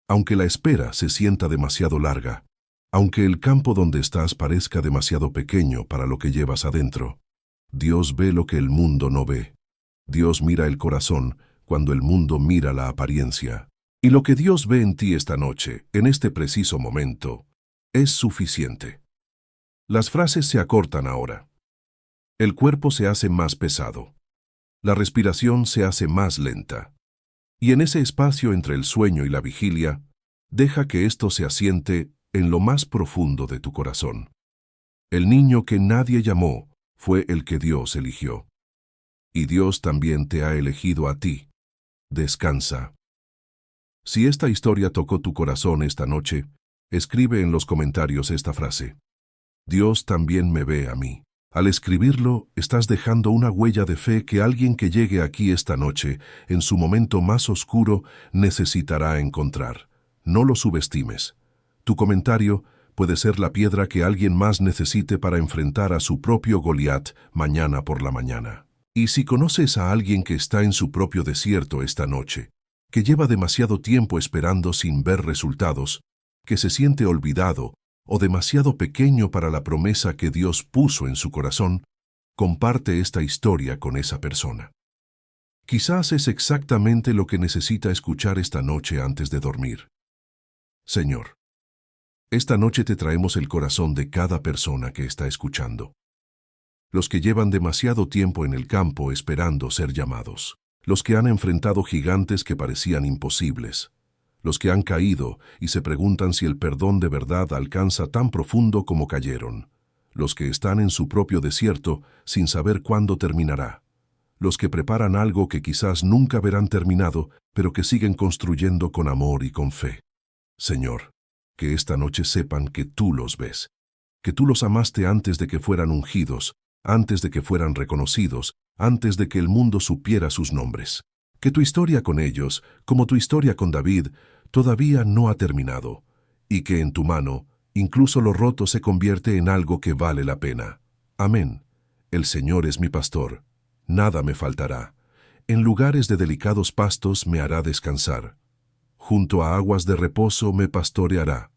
Aunque la espera se sienta demasiado larga, aunque el campo donde estás parezca demasiado pequeño para lo que llevas adentro, Dios ve lo que el mundo no ve. Dios mira el corazón cuando el mundo mira la apariencia. Y lo que Dios ve en ti esta noche, en este preciso momento, es suficiente. Las frases se acortan ahora. El cuerpo se hace más pesado. La respiración se hace más lenta. Y en ese espacio entre el sueño y la vigilia, deja que esto se asiente en lo más profundo de tu corazón. El niño que nadie llamó fue el que Dios eligió. Y Dios también te ha elegido a ti. Descansa. Si esta historia tocó tu corazón esta noche, escribe en los comentarios esta frase: Dios también me ve a mí. Al escribirlo, estás dejando una huella de fe que alguien que llegue aquí esta noche, en su momento más oscuro, necesitará encontrar. No lo subestimes. Tu comentario puede ser la piedra que alguien más necesite para enfrentar a su propio Goliat mañana por la mañana. Y si conoces a alguien que está en su propio desierto esta noche, que lleva demasiado tiempo esperando sin ver resultados, que se siente olvidado, o demasiado pequeño para la promesa que Dios puso en su corazón, comparte esta historia con esa persona. Quizás es exactamente lo que necesita escuchar esta noche antes de dormir. Señor, esta noche te traemos el corazón de cada persona que está escuchando. Los que llevan demasiado tiempo en el campo esperando ser llamados. Los que han enfrentado gigantes que parecían imposibles. Los que han caído y se preguntan si el perdón de verdad alcanza tan profundo como cayeron. Los que están en su propio desierto sin saber cuándo terminará. Los que preparan algo que quizás nunca verán terminado, pero que siguen construyendo con amor y con fe. Señor, que esta noche sepan que tú los ves, que tú los amaste antes de que fueran ungidos, antes de que fueran reconocidos, antes de que el mundo supiera sus nombres. Que tu historia con ellos, como tu historia con David, todavía no ha terminado, y que en tu mano Incluso lo roto se convierte en algo que vale la pena. Amén. El Señor es mi pastor. Nada me faltará. En lugares de delicados pastos me hará descansar. Junto a aguas de reposo me pastoreará.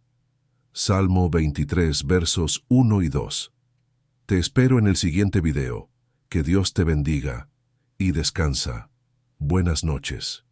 Salmo 23, versos 1 y 2. Te espero en el siguiente video. Que Dios te bendiga y descansa. Buenas noches.